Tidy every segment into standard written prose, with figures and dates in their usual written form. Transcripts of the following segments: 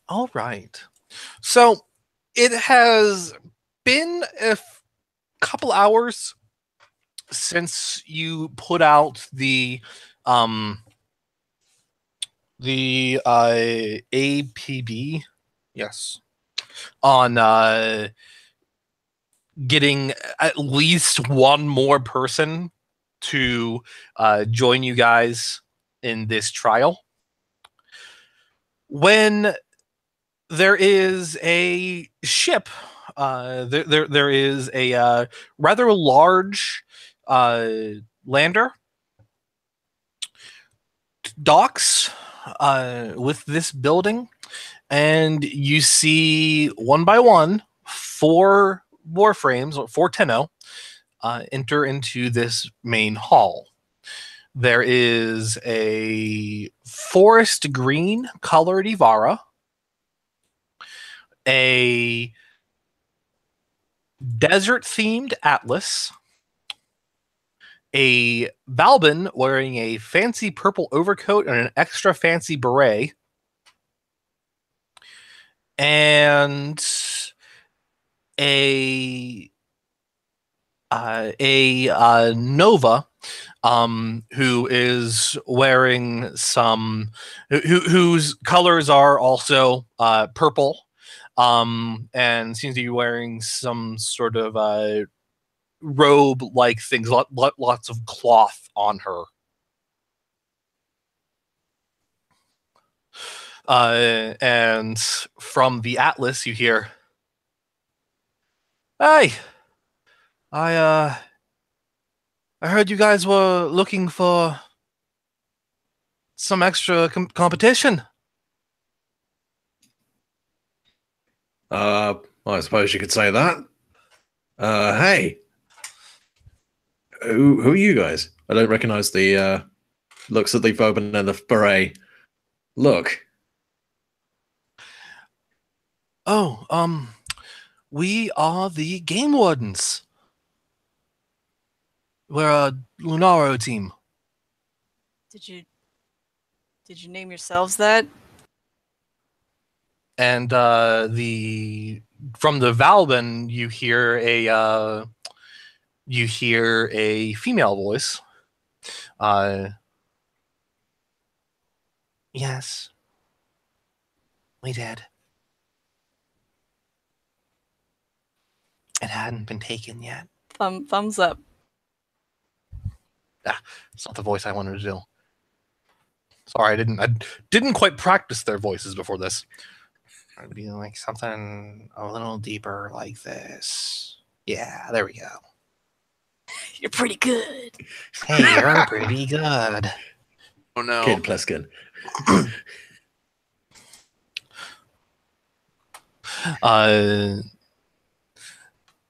All right. So it has been a couple hours since you put out the APB, yes, on getting at least one more person to join you guys in this trial. When there is a ship, there is a rather large lander docks with this building, and you see one by one 4 Warframes, or 4 Tenno, enter into this main hall. There is a forest green colored Ivara, a desert themed Atlas, a Valbin wearing a fancy purple overcoat and an extra fancy beret, and a Nova, who is wearing some, whose colors are also purple, and seems to be wearing some sort of robe-like things, lots of cloth on her. And from the Atlas, you hear, "Hey, I heard you guys were looking for some extra competition." I suppose you could say that. Hey, who are you guys? I don't recognize the looks at the Vauban and the beret. Look. Oh, we are the Game Wardens. We're a Lunaro team. Did you name yourselves that? And from the Valbin, you hear a female voice. Yes, we did. It hadn't been taken yet. Thumbs up. It's not the voice I wanted to do. Sorry, I didn't quite practice their voices before this. I'd be like something a little deeper like this. Yeah, there we go. You're pretty good. Hey, you're pretty good. Oh no. Kid Pleskin.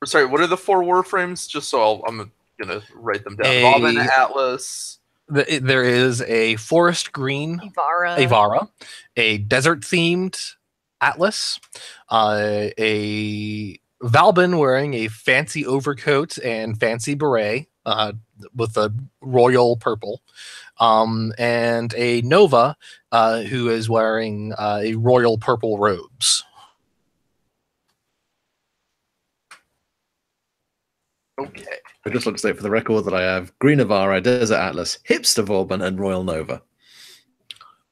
Sorry, what are the 4 Warframes? Just so I'm gonna write them down. Robin, Atlas. There is a forest green Ivara, a desert themed Atlas, a Valbin wearing a fancy overcoat and fancy beret with a royal purple, and a Nova who is wearing a royal purple robes. Okay. I just want to say for the record that I have Green Avara, Desert Atlas, Hipster Vauban, and Royal Nova.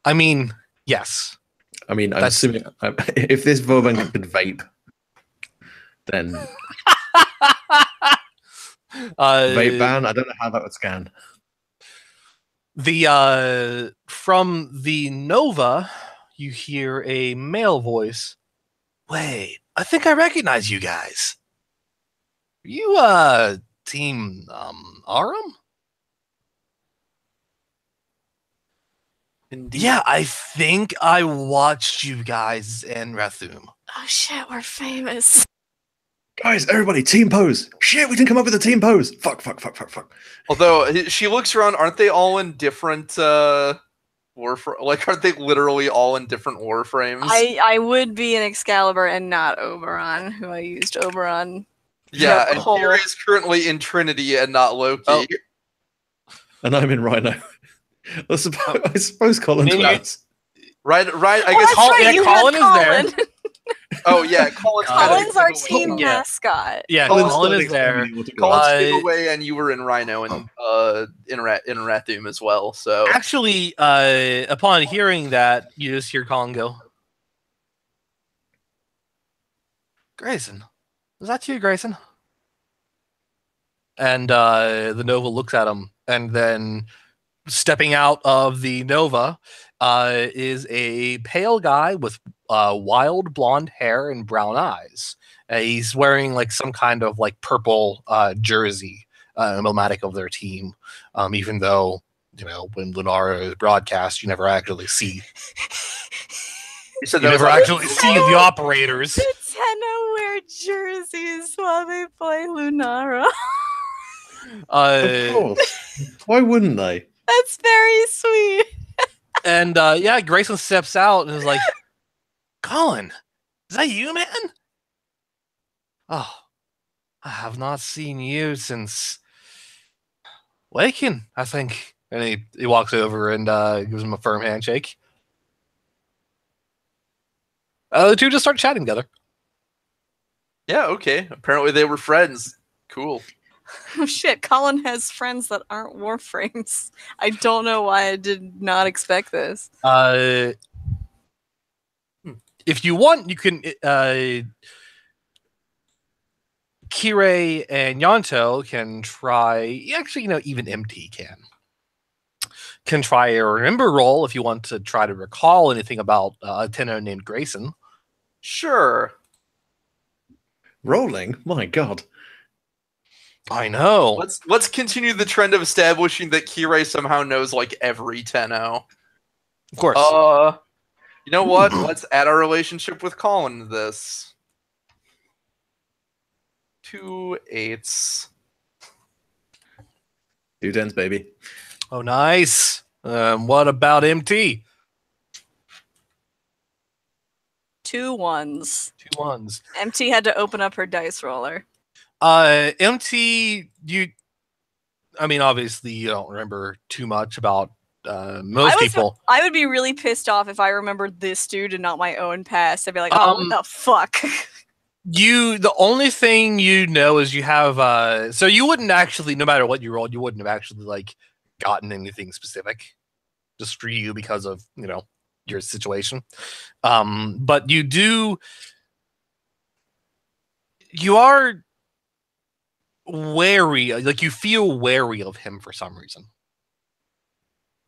I mean, yes. I mean, I'm assuming if this Vauban could vape, then vape ban. I don't know how that would scan. From the Nova, you hear a male voice. Wait, I think I recognize you guys. You team Aram? Indeed. Yeah, I think I watched you guys in Rathum. Oh shit, we're famous. Guys, everybody, team pose. Shit, we didn't come up with a team pose. Fuck. Although she looks around, aren't they all in different Warframe? Like, aren't they literally all in different Warframes? I would be an Excalibur and not Oberon, who I used Oberon. Yeah, and Kira is currently in Trinity and not Loki. Oh. And I'm in Rhino. I suppose Colin's Right. I Oh, guess. that's right. yeah, You Colin had is there. Colin. Oh yeah, Colin's Colin's our giveaway. team Yeah. mascot. Yeah, Colin's Colin is there. Colin's Uh, giveaway, and you were in Rhino and in Rathum as well. So Actually, upon hearing that, you just hear Colin go, Grayson, is that you, Grayson? And the Nova looks at him, and then stepping out of the Nova is a pale guy with wild blonde hair and brown eyes. He's wearing like some kind of like purple jersey, emblematic of their team. Even though when Lunara is broadcast, you never actually see. you said You that was never like, actually see the operators. The Tenno wear jerseys while they play Lunara. Of course. Why wouldn't they? That's very sweet. And yeah, Grayson steps out and is like, Colin, is that you, man? Oh, I have not seen you since Waking, I think. And he walks over and gives him a firm handshake. The two just start chatting together. yeah, okay. Apparently they were friends. Cool. Oh shit, Colin has friends that aren't Warframes. I don't know why I did not expect this. If you want, you can. Kirei and Yanto can try. Actually, even MT can try a remember roll if you want to try to recall anything about a tenor named Grayson. Sure. Rolling? My God. I know. Let's continue the trend of establishing that Kirei somehow knows like every Tenno. Of course. You know what? Let's add our relationship with Colin to this. 2 8s. 2 10s, baby. Oh, nice. What about MT? 2 1s. 2 1s. MT had to open up her dice roller. MT, obviously you don't remember too much about most people. I would be really pissed off if I remembered this dude and not my own past. I'd be like, oh, what the fuck? The only thing you know is you have so you wouldn't actually, no matter what you rolled, you wouldn't have actually like gotten anything specific just for you because of your situation. But you are wary, like you feel wary of him for some reason,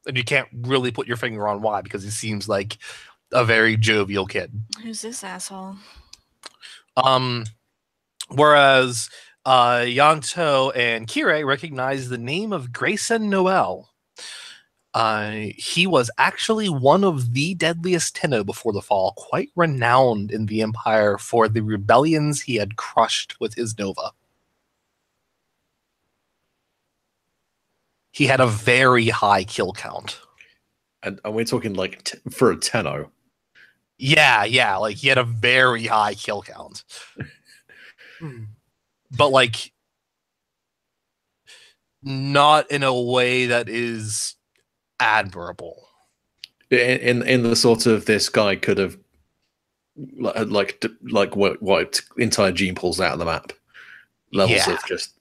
and you can't really put your finger on why, because he seems like a very jovial kid. Who's this asshole? Whereas Yanto and Kirei recognize the name of Grayson Noel. He was actually one of the deadliest Tenno before the fall, quite renowned in the Empire for the rebellions he had crushed with his Nova. He had a very high kill count. And we're talking like for a Tenno. Yeah, like he had a very high kill count. But like not in a way that is admirable. In the sort of, this guy could have like wiped entire gene pools out of the map. Levels of just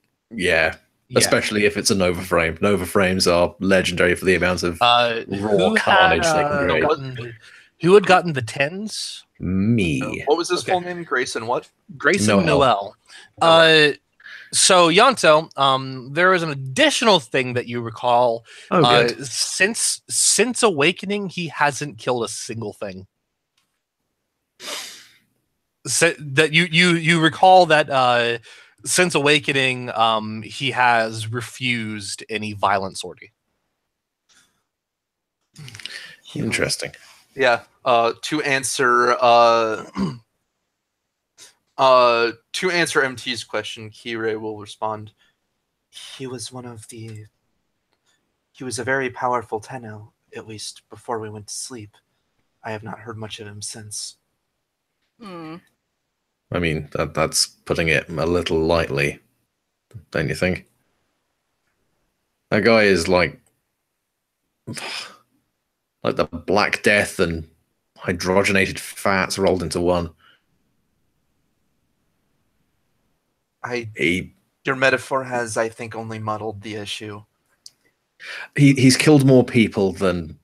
especially if it's a Nova frame. Nova frames are legendary for the amount of raw carnage they can create. Who had gotten the 10s? Me. What was his full name? Grayson what? Grayson Noel. So Yanto, there is an additional thing that you recall. Good. Since Awakening, he hasn't killed a single thing. So that you recall that since Awakening, he has refused any violent sortie. Interesting. Yeah. To answer MT's question, Kirei will respond. He was a very powerful Tenno, at least before we went to sleep. I have not heard much of him since. I mean, that's putting it a little lightly, don't you think? That guy is like the Black Death and hydrogenated fats rolled into one. Your metaphor has, I think, only muddled the issue. He's killed more people than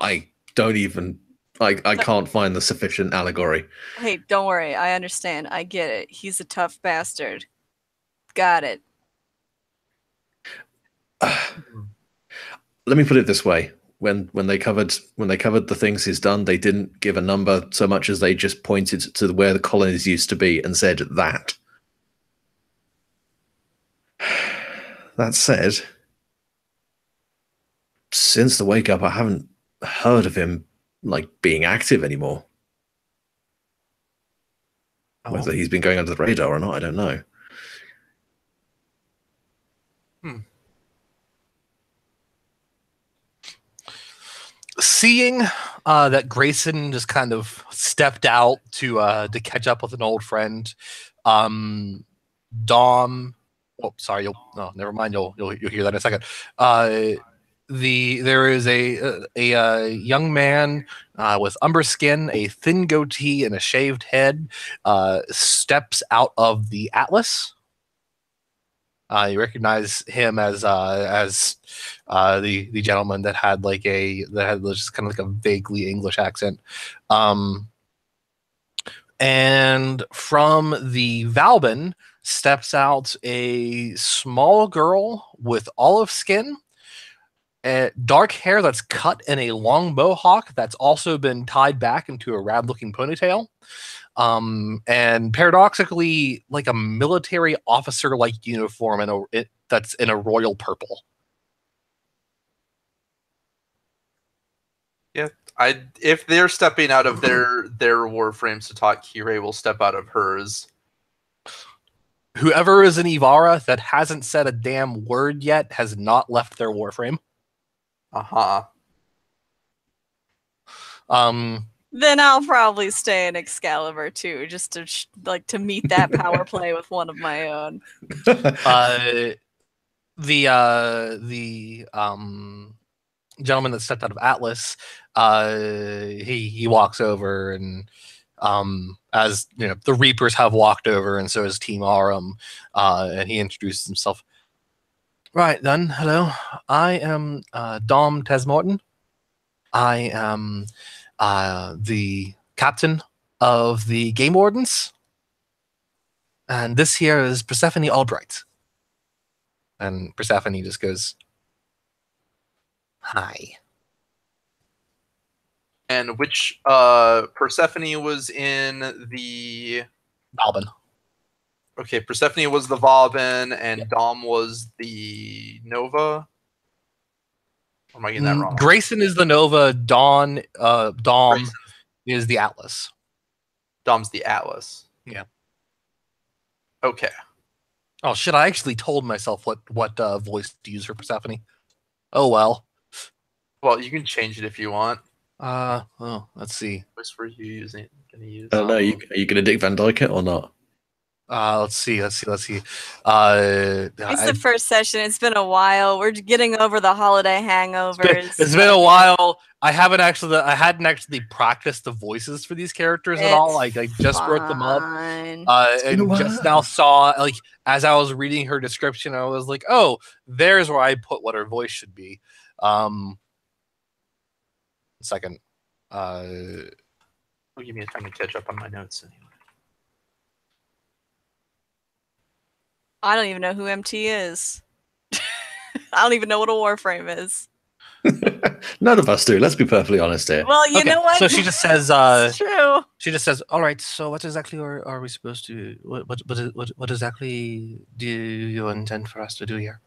I can't find the sufficient allegory. Hey, don't worry. I understand. I get it. He's a tough bastard. Got it. Let me put it this way. When they covered the things he's done, they didn't give a number so much as they just pointed to where the colonies used to be and said that. That said, since the wake up, I haven't heard of him like being active anymore. Oh. Whether he's been going under the radar or not, I don't know. Seeing that Grayson just kind of stepped out to catch up with an old friend, Dom. Oh, sorry. Never mind. You'll hear that in a second. There is a young man with umber skin, a thin goatee, and a shaved head steps out of the Atlas. You recognize him as the gentleman that had just kind of like a vaguely English accent. And from the Valbin steps out a small girl with olive skin, dark hair that's cut in a long mohawk that's also been tied back into a rad-looking ponytail. And paradoxically, like a military officer-like uniform that's in a royal purple. Yeah, if they're stepping out of their warframes to talk, Kirei will step out of hers. Whoever is in Ivara that hasn't said a damn word yet has not left their warframe. Then I'll probably stay in Excalibur too, just to meet that power play with one of my own. The gentleman that stepped out of Atlas, he walks over and as you know, the Reapers have walked over, and so has Team Arum, and he introduces himself. Right then, hello. I am Dom Tesmorton. I am the captain of the Game Wardens, and this here is Persephone Albright. And Persephone just goes, "Hi." And which Persephone was in the Valbin. Okay, Persephone was the Valbin, and Dom was the Nova. Or am I getting that wrong? Grayson is the Nova. Dom Grayson. is the Atlas. Dom's the Atlas. Yeah. Okay. Oh shit! I actually told myself what voice to use for Persephone. Oh well. Well, you can change it if you want. Oh, let's see. What voice were you gonna use? I don't know. Are you going to Dick Van Dyke it or not? Let's see. It's the first session. It's been a while. We're getting over the holiday hangovers. It's been a while. I hadn't actually practiced the voices for these characters at all. I just wrote them up, and just now saw, like, as I was reading her description, I was like, oh, there's where I put what her voice should be. Second. It'll give me a time to catch up on my notes anyway. I don't even know who MT is. I don't even know what a Warframe is. None of us do. Let's be perfectly honest here. Well, you know what? So she just says, it's true. She just says, all right, so what exactly are we supposed to, what exactly do you intend for us to do here?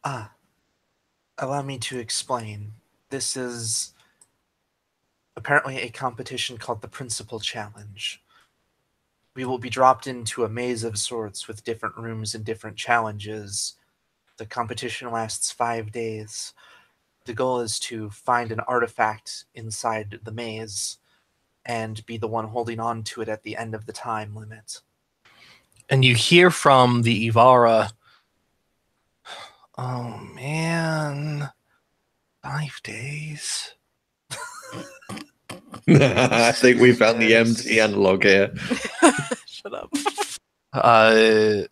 Allow me to explain. This is apparently a competition called the Principal Challenge. We will be dropped into a maze of sorts with different rooms and different challenges. The competition lasts 5 days. The goal is to find an artifact inside the maze and be the one holding on to it at the end of the time limit. And you hear from the Ivara, oh man, 5 days. I think we found the MT analog here. Shut up.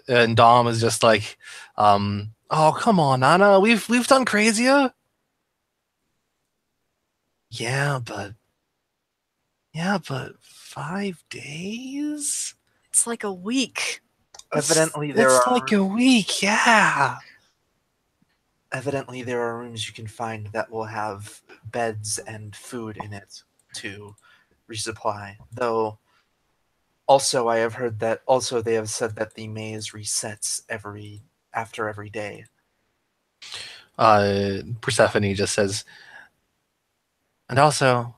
And Dom is just like, oh come on, Anna, we've done crazier. Yeah, but 5 days? It's like a week. Evidently, It's like a week, yeah. Evidently, there are rooms you can find that will have beds and food in it to resupply. Though, also, I have heard that also they have said that the maze resets after every day. Persephone just says, and also,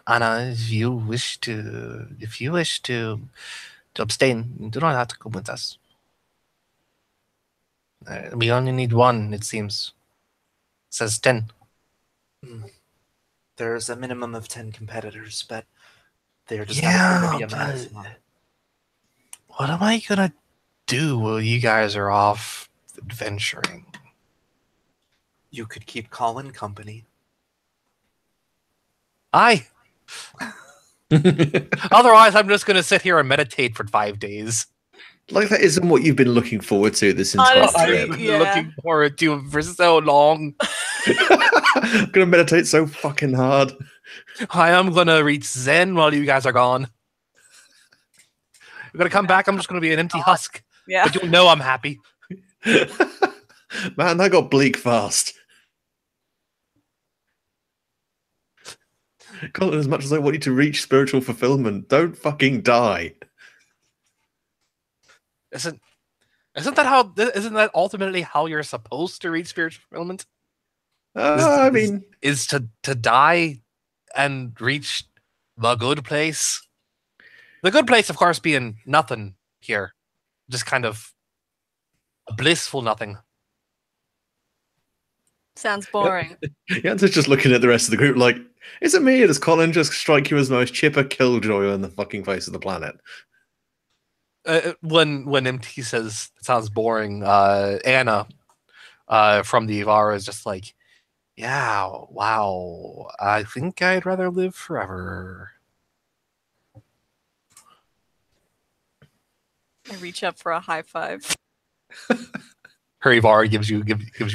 Anna, if you wish to abstain, you do not have to come with us. We only need one, it seems. It says 10. There's a minimum of 10 competitors, but there does not appear to be a maximum. What am I gonna do while you guys are off adventuring? You could keep Colin company. Otherwise, I'm just gonna sit here and meditate for 5 days. Like that isn't what you've been looking forward to this entire Honestly, trip. I've been yeah. looking forward to it for so long. I'm gonna meditate so fucking hard. I am gonna reach Zen while you guys are gone. We're gonna come back. I'm just gonna be an empty husk, Yeah. but you'll know I'm happy. Man, that got bleak fast. Colin, as much as I want you to reach spiritual fulfillment, don't fucking die. Isn't that ultimately how you're supposed to reach spiritual fulfillment? I mean, Is to die and reach the good place. The good place, of course, being nothing here, just kind of a blissful nothing. Sounds boring. Jan's just looking at the rest of the group like, is it me or does Colin just strike you as the most chipper killjoy on the fucking face of the planet? When MT says it sounds boring, Anna from the Ivara is just like, yeah, wow, I think I'd rather live forever. I reach up for a high five. Her Ivara gives you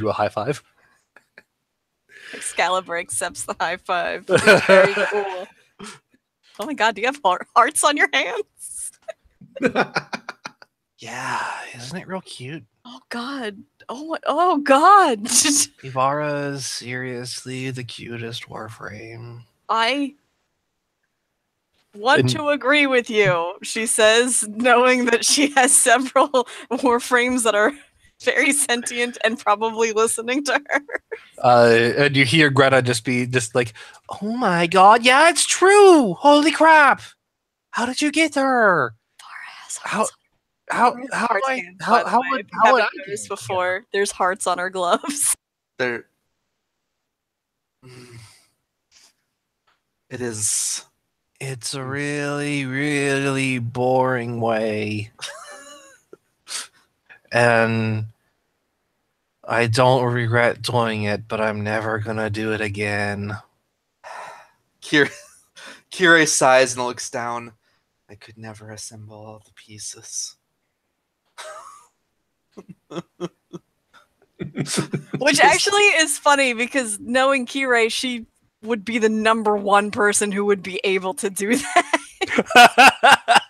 a high five. Excalibur accepts the high five. It's very cool. Oh my god, do you have hearts on your hands? Yeah, isn't it real cute? Oh god. Oh god. Ivara is seriously the cutest Warframe. I want to agree with you, she says, knowing that she has several Warframes that are very sentient and probably listening to her. And you hear Greta just like, oh my god, yeah, it's true! Holy crap! How did you get there? How would I noticed before? There's hearts on her gloves. There. It is. It's a really, really boring way. And I don't regret doing it, but I'm never gonna do it again. Kirei sighs and looks down. I could never assemble all the pieces. Which actually is funny because knowing Kirei, she would be the #1 person who would be able to do that.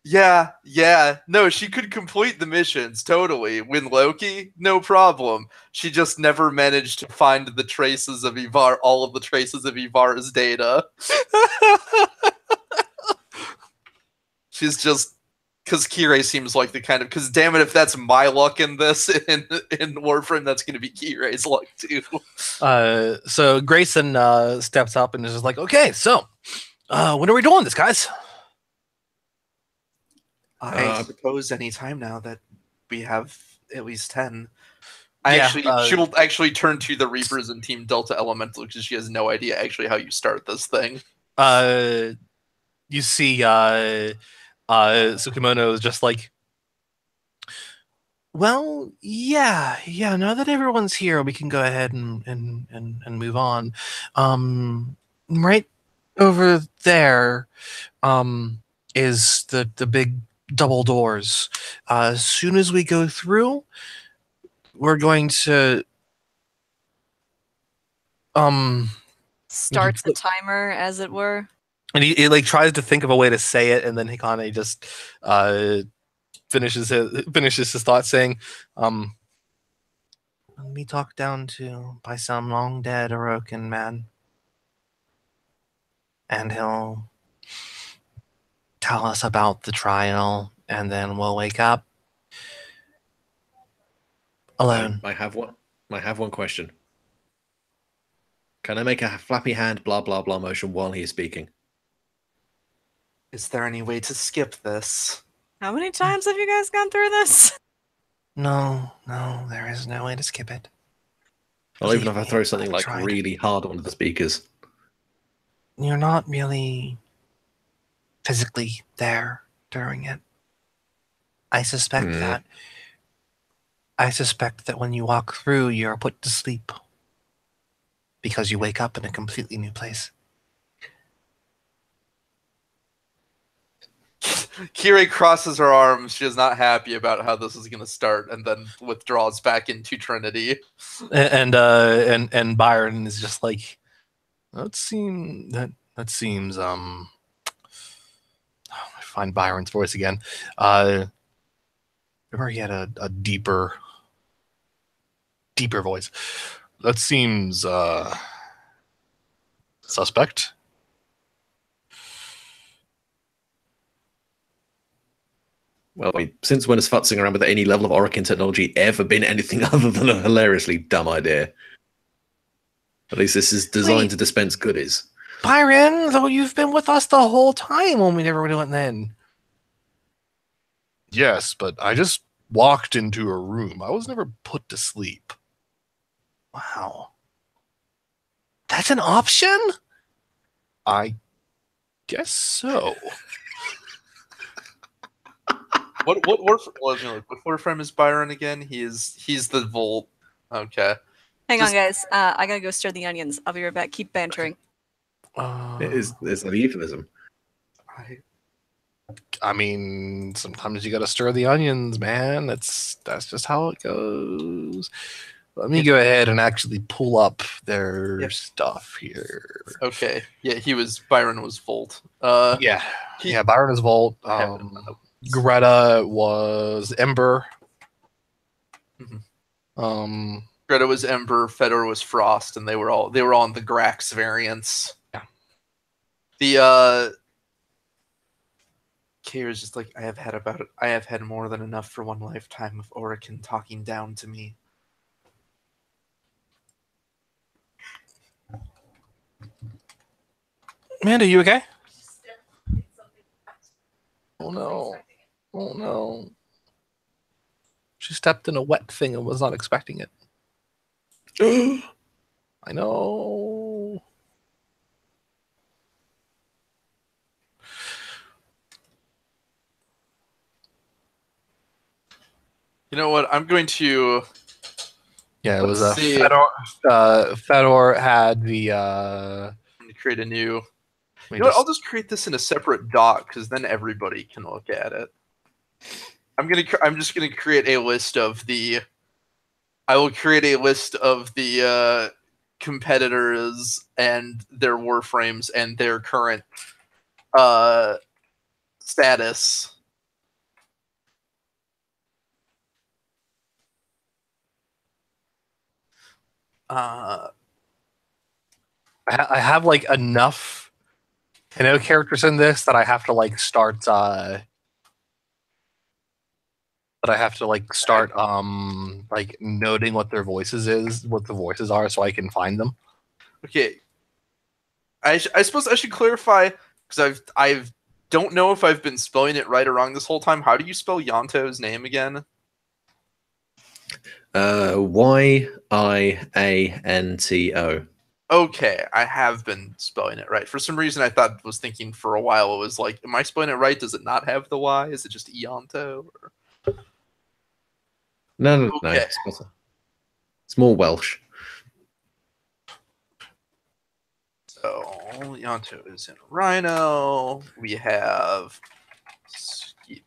Yeah. No, she could complete the missions, totally. Win Loki, no problem. She just never managed to find the traces of all of the traces of Ivara's data. She's just... Because Kirei seems like the kind of... Because damn it, if that's my luck in this, in Warframe, that's going to be Kirei's luck too. So Grayson steps up and is just like, okay, so when are we doing this, guys? I propose any time now that we have at least 10. She'll actually turn to the Reapers and Team Delta Elemental because she has no idea actually how you start this thing. You see Tsukimono is just like, Well, yeah. Now that everyone's here, we can go ahead and move on. Right over there, is the big double doors. As soon as we go through, we're going to Start the timer, as it were. and he like tries to think of a way to say it, and then he kind of just finishes his thought saying, "We'll be talked down to by some long dead Orokin man, and he'll tell us about the trial, and then we'll wake up alone." I have one question. Can I make a flappy hand blah blah blah motion while he is speaking? Is there any way to skip this? How many times have you guys gone through this? No, there is no way to skip it. Well, even if I Believe throw me, something I've like tried. really hard onto the speakers. You're not really physically there during it. I suspect that when you walk through, you're put to sleep because you wake up in a completely new place. Kirei crosses her arms. She is not happy about how this is going to start, and then withdraws back into Trinity. And Byron is just like, that seems. I find Byron's voice again. Remember he had a deeper voice. That seems suspect. Well, I mean, since when has futzing around with any level of Orokin technology ever been anything other than a hilariously dumb idea? At least this is designed to dispense goodies. Byron, though you've been with us the whole time when we never were doing then. Yes, but I just walked into a room. I was never put to sleep. Wow. That's an option? I guess so. What Warframe is Byron again? He's the Volt. Okay. Hang on, guys. I gotta go stir the onions. I'll be right back. Keep bantering. Is that a euphemism? I mean, sometimes you gotta stir the onions, man. That's just how it goes. Let me go ahead and actually pull up their stuff here. Okay. Yeah, Byron was Volt. Yeah, Byron is Volt. Greta was Ember. Mm-hmm. Greta was Ember. Fedor was Frost, and they were all on the Grax variants. Yeah. Kira's just like, I have had more than enough for one lifetime of Orokin talking down to me. Amanda, you okay? Oh no. She stepped in a wet thing and was not expecting it. I know. You know what? I'm going to... Yeah, it was a Fedor had the... I'm going to create a new... You know what? I'll just create this in a separate doc, because then everybody can look at it. I'm just gonna create a list of the. I will create a list of the competitors and their Warframes and their current status. I have like enough characters in this that I have to like start like noting what their what the voices are, so I can find them. Okay. I suppose I should clarify, because I don't know if I've been spelling it right or wrong this whole time. How do you spell Yanto's name again? Yanto. Okay, I have been spelling it right. For some reason, I was thinking for a while it was like, am I spelling it right? Does it not have the Y? Is it just Ianto? No. Okay. It's better. It's more Welsh. So Yonto is in Rhino. We have.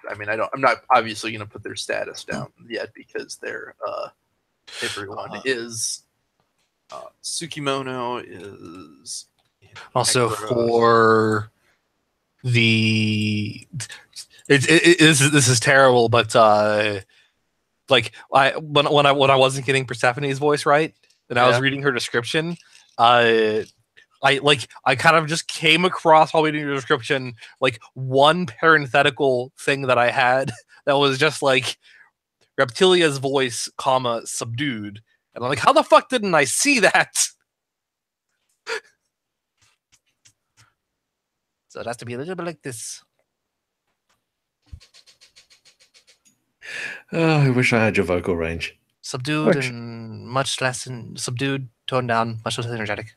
I mean, I'm not obviously going to put their status down yet because they're everyone is. Tsukimono is Also Negros. for the this is terrible, but like when I wasn't getting Persephone's voice right, and I was reading her description, I kind of just came across while reading the description like one parenthetical thing that I had that was just like Reptilia's voice, comma, subdued. And I'm like, how the fuck didn't I see that? So it has to be a little bit like this. Oh, I wish I had your vocal range. Subdued and much less subdued, toned down, much less energetic.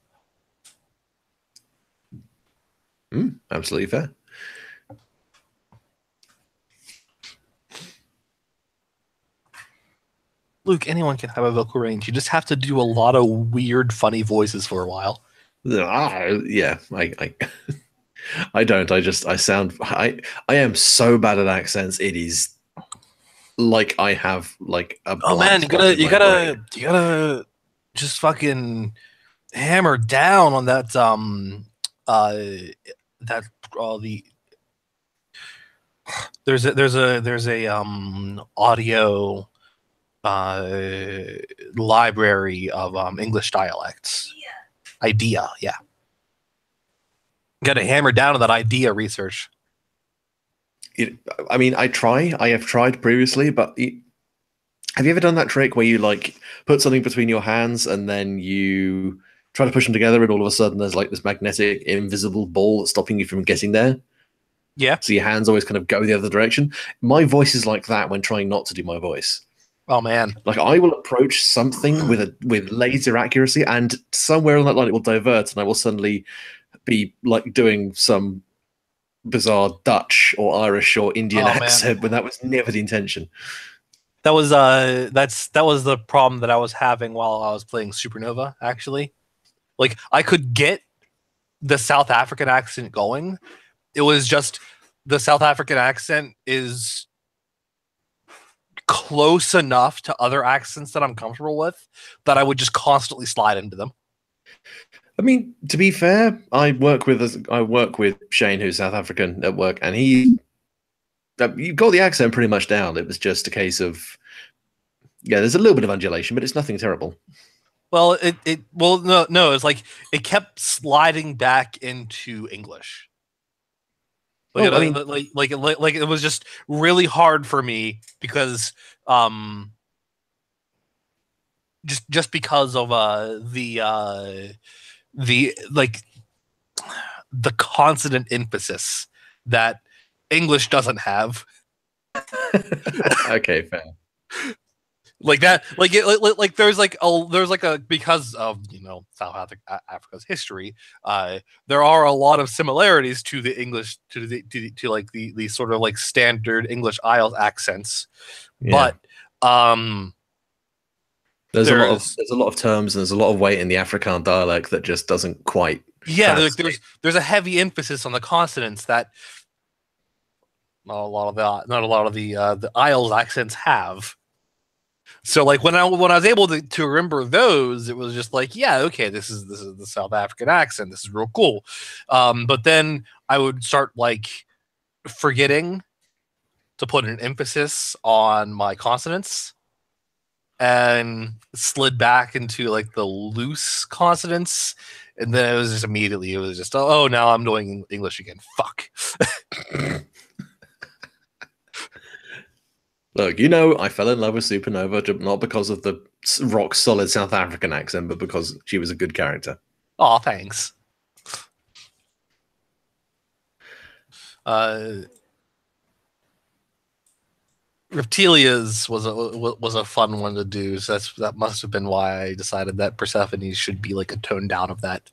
Absolutely fair. Luke, anyone can have a vocal range. You just have to do a lot of weird, funny voices for a while. Yeah, I don't. I am so bad at accents. It is like I have like a. Oh man, you gotta just fucking hammer down on that that the there's a audio library of English dialects. Idea, yeah. Got to hammer down on that idea research. I mean, I have tried previously, but have you ever done that trick where you like put something between your hands and then you try to push them together, and all of a sudden there's like this magnetic, invisible ball that's stopping you from getting there? Yeah. So your hands always kind of go the other direction. My voice is like that when trying not to do my voice. Oh man! Like I will approach something with laser accuracy, and somewhere on that line it will divert, and I will suddenly be like doing some bizarre Dutch or Irish or Indian accent when that was never the intention. That was the problem that I was having while I was playing Supernova. Actually, like I could get the South African accent going. It was just the South African accent is close enough to other accents that I'm comfortable with that I would just constantly slide into them. I mean, to be fair, I work with Shane, who's South African at work, and you got the accent pretty much down. It was just a case of there's a little bit of undulation, but it's nothing terrible. Well, no, it's like it kept sliding back into English. Like, I mean, like it was just really hard for me because just because of the consonant emphasis that English doesn't have. Okay, fair. Like that, there's a because of South Africa's history, there are a lot of similarities to the English to the sort of like standard English IELTS accents, but there's a lot of terms and there's a lot of weight in the Afrikaans dialect that just doesn't quite. Yeah, there's a heavy emphasis on the consonants that not a lot of the IELTS accents have. So like when I was able to remember those, it was just like, yeah, okay, this is the South African accent. This is real cool. But then I would start like forgetting to put an emphasis on my consonants and slid back into like the loose consonants. And then it was just oh, now I'm doing English again. Fuck. Look, I fell in love with Supernova not because of the rock solid South African accent, but because she was a good character. Oh, thanks. Reptilia's was a fun one to do. So that must have been why I decided that Persephone should be like a tone down of that.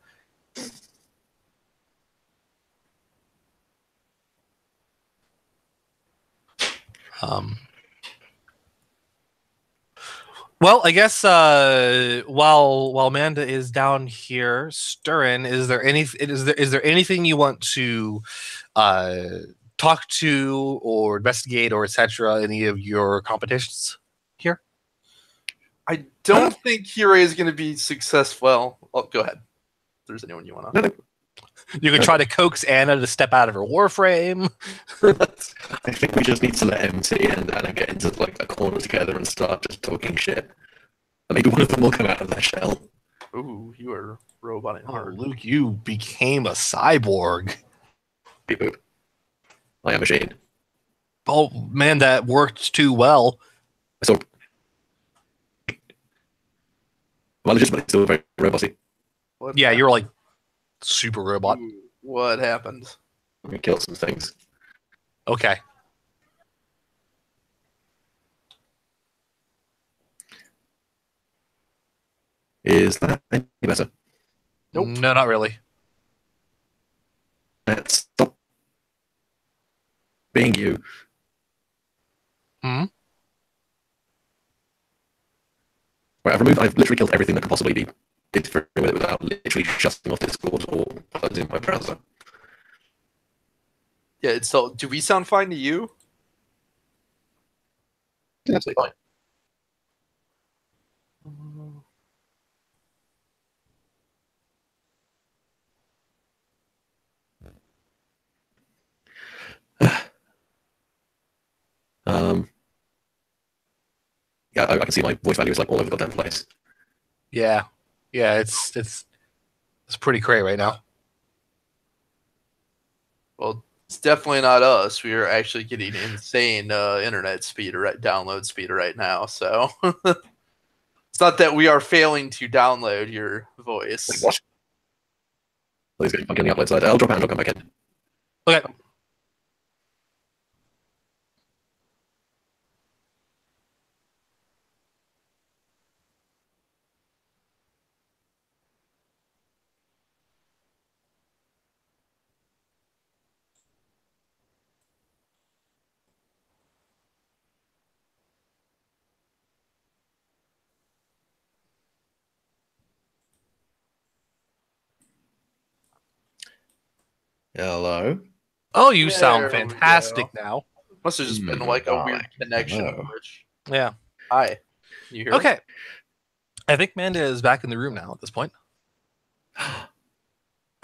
Well, I guess while Amanda is down here, Sturin, is there anything you want to talk to or investigate or etc. Any of your competitions here? I don't think Hira is going to be successful. Oh, go ahead. If there's anyone you want to. You can try to coax Anna to step out of her Warframe. I think we just need to let MT and Anna get into like a corner together and start just talking shit. And maybe one of them will come out of their shell. Ooh, you are roboting hard. Luke, you became a cyborg. Beep boop. I am a machine. Oh man, that worked too well. So, well, legitimately still very robot-y. Yeah, you're like super robot. Ooh, what happened? We killed some things. Okay. Is that any better? Nope. No, not really. Let's stop being you. Hmm? Right, I've literally killed everything that could possibly be interfering with it without literally shutting off Discord or closing my browser. Yeah, it's so. Do we sound fine to you? It's absolutely fine. Yeah, I can see my voice value is like all over the damn place. Yeah. Yeah, it's pretty cray right now. Well, it's definitely not us. We are actually getting insane internet speed or download speed right now. So it's not that we are failing to download your voice. Like, what? Please get on the upload side. I'll drop out and I'll come back in. Okay. Hello. Oh, you There sound we fantastic go. now. Must have just been like a weird connection. Hello. Yeah. Hi. Can you hear? Okay. I think Manda is back in the room now at this point. I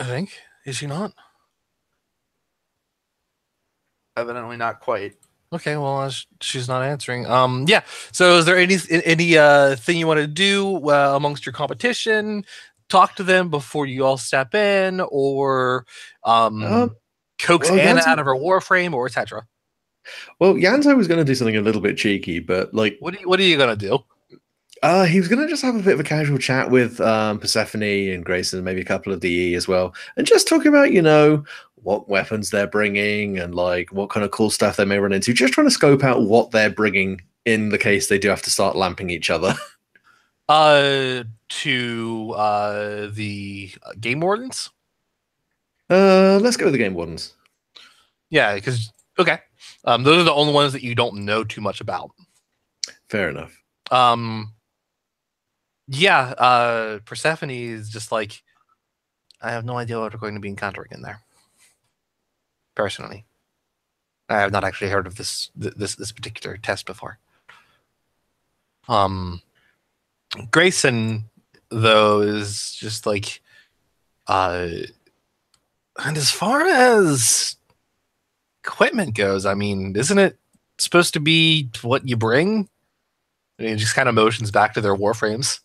think. Is she not? Evidently not quite. Okay, well, she's not answering. Yeah. So, is there any thing you want to do amongst your competition? Talk to them before you all step in, or coax Anna out of her Warframe, or etc. Well, Yanto was going to do something a little bit cheeky, but like, what are you gonna do? He was going to just have a bit of a casual chat with Persephone and Grayson, maybe a couple of the E as well, and just talk about, what weapons they're bringing and like what kind of cool stuff they may run into. Just trying to scope out what they're bringing in the case they do have to start lamping each other. To the game wardens. Let's go with the game wardens. Yeah, because okay, those are the only ones that you don't know too much about. Fair enough. Yeah, Persephone is just like, I have no idea what we're going to be encountering in there. Personally, I have not actually heard of this particular test before. Grayson, though, is just like, and as far as equipment goes, I mean, isn't it supposed to be what you bring? I mean, it just kind of motions back to their Warframes.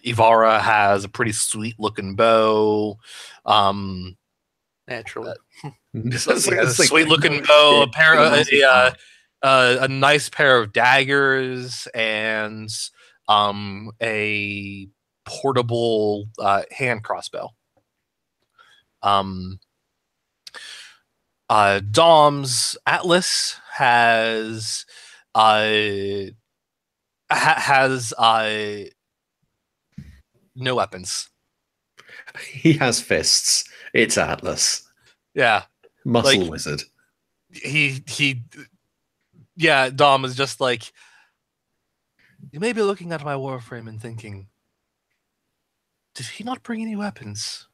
Ivara has a pretty sweet looking bow. Naturally. Sweet looking bow, a nice pair of daggers, and a portable hand crossbow. Dom's Atlas has no weapons. He has fists. It's Atlas. Yeah, Muscle wizard. He Yeah, Dom is just like, you may be looking at my Warframe and thinking, did he not bring any weapons?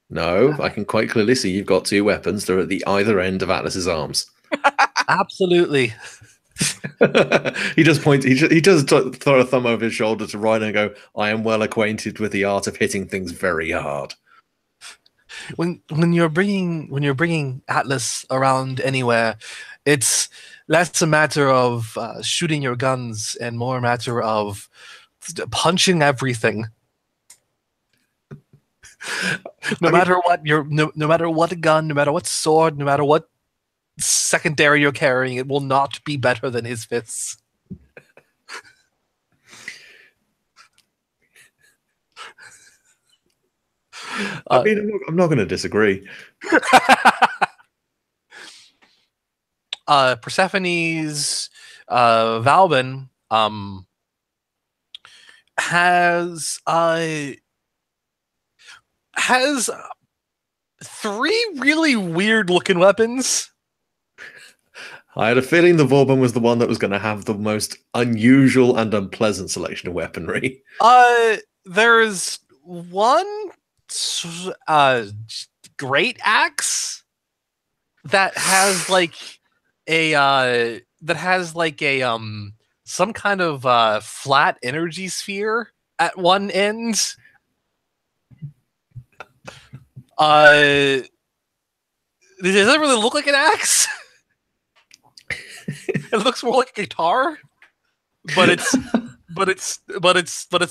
No, I can quite clearly see you've got 2 weapons. They're at the either end of Atlas's arms. Absolutely. He just points. He does throw a thumb over his shoulder to Rhino and go, "I am well acquainted with the art of hitting things very hard." When you're bringing Atlas around anywhere, it's less a matter of shooting your guns and more a matter of punching everything. No matter what gun, no matter what sword, no matter what secondary you're carrying, it will not be better than his fists. I mean, I'm not going to disagree. Persephone's Valbin has 3 really weird looking weapons. I had a feeling the Vauban was the one that was going to have the most unusual and unpleasant selection of weaponry. There's one great axe that has like a some kind of flat energy sphere at one end. Does it really look like an axe? It looks more like a guitar, but it's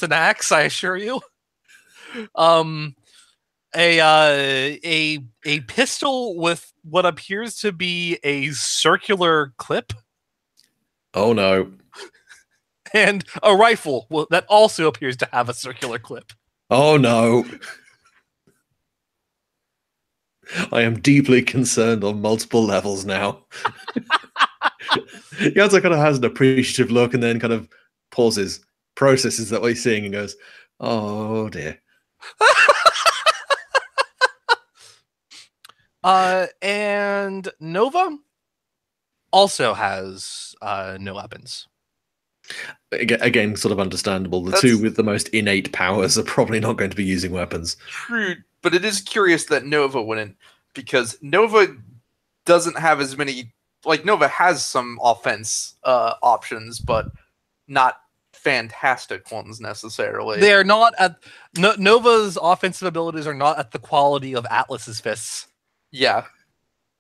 an axe, I assure you. A pistol with what appears to be a circular clip. Oh no. And a rifle that also appears to have a circular clip. Oh no. I am deeply concerned on multiple levels now. Yadza kind of has an appreciative look and then kind of pauses, processes that what he's seeing and goes, oh dear. And Nova also has no weapons. Again, sort of understandable. The 2 with the most innate powers are probably not going to be using weapons. True, but it is curious that Nova wouldn't, because Nova doesn't have as many. Like, Nova has some offense options, but not fantastic ones necessarily. They are not at Nova's offensive abilities are not at the quality of Atlas's fists. Yeah.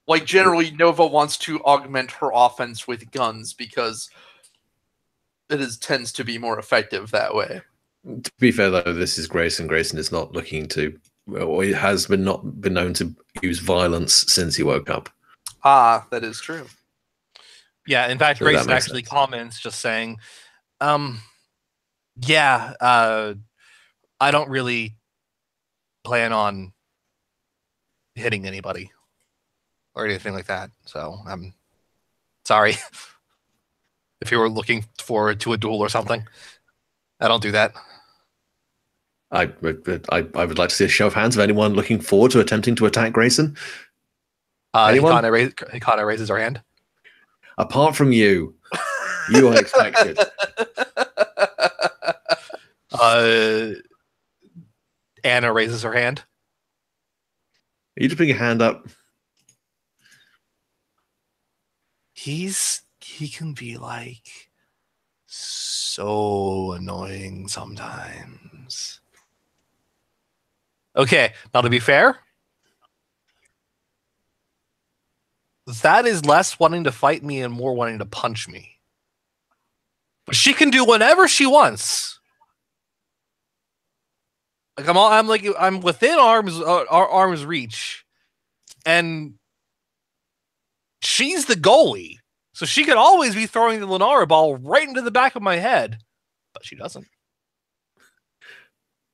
Like, generally, Nova wants to augment her offense with guns because it tends to be more effective that way. To be fair, though, this is Grayson. Grayson is not looking to, or he has not been known to use violence since he woke up. Ah, that is true. Yeah, in fact, So Grayson actually comments just saying, I don't really plan on hitting anybody or anything like that. So I'm sorry if you were looking forward to a duel or something. I don't do that. I would like to see a show of hands of anyone looking forward to attempting to attack Grayson. Anyone? Hikana raises her hand. Apart from you, you are expected. Anna raises her hand. You just put your hand up. He can be like so annoying sometimes. Okay, now to be fair, that is less wanting to fight me and more wanting to punch me. But she can do whatever she wants. Like I'm within arm's reach, and she's the goalie, so she could always be throwing the Lunara ball right into the back of my head, but she doesn't.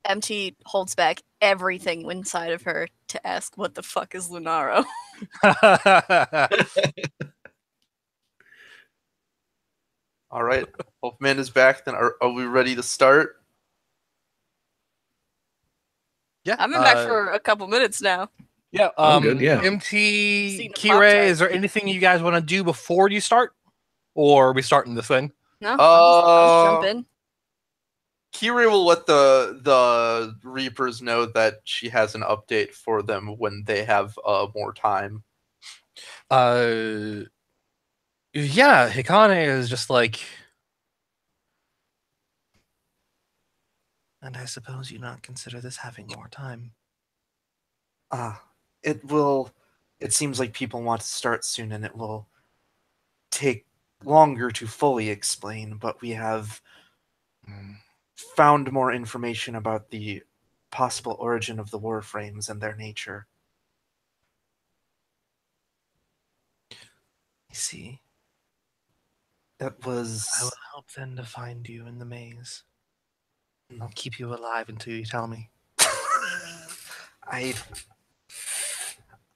MT holds back everything inside of her to ask, "What the fuck is Lunaro?" All right, Wolfman is back. Then are we ready to start? Yeah, I've been back for a couple minutes now. Yeah, I'm good, yeah. MT, Kirei, is there anything you guys want to do before you start? or are we starting this thing? No, I'll just jump in. Kirei will let the Reapers know that she has an update for them when they have more time. Yeah, Hikane is just like, and I suppose you not consider this having more time. It will. It seems like people want to start soon, and it will take longer to fully explain, but we have found more information about the possible origin of the Warframes and their nature. I see. That was... I will help then to find you in the maze. I'll keep you alive until you tell me.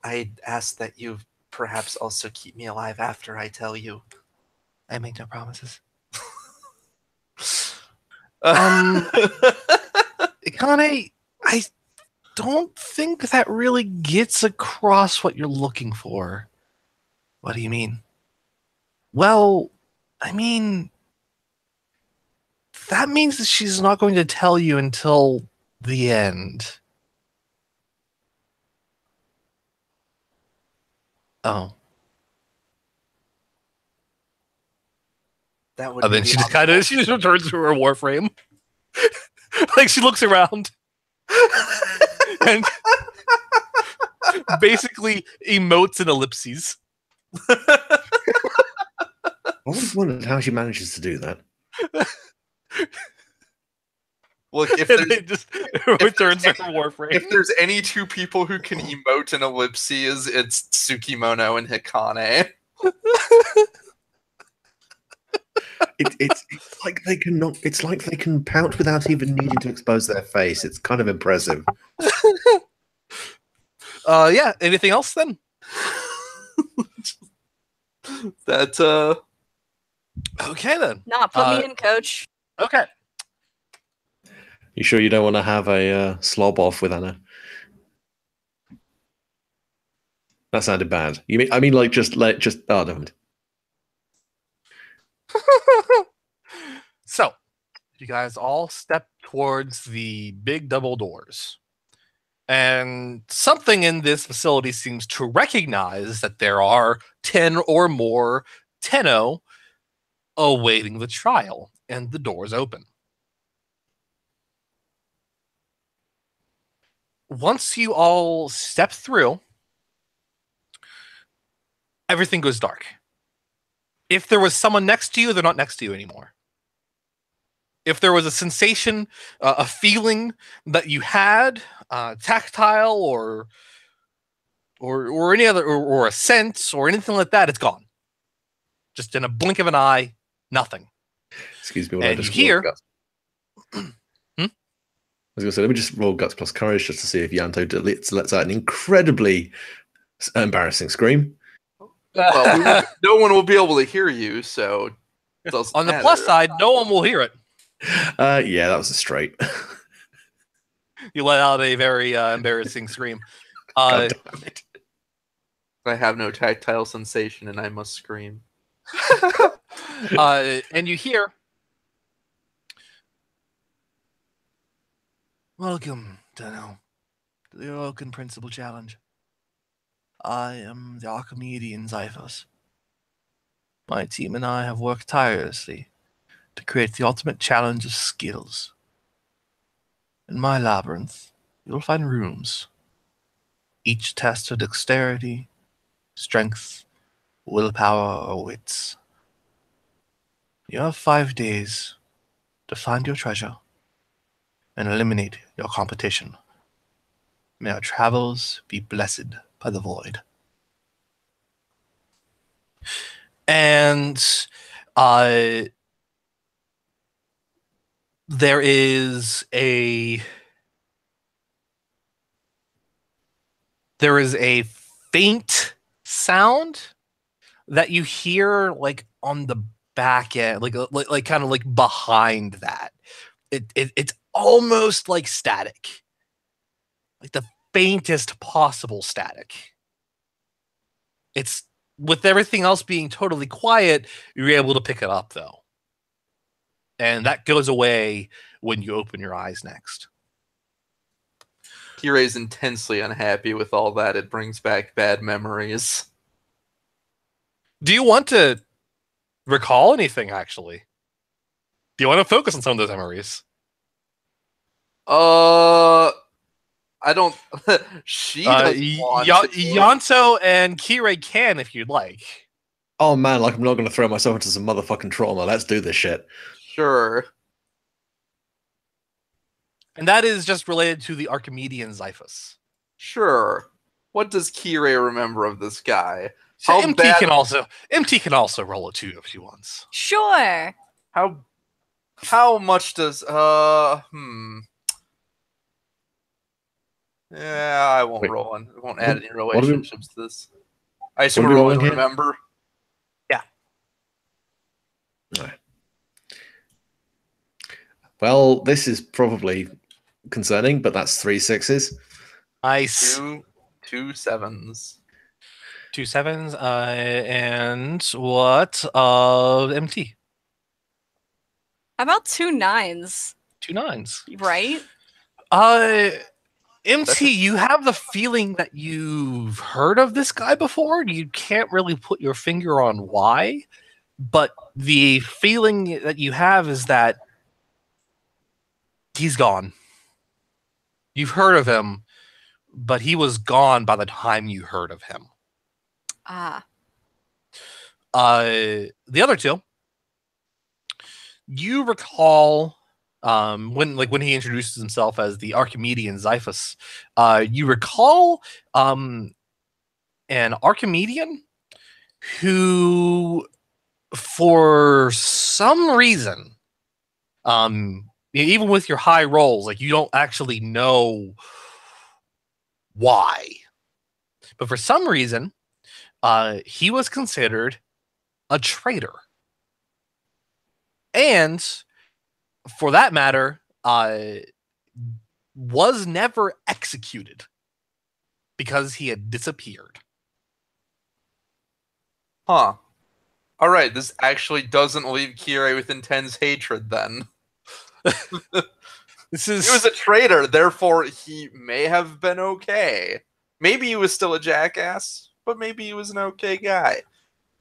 I'd ask that you perhaps also keep me alive after I tell you. I make no promises. Ikane, I don't think that really gets across what you're looking for. What do you mean? Well, I mean, that means that she's not going to tell you until the end. Oh. That would And then she just returns to her Warframe. Like, she looks around and basically emotes in ellipses. I always wondered how she manages to do that. Look, if returns to her Warframe. If there's any two people who can emote in ellipses, it's Tsukimono and Hikane. It's like they can not. It's like they can pout without even needing to expose their face. It's kind of impressive. Yeah. Anything else then? That Okay then. Nah, put me in, coach. Okay. You sure you don't want to have a slob off with Anna? That sounded bad. You mean? I mean, like just. Oh, don't. So, you guys all step towards the big double doors. And something in this facility seems to recognize that there are 10 or more Tenno awaiting the trial, and the doors open. Once you all step through, everything goes dark. If there was someone next to you, they're not next to you anymore. If there was a sensation, a feeling that you had, tactile or any other, or a sense or anything like that, it's gone. Just in a blink of an eye, nothing. Excuse me. And you hear. I was going to say, let me just roll Guts plus Courage just to see if Yanto lets out an incredibly embarrassing scream. Well, no one will be able to hear you, so on the plus side, no one will hear it. Yeah, that was a straight. You let out a very embarrassing scream. God damn it. I have no tactile sensation, and I must scream. And you hear, "Welcome, Tenno, to the Orokin Principal Challenge. I am the Archimedean Zyphos. My team and I have worked tirelessly to create the ultimate challenge of skills. In my labyrinth, you'll find rooms. Each test of dexterity, strength, willpower, or wits. You have 5 days to find your treasure and eliminate your competition. May our travels be blessed by the void." And there is a faint sound that you hear, like on the back end, like kind of like behind that. It's almost like static, like the faintest possible static. It's with everything else being totally quiet, you're able to pick it up, though. And that goes away when you open your eyes next. Kirai's intensely unhappy with all that. It brings back bad memories. Do you want to recall anything, actually? Do you want to focus on some of those memories? I don't. She doesn't want to. Yanto and Kirai can if you'd like. Oh man, like I'm not going to throw myself into some motherfucking trauma. Let's do this shit. Sure. And that is just related to the Archimedean Xiphus. Sure. What does Kirai remember of this guy? So MT can also roll a 2 if she wants. Sure. How much does Yeah, I won't roll one. I won't add any relationships to this. I assume we're rolling to remember. Yeah. Right. Well, this is probably concerning, but that's 3 6s. Nice. 2 7s. 2 7s. And what of MT? How about 2 9s? 2 9s. Right? MT, you have the feeling that you've heard of this guy before. You can't really put your finger on why, but the feeling that you have is that he's gone. You've heard of him, but he was gone by the time you heard of him. Ah. The other two, you recall when he introduces himself as the Archimedean Xiphus, you recall an Archimedean who, for some reason, even with your high rolls, like you don't actually know why, but for some reason, he was considered a traitor, and for that matter, was never executed because he had disappeared. Huh. All right, this actually doesn't leave Kirai with intense hatred then. He was a traitor, therefore he may have been okay. Maybe he was still a jackass, but maybe he was an okay guy.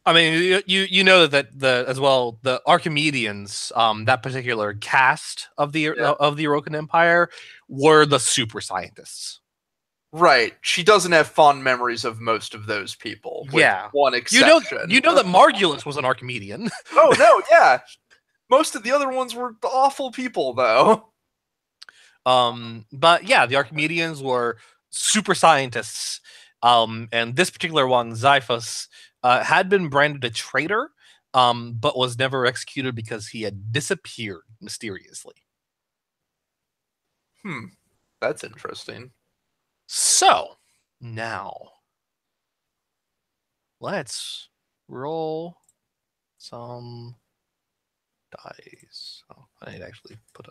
I mean, you know that as well the Archimedeans, that particular caste of the Orokin Empire, were the super scientists. Right. She doesn't have fond memories of most of those people. With one exception. You know that Margulis was an Archimedean. Oh no, yeah. Most of the other ones were awful people, though. But yeah, the Archimedeans were super scientists. And this particular one, Xiphus, had been branded a traitor, but was never executed because he had disappeared mysteriously. That's interesting. So, now, let's roll some dice. Oh, I need to actually put.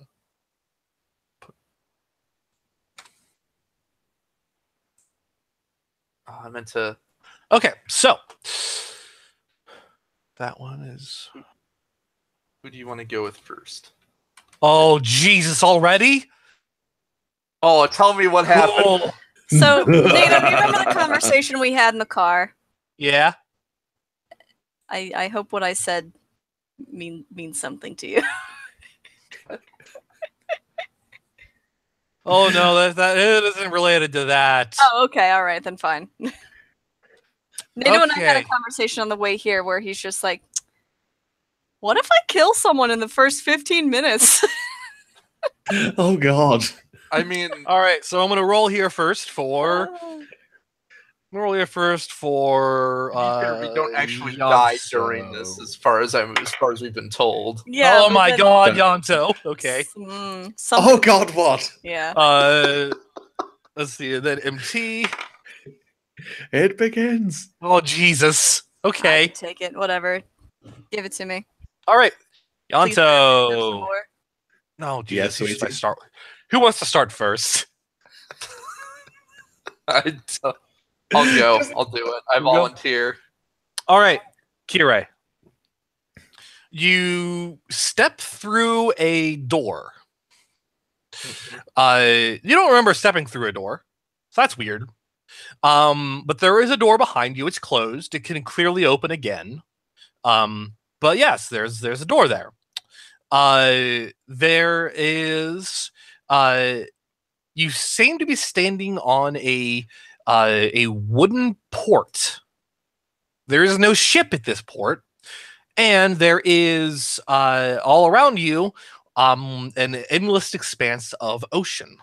I meant to. Okay, so that one is. Who do you want to go with first? Oh, Jesus, already? Oh, tell me what happened. Oh. So, Nate, do you remember the conversation we had in the car? Yeah. I hope what I said means something to you. Oh no, that it isn't related to that. Oh, okay, all right, then fine. Nate and I had a conversation on the way here where he's just like, "What if I kill someone in the first 15 minutes?" Oh God. I mean, all right. So I'm gonna roll here first for. We don't actually die during this, as far as we've been told. Yeah. Oh my God, Yanto. Okay. Oh God, what? Yeah. Let's see. Then MT. It begins. Oh Jesus. Okay. Take it. Whatever. Give it to me. All right. Yanto. No, Jesus. Yes, I start. Who wants to start first? I'll go. I'll do it. I volunteer. All right, Kirei. You step through a door. You don't remember stepping through a door, so that's weird. But there is a door behind you. It's closed. It can clearly open again. But yes, there's a door there. There is. You seem to be standing on a wooden port. There is no ship at this port, and there is all around you an endless expanse of ocean.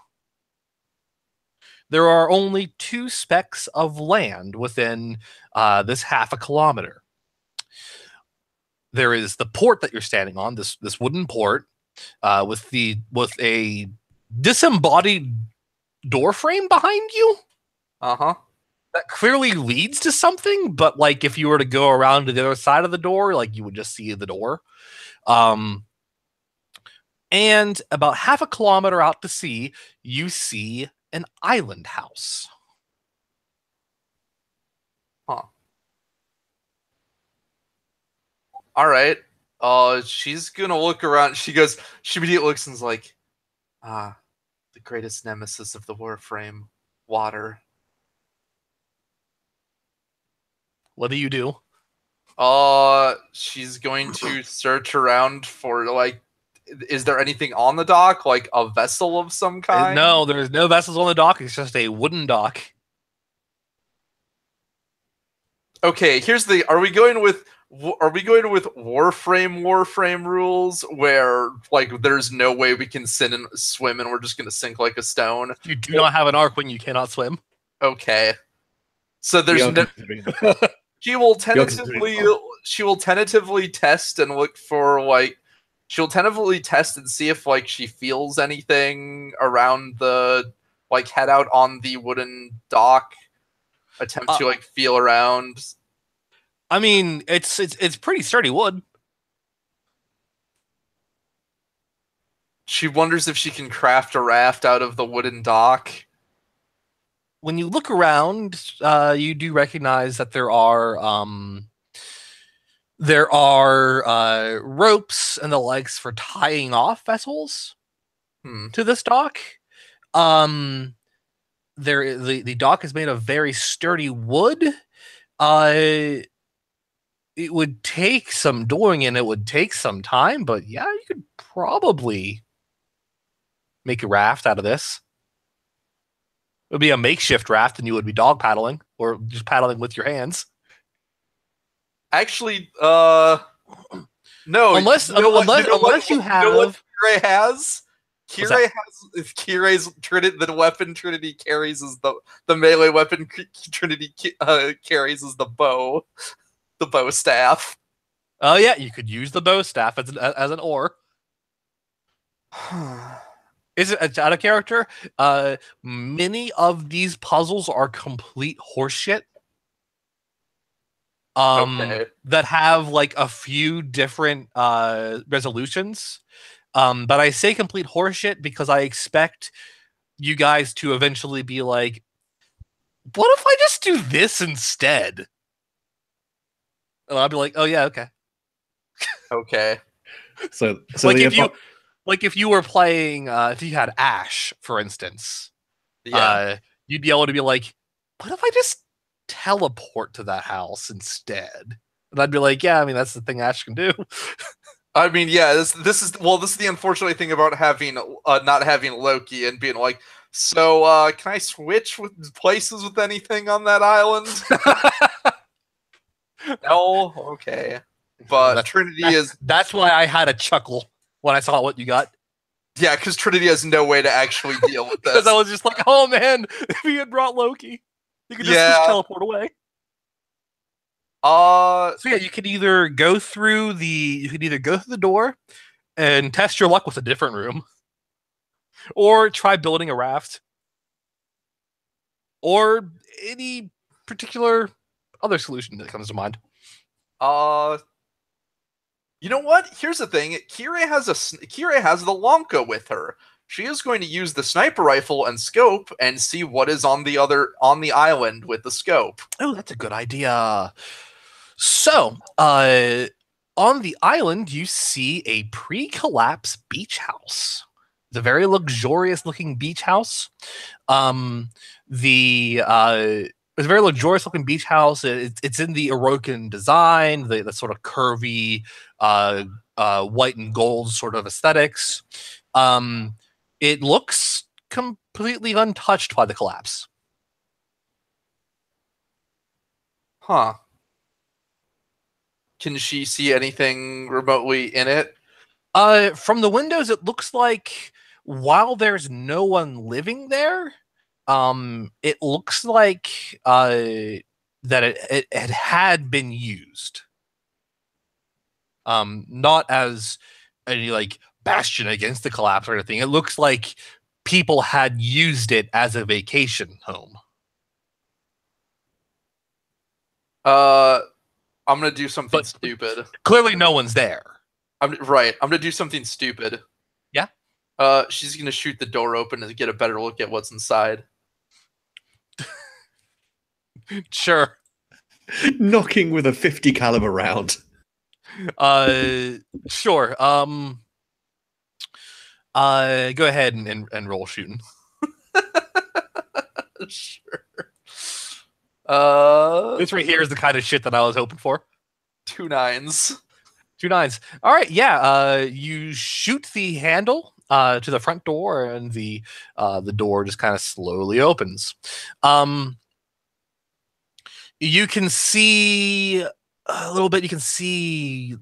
There are only 2 specks of land within this half a kilometer. There is the port that you're standing on, this wooden port, with a disembodied door frame behind you. That clearly leads to something, but like if you were to go around to the other side of the door, like you would just see the door. And about half a kilometer out to sea, you see an island house. All right. She's gonna look around. She immediately looks and's like, the greatest nemesis of the Warframe, water. What do you do? She's going to search around for, like, is there anything on the dock, like a vessel of some kind? No, there's no vessels on the dock. It's just a wooden dock. Okay, are we going with Warframe rules where, like, there's no way we can swim and we're just gonna sink like a stone? You do not have an arc when you cannot swim. Okay. So there's no. She will tentatively test and look for, like, she'll tentatively test and see if, like, she feels anything around the, like, head out on the wooden dock. Attempt to, like, feel around. I mean, it's pretty sturdy wood. She wonders if she can craft a raft out of the wooden dock. When you look around, you do recognize that there are ropes and the likes for tying off vessels to this dock. The dock is made of very sturdy wood. It would take some doing and it would take some time, but yeah, you could probably make a raft out of this. It would be a makeshift raft, and you would be dog paddling or just paddling with your hands. Actually, no. Unless you have. Kirei has Kirei's the weapon Trinity carries is the melee weapon Trinity carries is the bow staff. Oh yeah, you could use the bow staff as an oar. Is it out of character? Many of these puzzles are complete horseshit. That have like a few different resolutions. But I say complete horseshit because I expect you guys to eventually be like, what if I just do this instead? And I'll be like, oh yeah, okay. Okay. So like if you were playing, if you had Ash, for instance, you'd be able to be like, what if I just teleport to that house instead? And I'd be like, yeah, I mean, that's the thing Ash can do. I mean, yeah, this is the unfortunate thing about having not having Loki and being like, so can I switch with places with anything on that island? No, okay. But that's why I had a chuckle when I saw what you got. Yeah, because Trinity has no way to actually deal with this. Because I was just like, oh man, if he had brought Loki, you could just teleport away. So yeah, you could either go through the door and test your luck with a different room, or try building a raft, or any particular other solution that comes to mind. You know what? Here's the thing. Kirei has the Lonka with her. She is going to use the sniper rifle and scope and see what is on the island with the scope. Oh, that's a good idea. So, on the island, you see a pre-collapse beach house. It's a very luxurious-looking beach house. It's a very luxurious-looking beach house. It's in the Orokin design, the sort of curvy, white and gold sort of aesthetics. It looks completely untouched by the collapse. Huh. Can she see anything remotely in it? From the windows, it looks like while there's no one living there, it looks like that it had been used. Not as any like bastion against the collapse or anything. It looks like people had used it as a vacation home. I'm gonna do something stupid. Clearly, no one's there. I'm gonna do something stupid. Yeah. She's gonna shoot the door open and get a better look at what's inside. Sure. Knocking with a 50 caliber round. Sure. Go ahead and roll shooting. Sure. This right here is the kind of shit that I was hoping for. 2 9s. 2 9s. All right, yeah. You shoot the handle to the front door, and the door just kind of slowly opens. You can see a little bit. You can see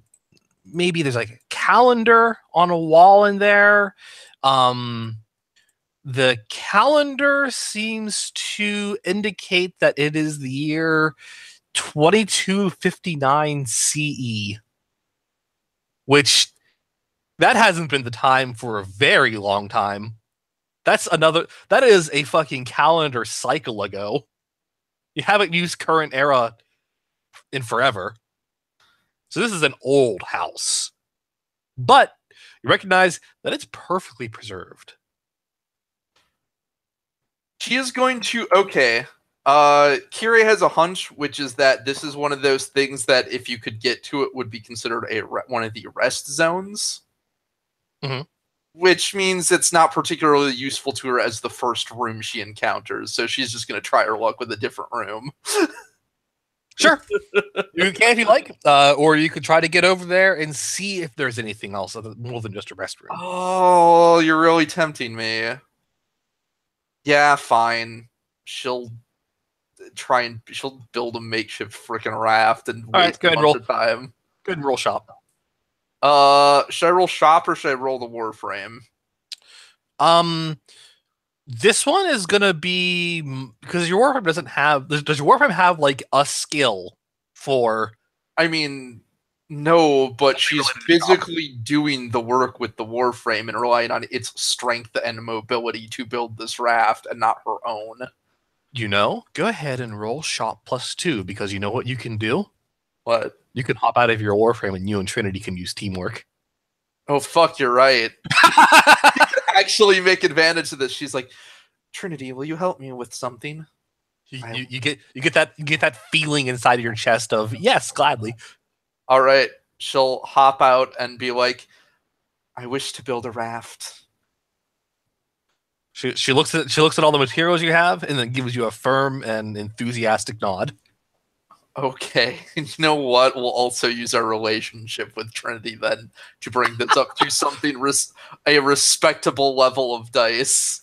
maybe there's like a calendar on a wall in there. The calendar seems to indicate that it is the year 2259 CE, which that hasn't been the time for a very long time. That is a fucking calendar cycle ago. You haven't used current era in forever. So this is an old house. But you recognize that it's perfectly preserved. She is going to... Okay. Kirei has a hunch, which is that this is one of those things that if you could get to it would be considered one of the rest zones. Mm-hmm. Which means it's not particularly useful to her as the first room she encounters. So she's just going to try her luck with a different room. Sure. You can if you like. Or you could try to get over there and see if there's anything else more than just a restroom. Oh, you're really tempting me. Yeah, fine. She'll build a makeshift freaking raft and wait go ahead and roll. time. Go ahead and roll shop. Should I roll shop or should I roll the Warframe? This one is gonna be because your Warframe doesn't have. Does your Warframe have like a skill for? I mean, no, but she's physically doing the work with the Warframe and relying on its strength and mobility to build this raft and not her own. Go ahead and roll shop +2 because you know what you can do? What? You can hop out of your Warframe and you and Trinity can use teamwork. Oh, fuck, you're right. You can actually make advantage of this. She's like, Trinity, will you help me with something? You get that feeling inside of your chest of, yes, gladly. All right. She'll hop out and be like, I wish to build a raft. She looks at all the materials you have and then gives you a firm and enthusiastic nod. Okay, you know what? We'll also use our relationship with Trinity then to bring this up to something a respectable level of dice.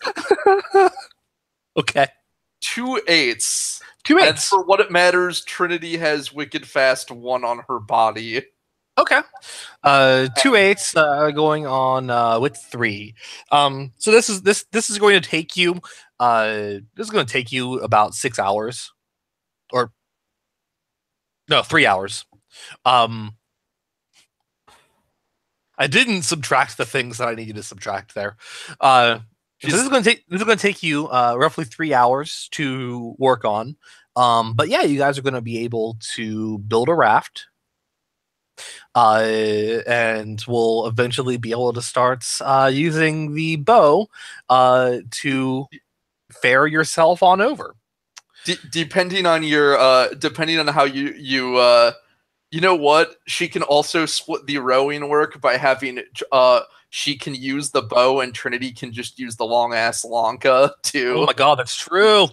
Okay. 2 8s. 2 8s. And for what it matters, Trinity has wicked fast 1 on her body. Okay. 2 8s going on with 3. So this is going to take you about 6 hours. Or no, 3 hours. I didn't subtract the things that I needed to subtract there. So this is going to take you roughly 3 hours to work on. But yeah, you guys are going to be able to build a raft. And we'll eventually be able to start using the bow to fare yourself on over. Depending on your depending on how you You know what? She can also split the rowing work by having she can use the bow and Trinity can just use the long ass Lanka to Oh my god, that's true.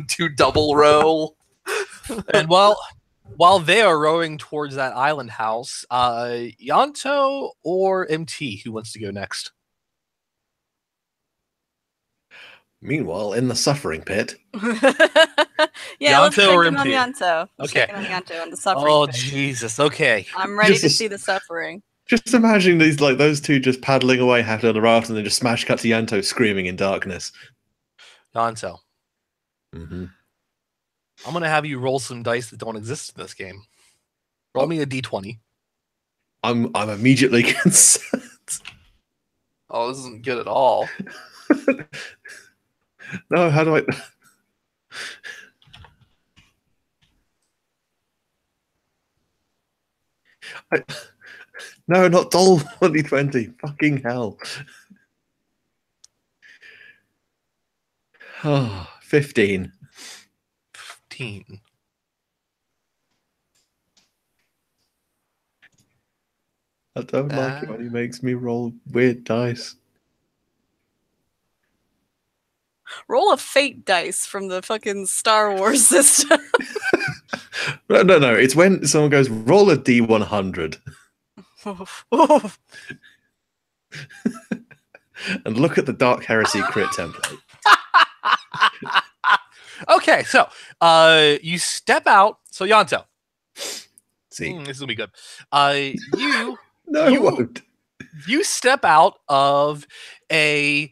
to double row. And while they are rowing towards that island house, Yanto or MT, who wants to go next? Meanwhile, in the suffering pit. Yeah, let's Yanto check or in on MT? Yanto. Okay. Check in on Yanto and the suffering. Oh, pit. Jesus. Okay. I'm ready Just to a- see the suffering. Just imagine these like those two just paddling away happily on the raft, and then just smash cut to Yanto screaming in darkness. Yanto, Mm-hmm. I'm going to have you roll some dice that don't exist in this game. Roll me a d20. I'm immediately concerned. Oh, this isn't good at all. No, how do No, not doll 2020. Fucking hell. Oh, 15. 15. I don't like it when he makes me roll weird dice. Roll a fate dice from the fucking Star Wars system. No. It's when someone goes, roll a D100. And look at the Dark Heresy crit template. Okay, so you step out. So Yanto, See, this will be good. You no, you- it won't. you step out of a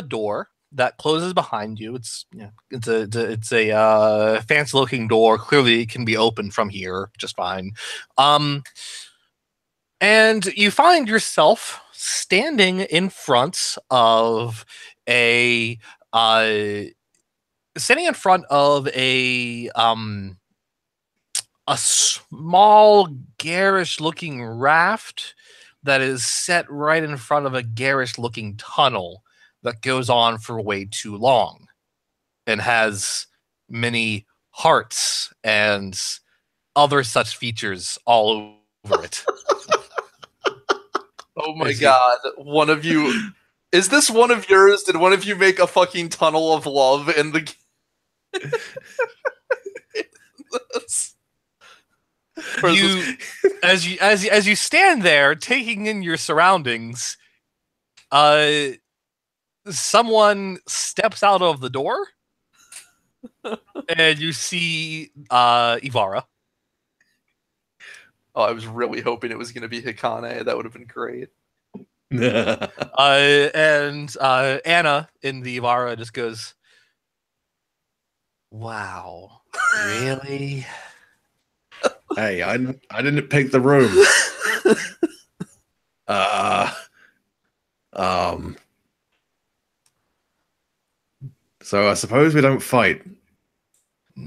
door that closes behind you. It's it's a fancy looking door. Clearly, it can be opened from here just fine. And you find yourself standing in front of a small garish looking raft that is set right in front of a garish looking tunnel that goes on for way too long and has many hearts and other such features all over it. Oh my god. One of you is this one of yours? Did one of you make a fucking tunnel of love in the as you stand there taking in your surroundings, someone steps out of the door and you see Ivara. Oh, I was really hoping it was going to be Hikane. That would have been great. And Anna in the Ivara just goes, "Wow, really?" Hey, I didn't pick the room. So I suppose we don't fight.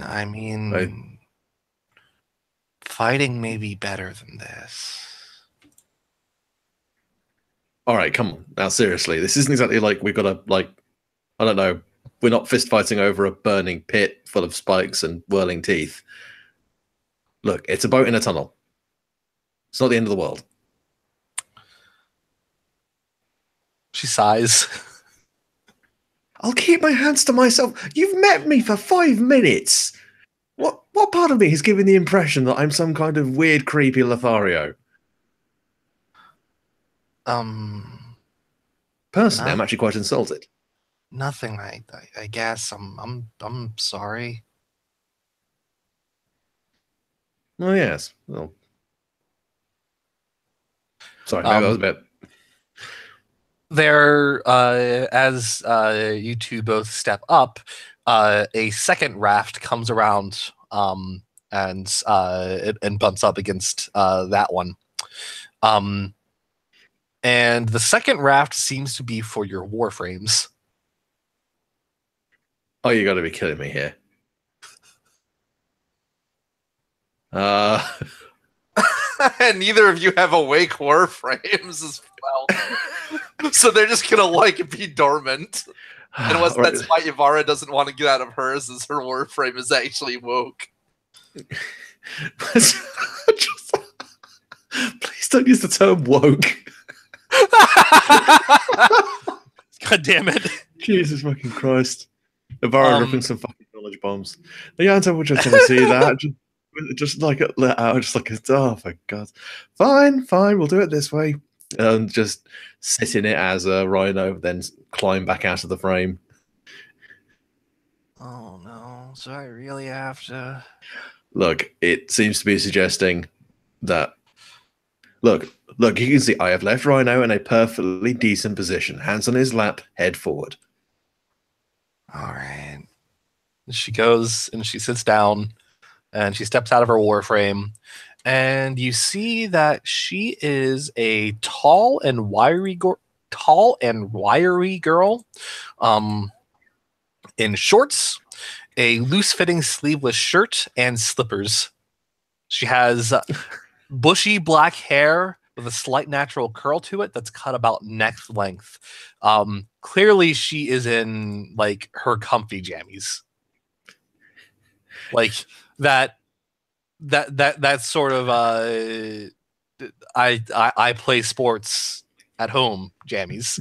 I mean, fighting may be better than this. All right, come on. Now, seriously, this isn't exactly like we've got to, like, I don't know, we're not fist fighting over a burning pit full of spikes and whirling teeth. Look, it's a boat in a tunnel. It's not the end of the world. She sighs. I'll keep my hands to myself. You've met me for 5 minutes. What part of me has given the impression that I'm some kind of weird, creepy Lothario? Personally, I'm actually quite insulted. Nothing. I guess I'm sorry. Oh yes. Well, sorry, maybe that was a bit. There, as you two both step up, a second raft comes around and bumps up against that one. And the second raft seems to be for your Warframes. Oh, you got to be kidding me here. And neither of you have awake Warframes as well. So they're just gonna like be dormant. Unless Right. that's why Ivara doesn't want to get out of hers, as her Warframe is actually woke. Just, please don't use the term woke. God damn it. Jesus fucking Christ. Navarro dropping some fucking knowledge bombs. The answer we're just going to see that. Just like let out, just like, oh my God. Fine, we'll do it this way. And just sit in it as a rhino, then climb back out of the frame. Oh no, so I really have to... Look, it seems to be suggesting that... Look, you can see I have left Rhino in a perfectly decent position. Hands on his lap, head forward. Alright. She goes and she sits down and she steps out of her Warframe. And you see that she is a tall and wiry girl, in shorts, a loose-fitting sleeveless shirt, and slippers. She has bushy black hair with a slight natural curl to it that's cut about neck length. Clearly, she is in like her comfy jammies, like that sort of I play sports at home jammies.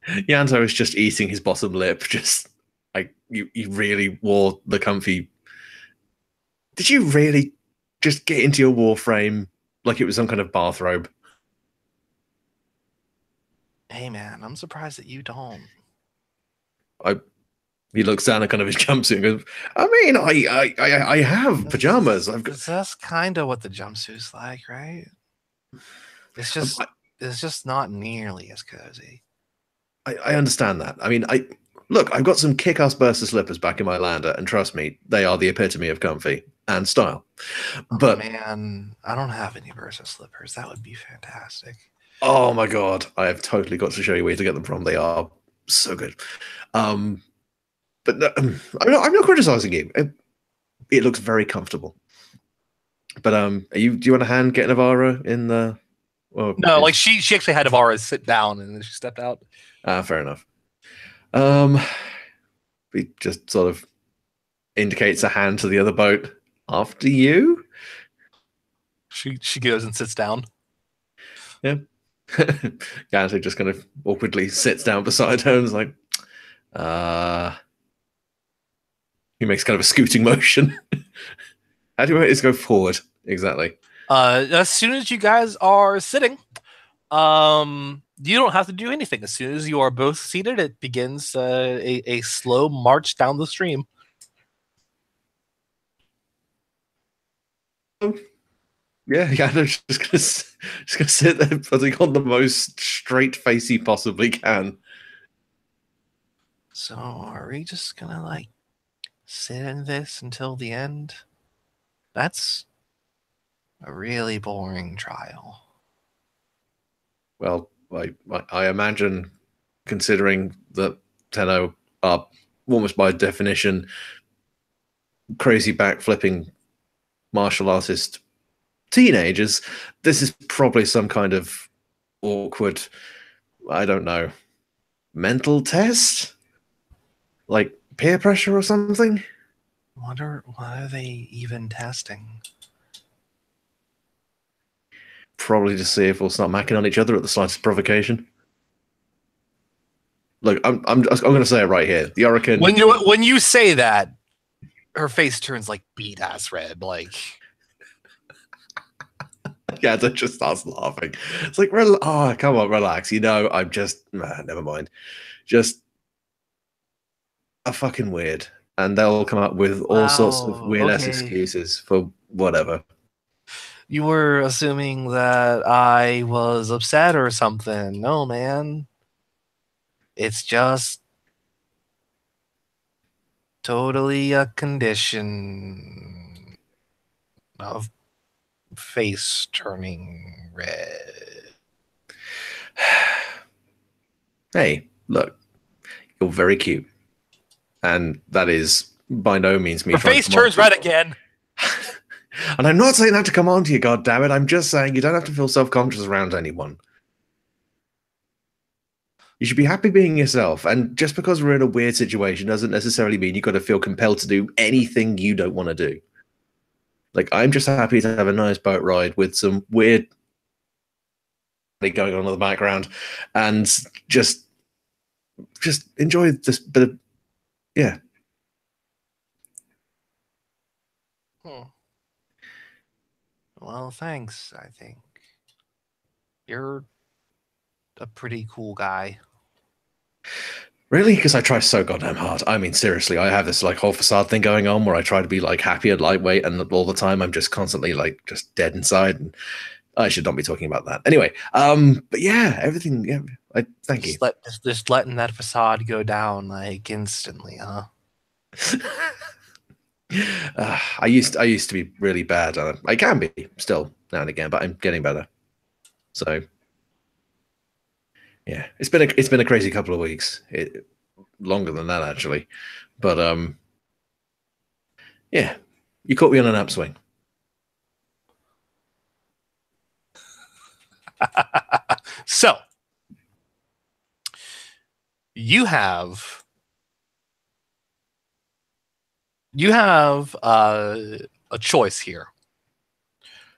Yanto is just eating his bottom lip. Just like you really wore the comfy. Did you really just get into your Warframe like it was some kind of bathrobe? Hey man, I'm surprised that you don't. He looks down at kind of his jumpsuit and goes, I mean, I have pajamas. That's kind of what the jumpsuit's like, right? It's just not nearly as cozy. I understand that. I mean, look, I've got some kick-ass Bursa slippers back in my lander, and trust me, they are the epitome of comfy and style. But man, I don't have any Bursa slippers. That would be fantastic. Oh my God, I have totally got to show you where to get them from. They are so good. But no, I'm not criticizing you. It looks very comfortable. But do you want a hand get Navarro in the? Well, no, like she actually had Navarro sit down and then she stepped out. Fair enough. He just sort of indicates a hand to the other boat. After you. She goes and sits down. Yeah. Gansy just kind of awkwardly sits down beside her and is like, he makes kind of a scooting motion. How do you want it to go forward? Exactly. As soon as you guys are sitting, you don't have to do anything. As soon as you are both seated, it begins a slow march down the stream. Yeah, they're just gonna sit there, putting on the most straight face he possibly can. So, are we just gonna like sit in this until the end? That's a really boring trial. Well, I imagine, considering that Tenno are almost by definition crazy backflipping martial artist teenagers, this is probably some kind of awkward, I don't know, mental test? Like peer pressure or something? What are they even testing? Probably to see if we'll start macking on each other at the slightest provocation. Look, I'm going to say it right here. The Oracle. When you say that, her face turns like beat ass red. Like, yeah, that just starts laughing. It's like, oh, come on, relax. You know, I'm just never mind. Just a fucking weird, and they'll come up with all sorts of weird ass excuses for whatever. You were assuming that I was upset or something. No, man. It's just totally a condition of face turning red. Hey, look, you're very cute. And that is by no means me. Her face turns red again. And I'm not saying that to come on to you, goddammit. I'm just saying you don't have to feel self-conscious around anyone. You should be happy being yourself. And just because we're in a weird situation doesn't necessarily mean you've got to feel compelled to do anything you don't want to do. Like, I'm just happy to have a nice boat ride with some weird going on in the background, and just enjoy this bit of, yeah. Well, thanks. I think you're a pretty cool guy. Really? Because I try so goddamn hard. I mean, seriously, I have this like whole facade thing going on where I try to be like happy and lightweight, and all the time I'm just constantly like just dead inside. And I should not be talking about that. Anyway, but yeah, everything. Yeah, thank you. Just letting that facade go down like instantly, huh? I used to be really bad. I can be still now and again, but I'm getting better. So yeah, it's been a crazy couple of weeks. Longer than that actually, but yeah, you caught me on an upswing. So you have a choice here.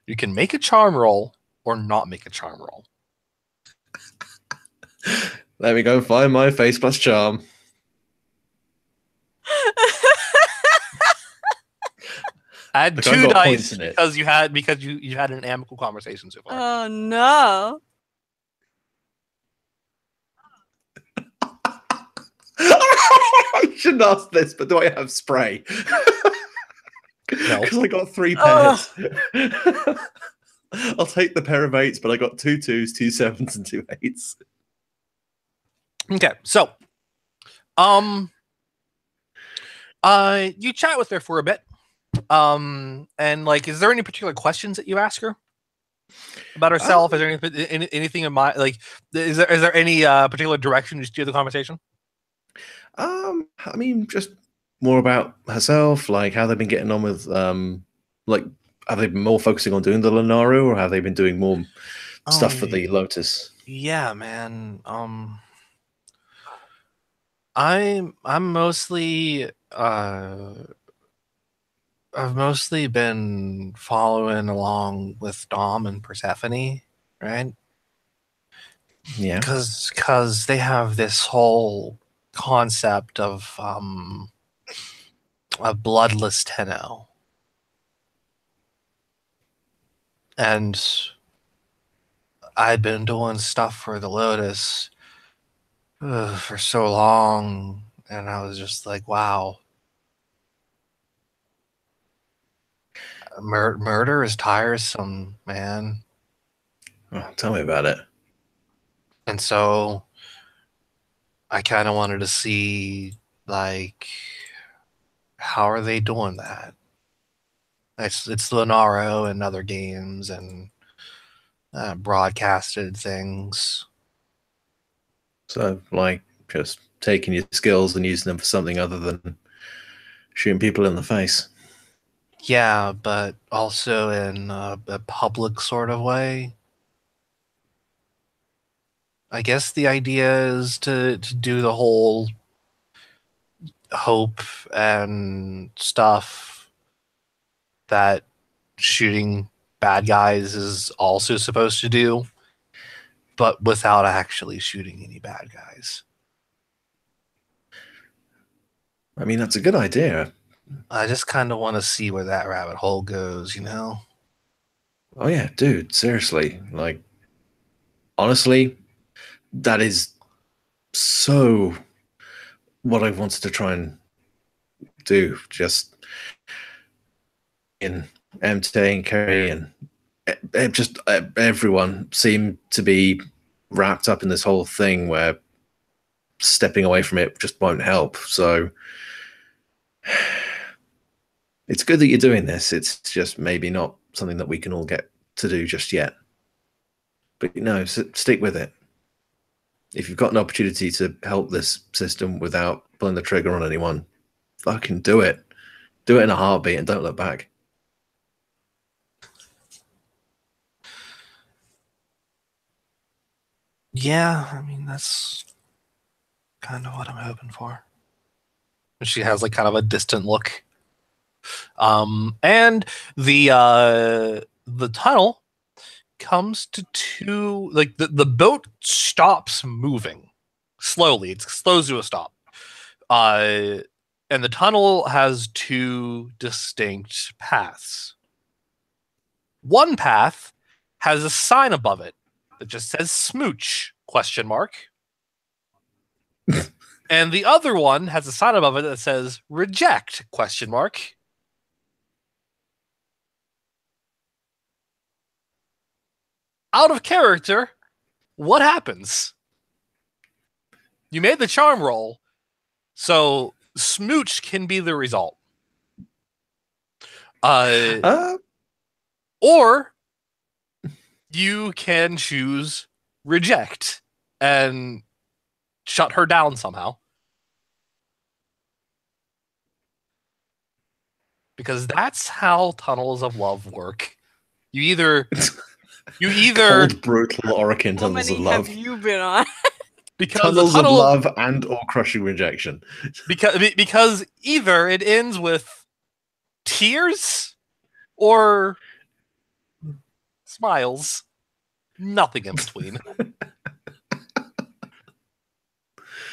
You can make a charm roll or not make a charm roll. Let me go find my face plus charm. Add 2 dice because you had an amicable conversation so far. Oh no. I shouldn't ask this, but do I have spray? No, because I got 3 pairs. I'll take the pair of 8s, but I got 2 2s, 2 7s, and 2 8s. Okay, so you chat with her for a bit. And like, is there any particular questions that you ask her about herself? Is there anything in mind? Like, is there any particular direction you steer the conversation? I mean, just more about herself, like how they've been getting on with, like, have they been more focusing on doing the Lunaru, or have they been doing more stuff for the Lotus? Yeah, man. I'm mostly I've mostly been following along with Dom and Persephone, right? Yeah, because they have this whole concept of a bloodless Tenno, and I've been doing stuff for the Lotus for so long, and I was just like, wow. Murder is tiresome, man. oh, tell me about it. And so I kind of wanted to see, like, how are they doing that? It's Lenaro and other games and broadcasted things. So, like, just taking your skills and using them for something other than shooting people in the face. Yeah, but also in a public sort of way. I guess the idea is to do the whole hope and stuff that shooting bad guys is also supposed to do, but without actually shooting any bad guys. I mean, that's a good idea. I just kind of want to see where that rabbit hole goes, you know? Oh yeah, dude, seriously. Like, honestly, that is so what I wanted to try and do. Just in MT and Kerry and just everyone seemed to be wrapped up in this whole thing where stepping away from it just won't help. So it's good that you're doing this. It's just maybe not something that we can all get to do just yet. But you know, stick with it. If you've got an opportunity to help this system without pulling the trigger on anyone, fucking do it. Do it in a heartbeat and don't look back. Yeah, I mean, that's kind of what I'm hoping for. She has like kind of a distant look. And the tunnel comes to two, like the boat stops moving slowly. It slows to a stop. And the tunnel has two distinct paths. One path has a sign above it that just says smooch ? And the other one has a sign above it that says reject ? Out of character, what happens? You made the charm roll, so smooch can be the result. Or you can choose reject and shut her down somehow. Because that's how tunnels of love work. You either Cold, brutal Orokin How tunnels of many love. have you been on? because Tunnels of love and or crushing rejection. Because either it ends with tears or smiles. Nothing in between.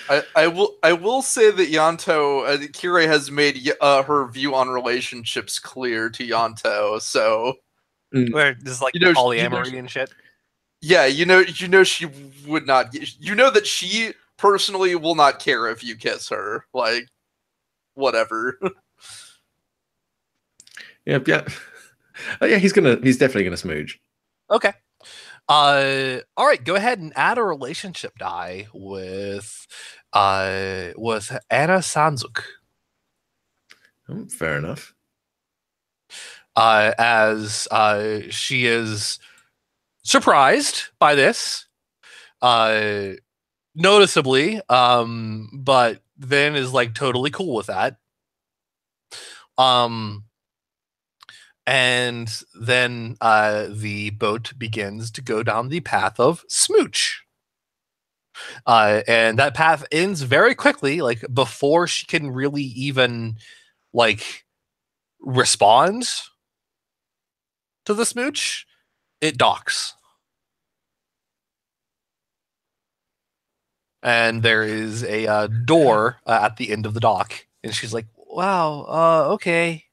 I will say that Yanto Kirei has made her view on relationships clear to Yanto, so Where this is like polyamory and shit. Yeah, you know she would not. You know that she personally will not care if you kiss her. Like, whatever. Yeah. Yeah, he's definitely gonna smooch. Okay. All right. Go ahead and add a relationship die with Anna Sanzuk. Fair enough. As she is surprised by this, noticeably, but then is like totally cool with that. And then the boat begins to go down the path of smooch. And that path ends very quickly, like before she can really even like respond to the smooch, it docks. And there is a door at the end of the dock. And she's like, wow, okay.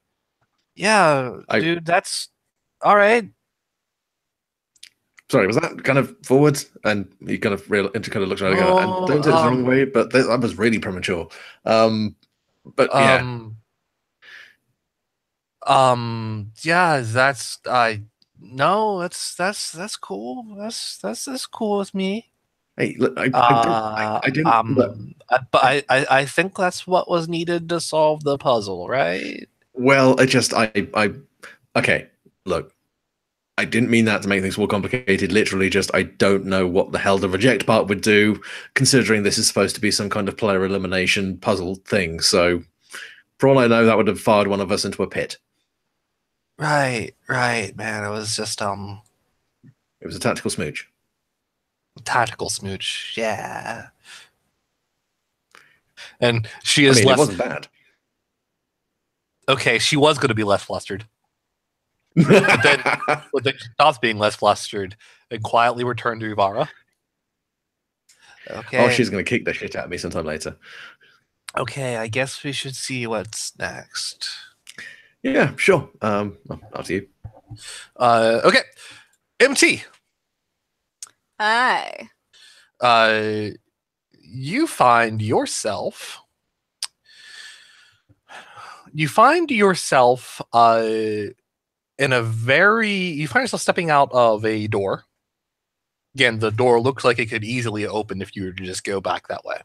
Yeah, dude, that's all right. Sorry, was that kind of forwards? And he kind of looks around and don't take this the wrong way, but that was really premature. But yeah. Yeah, that's no, that's cool. That's cool with me. Hey, look, I didn't. But I think that's what was needed to solve the puzzle, right? Well, okay. Look, I didn't mean that to make things more complicated. Literally, just I don't know what the hell the reject part would do, considering this is supposed to be some kind of player elimination puzzle thing. So, for all I know, that would have fired one of us into a pit. Right, man. It was just It was a tactical smooch. Tactical smooch, yeah. And she is less. It wasn't bad. Okay, she was going to be less flustered. but then she stops being less flustered and quietly returned to Ivara. Okay. Oh, she's going to kick the shit out of me sometime later. Okay, I guess we should see what's next. Yeah, sure. After you. Okay. MT. Hi. You find yourself you find yourself stepping out of a door. Again, the door looks like it could easily open if you were to just go back that way.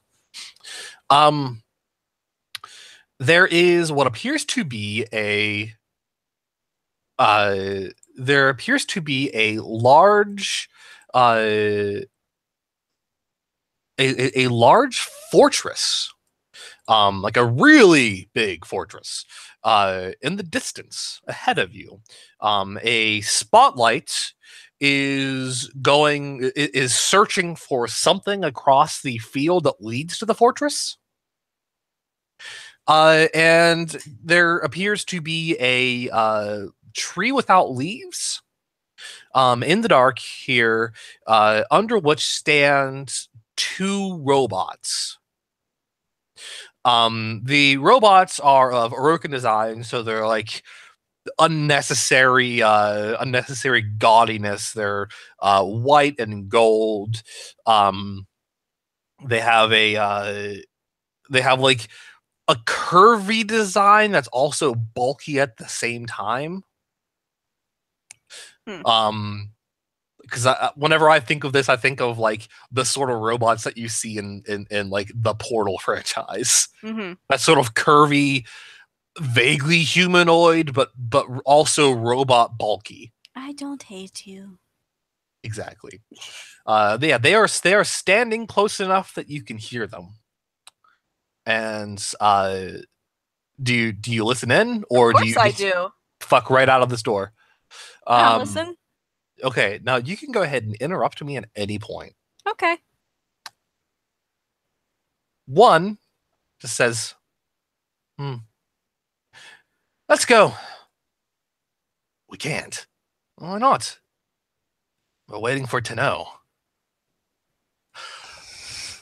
There is what appears to be a large a large fortress, like a really big fortress, in the distance ahead of you. A spotlight is searching for something across the field that leads to the fortress. And there appears to be a tree without leaves in the dark here, under which stand 2 robots. The robots are of Orokin design, so they're like unnecessary gaudiness. They're white and gold. They have like a curvy design that's also bulky at the same time. Because whenever I think of this, I think of like the sort of robots that you see in like the Portal franchise. That sort of curvy, vaguely humanoid, but also robot bulky. I don't hate you. Exactly. Yeah, they are standing close enough that you can hear them. And do you listen in, or of do you course I do. Fuck right out of this door? I'll listen. Okay, now you can go ahead and interrupt me at any point. Okay. 1 just says, let's go. We can't. Why not? We're waiting for Tenno.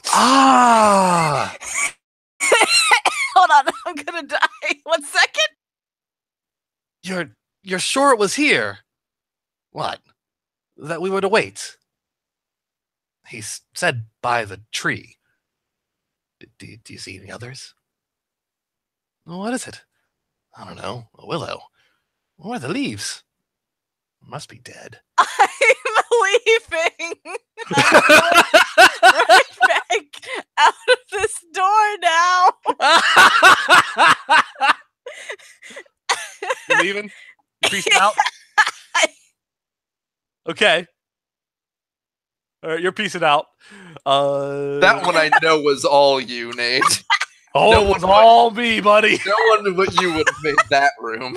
Ah! Hold on, I'm gonna die. 1 second. You're sure it was here? What? That we were to wait? He said by the tree. Do you see any others? What is it? I don't know. A willow. Where are the leaves? Must be dead. I'm leaving. I'm going right back out of this door now. You leaving? Peace out? Okay. All right, you're peacing out. That one I know was all you, Nate. Oh, no, it was all me, buddy. No one but you would have made that room.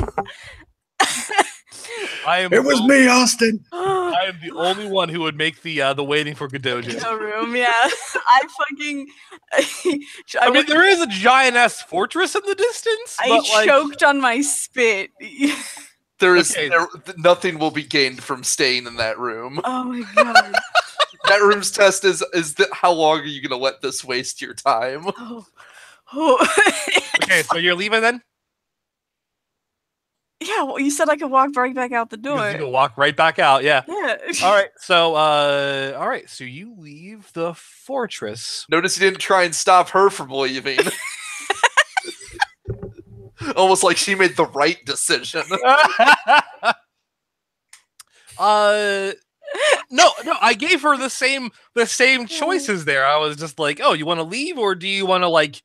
It was me, Austin. I am the only one who would make the waiting for Godot room. Yeah, I mean, there is a giant-ass fortress in the distance. I choked on my spit. Nothing will be gained from staying in that room. Oh my god. That room's test is how long are you going to let this waste your time? Okay, so you're leaving then? Yeah, well, you said I could walk right back out the door. You can walk right back out, yeah. Yeah. All right, so you leave the fortress. Notice you didn't try and stop her from leaving. Almost like she made the right decision. No, I gave her the same choices there. I was just like, oh, you want to leave, or do you want to like?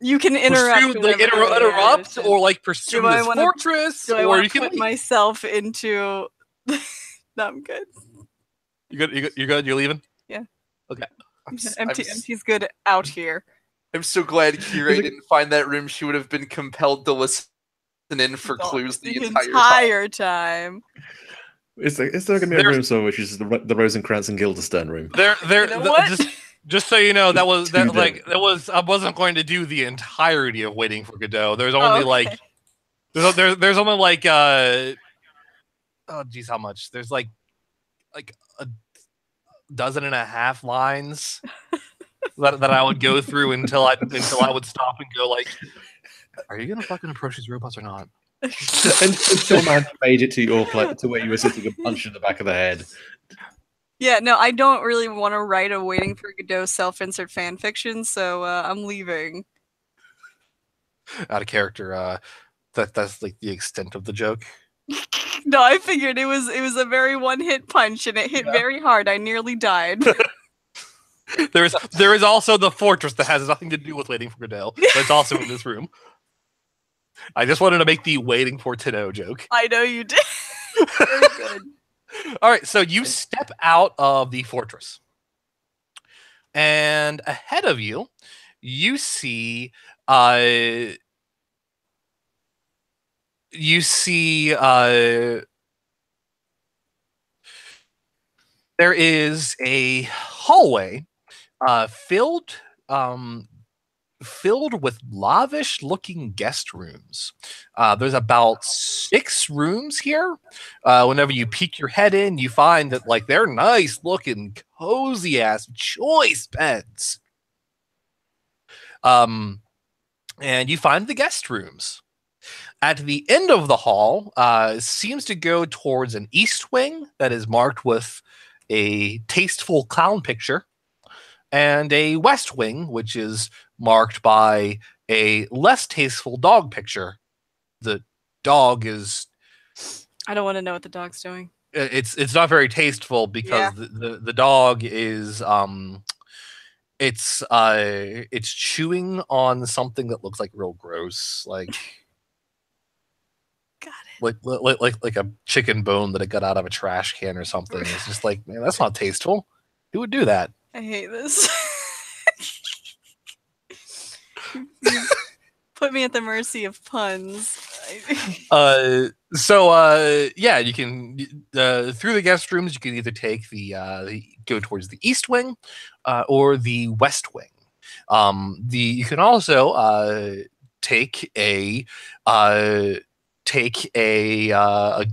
You can interrupt, or like pursue this fortress, or you can put myself into. No, I'm good. You good? You're leaving? Yeah. Okay. Empty's good out here. I'm so glad Kira didn't find that room. She would have been compelled to listen in for clues the entire time. Is there going to be a room somewhere which is the Rosencrantz and Guildenstern room? Just so you know, I wasn't going to do the entirety of Waiting for Godot. There's only there's only like oh geez, how much? There's like a dozen and a half lines that I would go through until I would stop and go like, are you gonna fucking approach these robots or not? Until man made it to your place to where you were sitting and punched in the back of the head. Yeah, no, I don't really want to write a Waiting for Godot self-insert fan fiction, so I'm leaving. Out of character, that's like the extent of the joke. No, I figured it was a very one-hit punch, and it hit very hard. I nearly died. There is also the fortress that has nothing to do with Waiting for Godot, but it's also in this room. I just wanted to make the Waiting for Tenno joke. I know you did. Very good. All right, so you step out of the fortress, and ahead of you, you see there is a hallway filled filled with lavish-looking guest rooms. There's about 6 rooms here. Whenever you peek your head in, you find that like they're nice-looking, cozy-ass choice beds. And you find the guest rooms. At the end of the hall, seems to go towards an east wing that is marked with a tasteful clown picture, and a west wing, which is marked by a less tasteful dog picture. The dog is... I don't want to know what the dog's doing. It's not very tasteful because the dog is it's chewing on something that looks like real gross, like Got it. like a chicken bone that it got out of a trash can or something. It's just like, man, that's not tasteful. Who would do that? I hate this. You put me at the mercy of puns. Yeah, you can through the guest rooms. You can either take go towards the east wing, or the west wing. You can also take a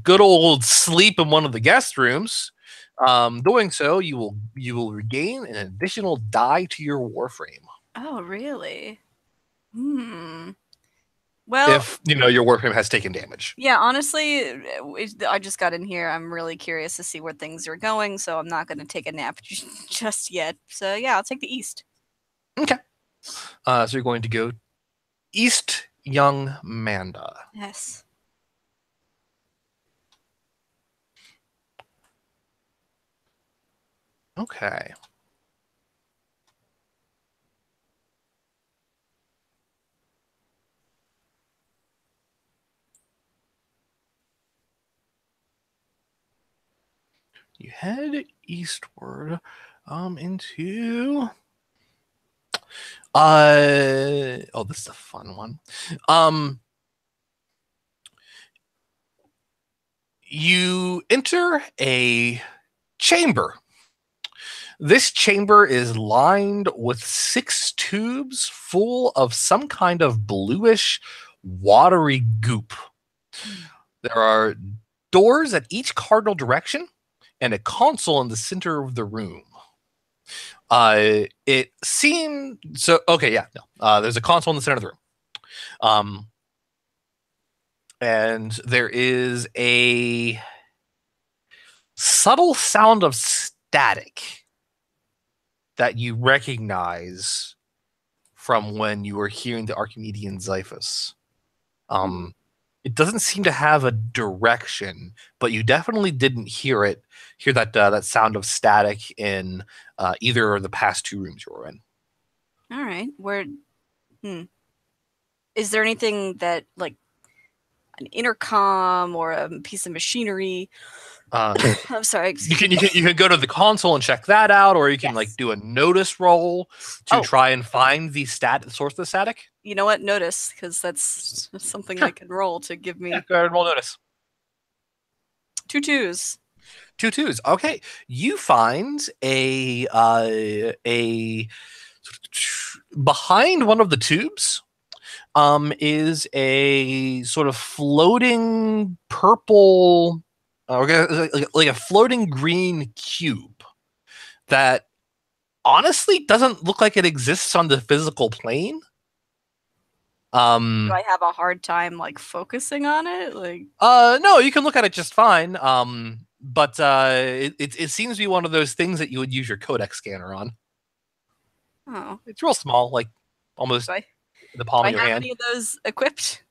good old sleep in one of the guest rooms. Doing so, you will regain an additional die to your Warframe. Oh, really? Well, If your Warframe has taken damage. Yeah, honestly, I just got in here. I'm really curious to see where things are going, so I'm not going to take a nap just yet. So yeah, I'll take the east. Okay. So you're going to go east, young Manda. Yes. Okay. You head eastward into oh, this is a fun one. You enter a chamber. This chamber is lined with 6 tubes full of some kind of bluish, watery goop. There are doors at each cardinal direction and a console in the center of the room. It seemed so. Okay, yeah, no. There's a console in the center of the room. And there is a subtle sound of static that you recognize from when you were hearing the Archimedean Xiphus. It doesn't seem to have a direction, but you definitely didn't hear that sound of static in either of the past 2 rooms you were in. All right. Is there anything that, like, an intercom or a piece of machinery? I'm sorry. You can go to the console and check that out, or you can do a notice roll to try and find the source of the static. You know what? Notice, because that's something I can roll to give me. Yeah, go ahead and roll notice. 2 2s. 2 2s. Okay, you find a behind one of the tubes. Is a sort of floating purple, like a floating green cube that honestly doesn't look like it exists on the physical plane. Do I have a hard time focusing on it? No, you can look at it just fine. But it seems to be one of those things that you would use your codec scanner on. Oh, it's real small, like almost the palm of your hand. Do I have any of those equipped?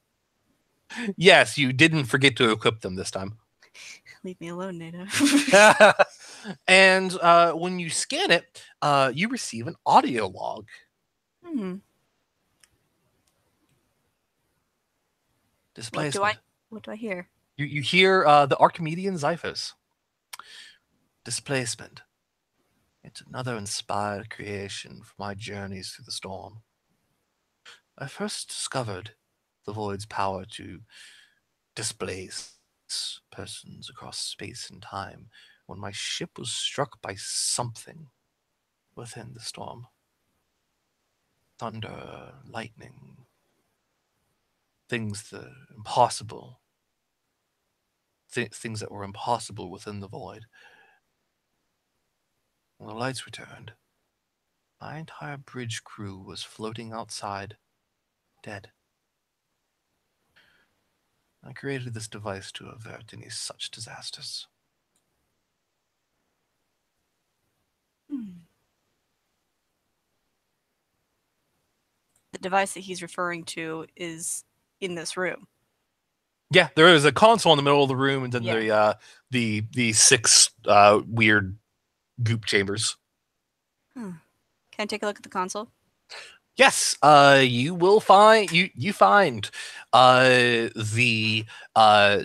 Yes, you didn't forget to equip them this time. Leave me alone, Nato. And when you scan it, you receive an audio log. Displacement. What do I hear? You hear the Archimedean Xiphus. Displacement. It's another inspired creation for my journeys through the storm. I first discovered the void's power to displace persons across space and time when my ship was struck by something within the storm. thunder, lightning, things that impossible. Things that were impossible within the void. When the lights returned, my entire bridge crew was floating outside, dead. I created this device to avert any such disasters. The device that he's referring to is in this room. Yeah, there is a console in the middle of the room, and then the 6 weird goop chambers. Can I take a look at the console? Yes, you will find you find the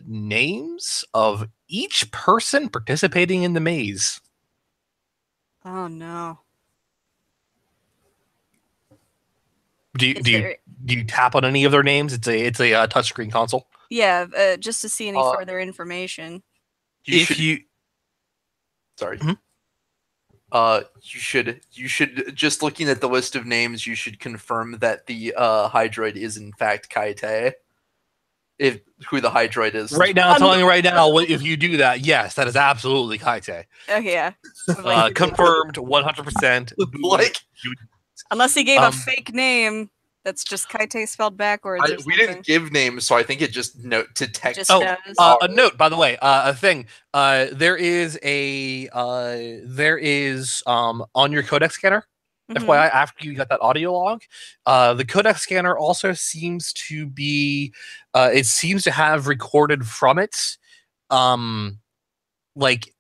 names of each person participating in the maze. Oh no. Do you tap on any of their names? It's a touchscreen console. Yeah, just to see any further information. Sorry. Mm-hmm. You should just looking at the list of names, you should confirm that the Hydroid is in fact Kaite. Who the Hydroid is. Right now, I'm telling you right now, if you do that, yes, that is absolutely Kaite. Okay, yeah. Confirmed 100%. Like, unless he gave a fake name that's just Kaite spelled backwards. We didn't give names, so I think it just note to text. A note, by the way, a thing. There is on your codec scanner. FYI, after you got that audio log, the codec scanner also seems to be. It seems to have recorded from it, like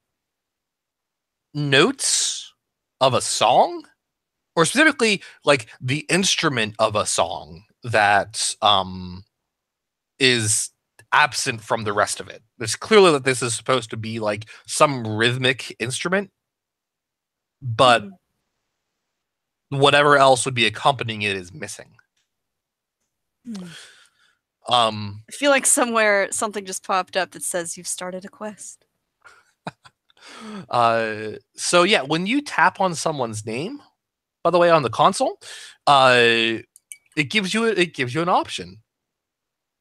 notes of a song. Or specifically, like the instrument of a song that is absent from the rest of it. It's clearly that this is supposed to be like some rhythmic instrument, but whatever else would be accompanying it is missing. I feel like somewhere something just popped up that says you've started a quest. So yeah, when you tap on someone's name, by the way, on the console, it gives you an option.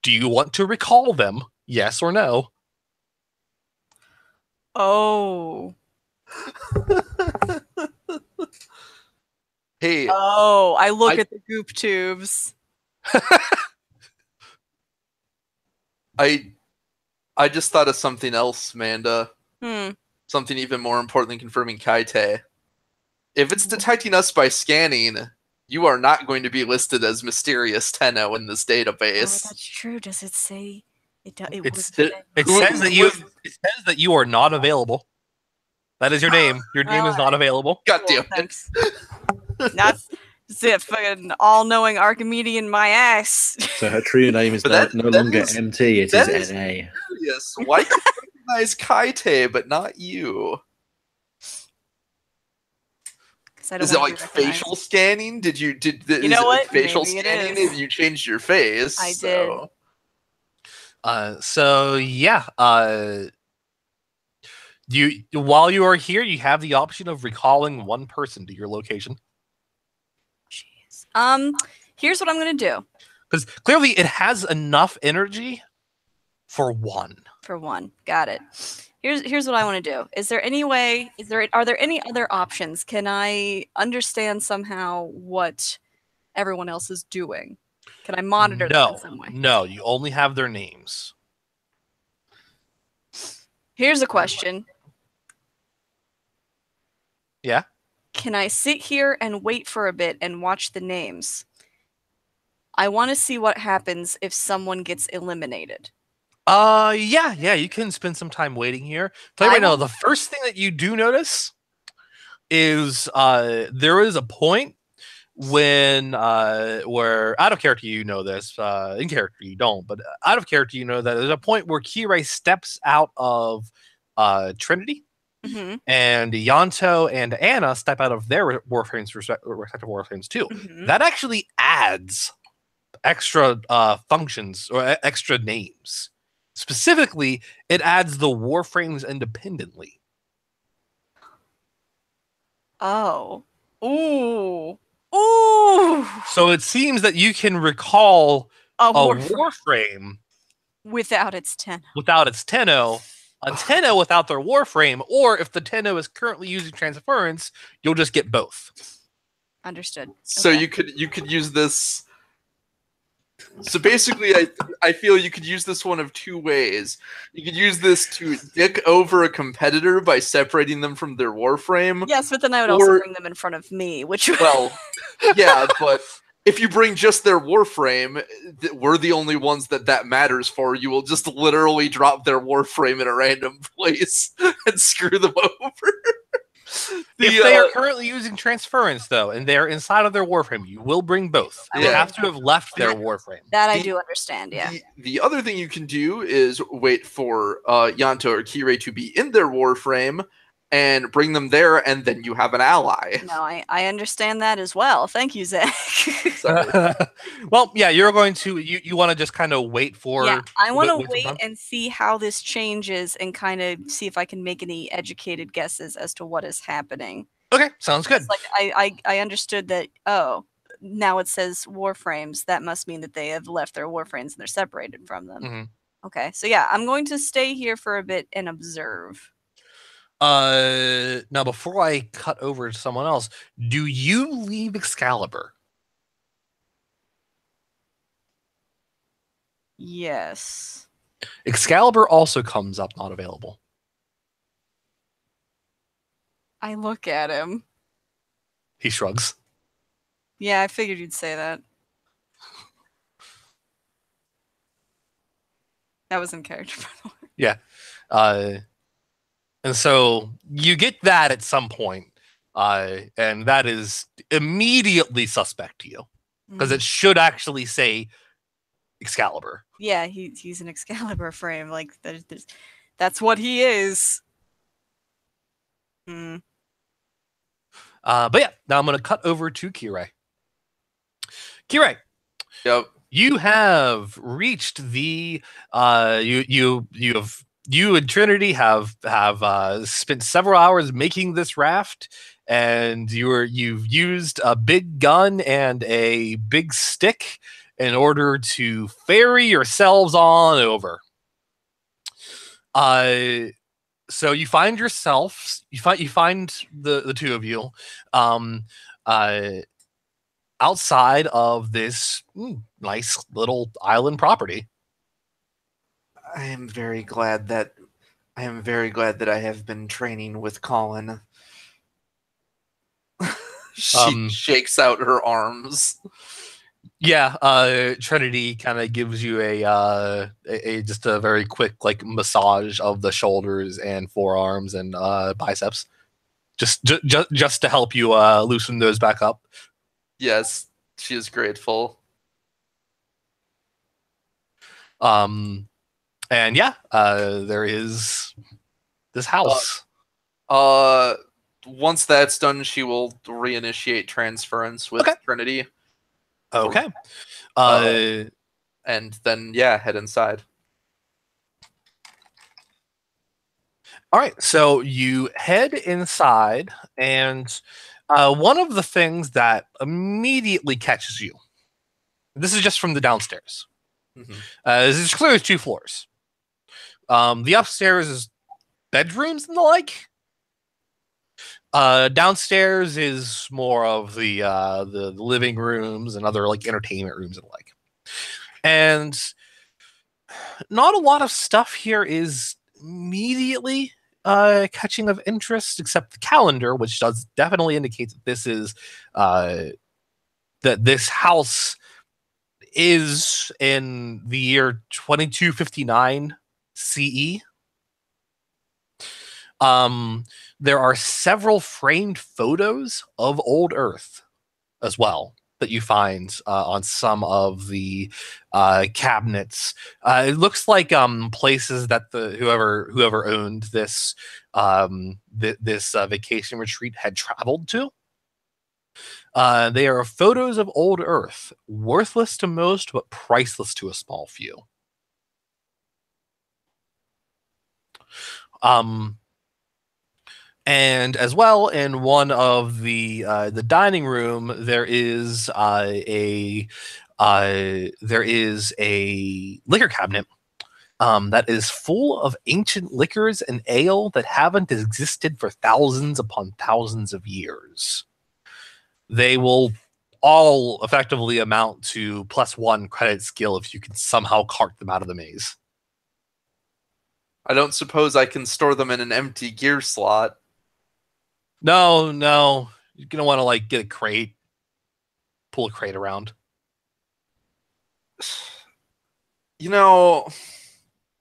Do you want to recall them? Yes or no? Oh. Hey. Oh, I look at the goop tubes. I just thought of something else, Amanda. Something even more important than confirming Kaite. If it's detecting us by scanning, you are not going to be listed as Mysterious Tenno in this database. Oh, that's true. Does it say? It says that you are not available. That is your name. Your name is not available. God damn it. Not fucking all-knowing Archimedean my ass. So her true name is no longer MT, it is NA. Yes. Why do you recognize Kaite, but not you? Is it like facial scanning? You know what? Facial scanning? If you changed your face, I did. So yeah, while you are here, you have the option of recalling one person to your location. Jeez. Here's what I'm gonna do. Because clearly it has enough energy for one. Got it. Here's what I want to do. Are there any other options? Can I understand somehow what everyone else is doing? Can I monitor them in some way? No, you only have their names. Here's a question. Yeah? Can I sit here and wait for a bit and watch the names? I want to see what happens if someone gets eliminated. Yeah, you can spend some time waiting here. Tell you right now, the first thing that you do notice is there is a point when where out of character you know this, in character you don't, but out of character you know that there's a point where Kirei steps out of Trinity, and Yanto and Anna step out of their Warframes, respective Warframes too. That actually adds extra functions or extra names. Specifically, it adds the Warframes independently. Oh. Ooh. Ooh! So it seems that you can recall A a Warframe without its tenno. Without its tenno, a tenno without their Warframe, or if the tenno is currently using transference, you'll just get both. Understood. So Okay. you could use this. So basically, I feel you could use this one of two ways. You could use this to dick over a competitor by separating them from their Warframe. Yes, but then I would also bring them in front of me, which well, yeah, but if you bring just their Warframe, we're the only ones that matters for. You will just literally drop their Warframe in a random place and screw them over. If they are currently using transference, though, and they're inside of their Warframe, you will bring both. They have to have left their Warframe. That I do understand, yeah. The other thing you can do is wait for Yanto or Kirei to be in their Warframe and bring them there, and then you have an ally. No, I understand that as well. Thank you, Zach. Well, yeah, you're going to you want to just kind of wait for. Yeah, I want to wait and see how this changes and kind of see if I can make any educated guesses as to what is happening. Okay, sounds good. It's like I understood that. Oh, now it says Warframes. That must mean that they have left their Warframes and they're separated from them. Mm-hmm. Okay, so yeah, I'm going to stay here for a bit and observe. Now before I cut over to someone else, do you leave Excalibur? Yes. Excalibur also comes up not available. I look at him. He shrugs. Yeah, I figured you'd say that. That was in character, by the way. Yeah. And so you get that at some point, and that is immediately suspect to you because it should actually say Excalibur. Yeah, he's an Excalibur frame. Like that's what he is. But yeah, now I'm going to cut over to Kirei. Kirei. Yep. You have reached the you and Trinity have spent several hours making this raft, and you've used a big gun and a big stick in order to ferry yourselves on over. So you find yourselves, you find the two of you, outside of this nice little island property. I am very glad that I have been training with Colin. She shakes out her arms. Yeah, Trinity kind of gives you a just a very quick like massage of the shoulders and forearms and biceps, just to help you loosen those back up. Yes, she is grateful. And yeah, there is this house. Once that's done, she will reinitiate transference with Trinity. Okay. And then head inside. All right, so you head inside, and one of the things that immediately catches you. This is just from the downstairs. This is clearly 2 floors. The upstairs is bedrooms and the like. Downstairs is more of the living rooms and other like entertainment rooms and the like. And not a lot of stuff here is immediately catching of interest, except the calendar, which does definitely indicate that this is that this house is in the year 2259 CE. There are several framed photos of old Earth as well that you find on some of the cabinets. It looks like places that whoever owned this this vacation retreat had traveled to. They are photos of old Earth, worthless to most, but priceless to a small few. And as well, in one of the dining room, there is a liquor cabinet that is full of ancient liquors and ale that haven't existed for thousands upon thousands of years. They will all effectively amount to +1 credit skill if you can somehow cart them out of the maze. I don't suppose I can store them in an empty gear slot. No, you're gonna want to like get a crate, pull a crate around. You know,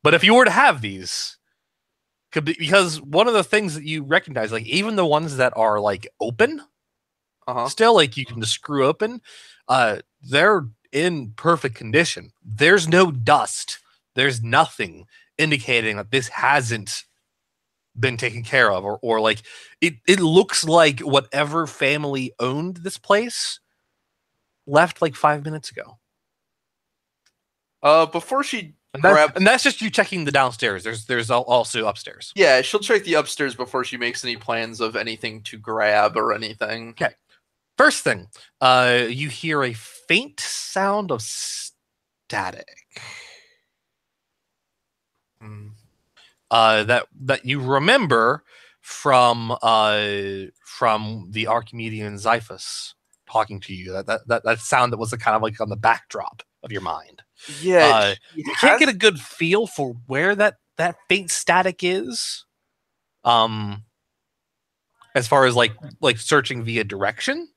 but if you were to have these, because one of the things that you recognize, like even the ones that are like open, still like you can just screw open, they're in perfect condition. There's no dust. There's nothing indicating that this hasn't been taken care of, or like it looks like whatever family owned this place left like 5 minutes ago. Before she and that's just you checking the downstairs. There's also upstairs. Yeah, she'll check the upstairs before she makes any plans of anything to grab or anything. Okay. First thing, you hear a faint sound of static. That you remember from the Archimedean Xiphus talking to you. That sound that was kind of like on the backdrop of your mind. Yeah, you can't get a good feel for where that faint static is. As far as like searching via direction.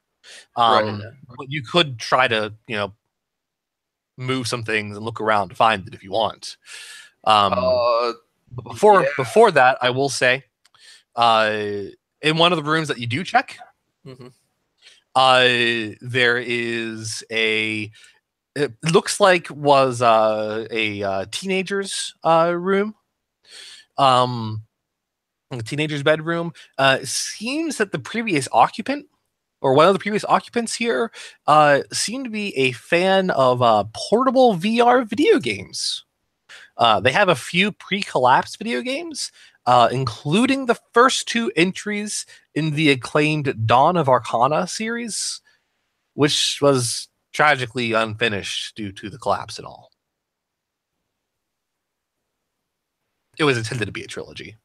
Right. But you could try to, move some things and look around to find it if you want. Before that, I will say, in one of the rooms that you do check, there is it looks like was a teenager's room. The teenager's bedroom. Seems that the previous occupant, or one of the previous occupants here, seemed to be a fan of portable VR video games. They have a few pre-collapsed video games, including the first 2 entries in the acclaimed Dawn of Arcana series, which was tragically unfinished due to the collapse and all. It was intended to be a trilogy.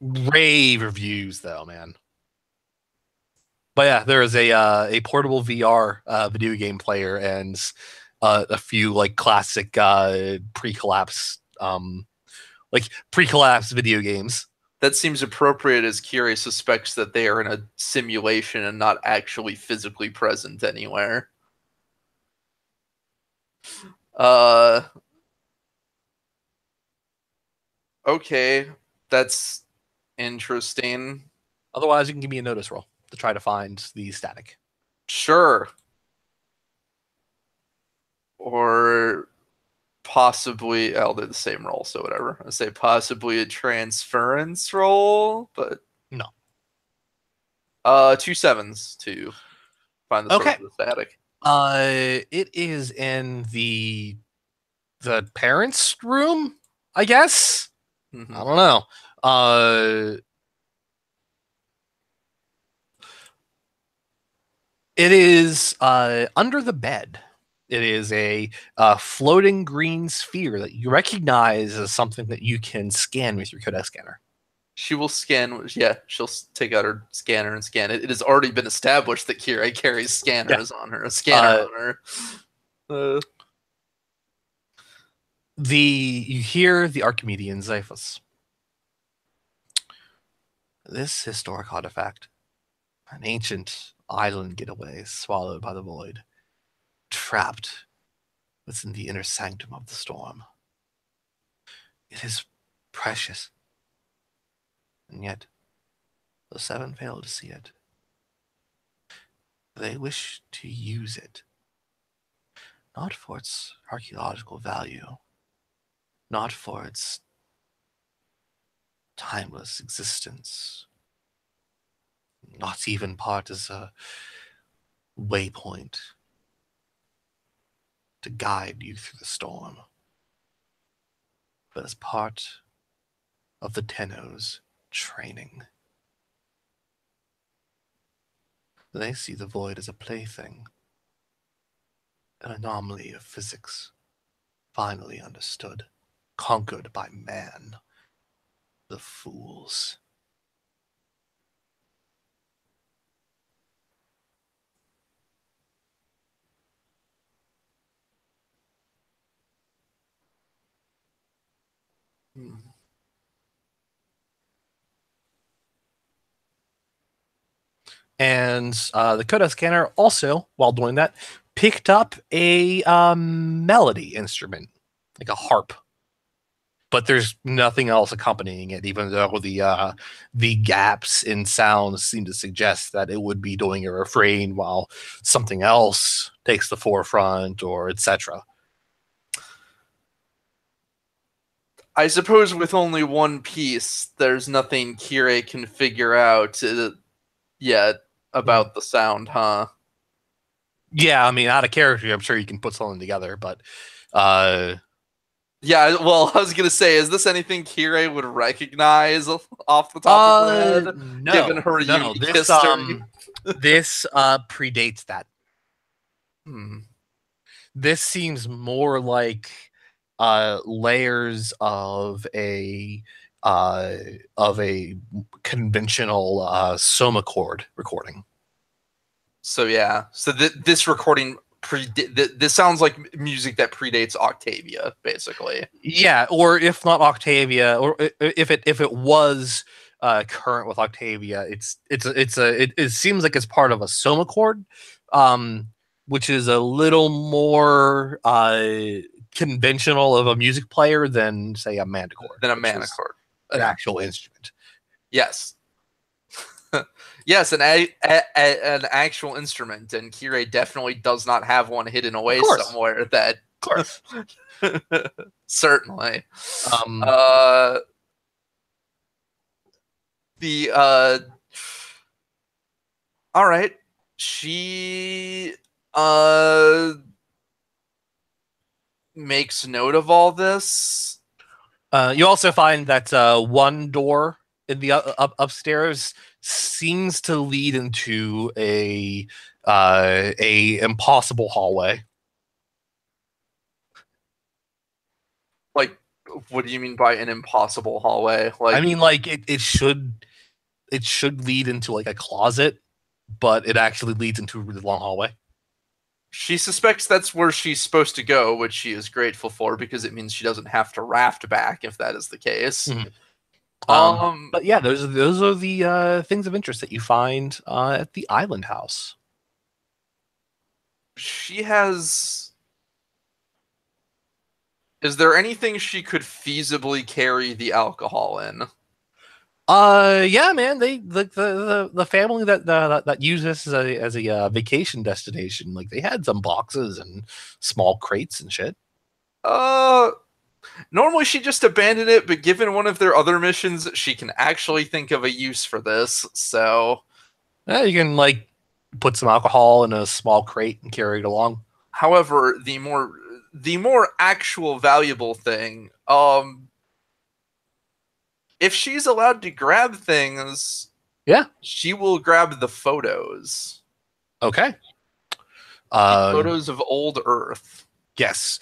Rave reviews, though, man. But yeah, there is a portable VR video game player and a few like classic pre-collapse video games. That seems appropriate, as Kira suspects that they are in a simulation and not actually physically present anywhere. Okay, that's interesting. Otherwise, you can give me a notice roll to try to find the static. Sure. Or possibly, I'll do the same roll, so whatever. I say possibly a transference roll, but no. 2 7s to find the source of the static. It is in the parents' room, I guess. I don't know. It is under the bed. It is a floating green sphere that you recognize as something that you can scan with your Codex scanner. She will scan. Yeah, she'll take out her scanner and scan it. It has already been established that Kira carries scanners on her. A scanner on her. You hear the Archimedean Xiphus. This historic artifact, an ancient island getaway swallowed by the void, trapped within the inner sanctum of the storm. It is precious, and yet the 7 fail to see it. They wish to use it, not for its archaeological value, not for its timeless existence, not even part as a waypoint to guide you through the storm, but as part of the Tenno's training. They see the void as a plaything, an anomaly of physics, finally understood, conquered by man. The fools. And the Coda scanner also, while doing that, picked up a melody instrument, like a harp. But there's nothing else accompanying it, even though the gaps in sound seem to suggest that it would be doing a refrain while something else takes the forefront, or etc. I suppose with only one piece, there's nothing Kirei can figure out yet about the sound, huh? Yeah, I mean, out of character, I'm sure you can put something together, but yeah, well, I was gonna say, is this anything Kirei would recognize off the top of her head, no, given her unique history? This predates that. This seems more like layers of a conventional soma chord recording. So yeah, so this recording this sounds like music that predates Octavia, basically. Yeah, or if not Octavia, or if it was current with Octavia, it seems like it's part of a soma chord, which is a little more conventional of a music player than, say, a manichord. An actual instrument. Yes. Yes, an actual instrument, and Kirei definitely does not have one hidden away somewhere. That, of course, certainly. All right, she makes note of all this. You also find that one door in the upstairs seems to lead into a impossible hallway. Like, what do you mean by an impossible hallway? Like, I mean, like it should lead into like a closet, but it actually leads into a really long hallway. She suspects that's where she's supposed to go, which she is grateful for, because it means she doesn't have to raft back if that is the case. Mm-hmm. But yeah, those are the things of interest that you find at the island house. She has. Is there anything she could feasibly carry the alcohol in? Yeah, man. They the family that use this as a vacation destination. Like, they had some boxes and small crates and shit. Normally she just abandoned it, but given one of their other missions, she can actually think of a use for this. So, yeah, you can like put some alcohol in a small crate and carry it along. However, the more actual valuable thing, if she's allowed to grab things, yeah, she will grab the photos. Okay. Photos of old Earth. Yes.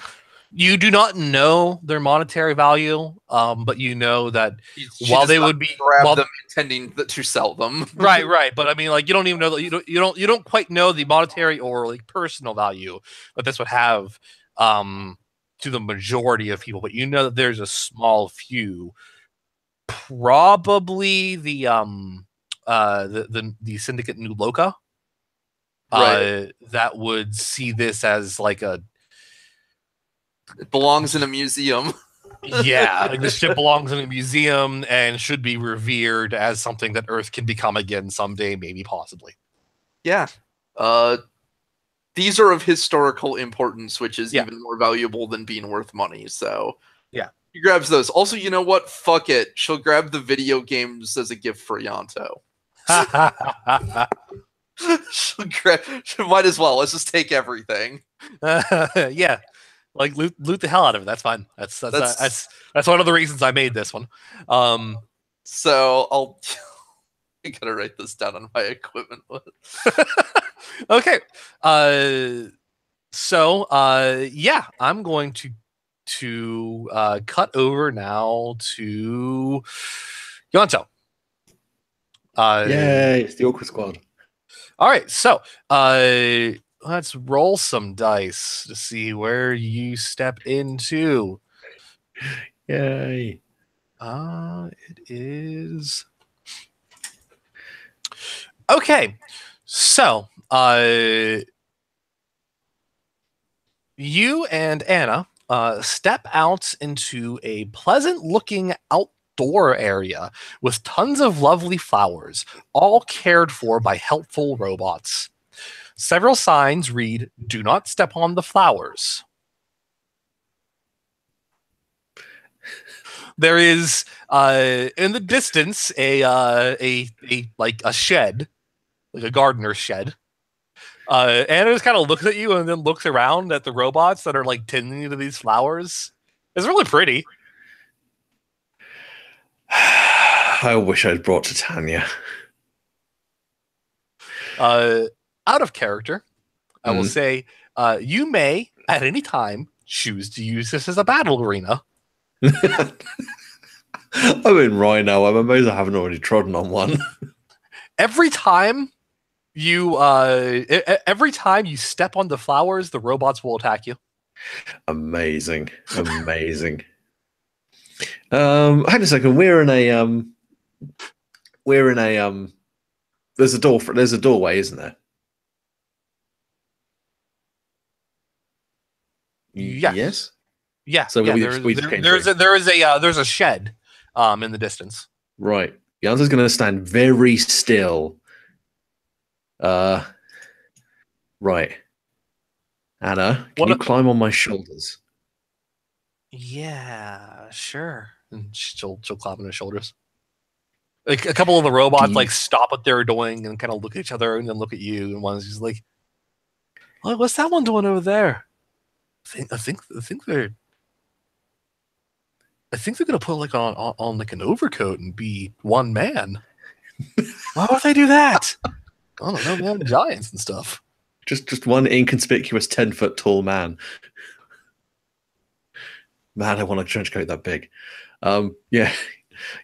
You do not know their monetary value, but you know that while they would be grab them intending to sell them. right. But I mean, like, you don't even know that you don't quite know the monetary or like personal value that this would have to the majority of people. But you know that there's a small few, probably the Syndicate New Loka, that would see this as like a. It belongs in a museum. Yeah, like, this ship belongs in a museum and should be revered as something that Earth can become again someday, maybe, possibly. Yeah. These are of historical importance, which is even more valuable than being worth money. So yeah, he grabs those. Also, you know what? Fuck it. She'll grab the video games as a gift for Yanto. She might as well. Let's just take everything. Yeah. Like loot the hell out of it. That's fine. That's one of the reasons I made this one. So I gotta write this down on my equipment list. Okay. So yeah, I'm going to cut over now to Yonto. Yay, it's the awkward squad. All right, so let's roll some dice to see where you step into. Yay. It is okay. So you and Anna step out into a pleasant-looking outdoor area with tons of lovely flowers, all cared for by helpful robots. Several signs read, "Do not step on the flowers." There is in the distance a shed, like a gardener's shed. Anna just kind of looks at you and then looks around at the robots that are like tending to these flowers. It's really pretty. I wish I'd brought Titania. Out of character, I will say you may at any time choose to use this as a battle arena. I'm in Rhino. I'm amazed I haven't already trodden on one. Every time you step on the flowers, the robots will attack you. Amazing. Hang on a second. There's a doorway, isn't there? Yes. Yeah. So there's a shed in the distance. Right. Jan's going to stand very still. Right. Anna, can you climb on my shoulders? Yeah, sure. And she'll climb on his shoulders. Like a couple of the robots like stop what they're doing and kind of look at each other and then look at you, and one's just like, "What's that one doing over there?" I think they're gonna put like on like an overcoat and be one man. Why would they do that? I don't know, man. Giants and stuff. Just one inconspicuous 10-foot tall man. Man, I want a trench coat that big. Yeah.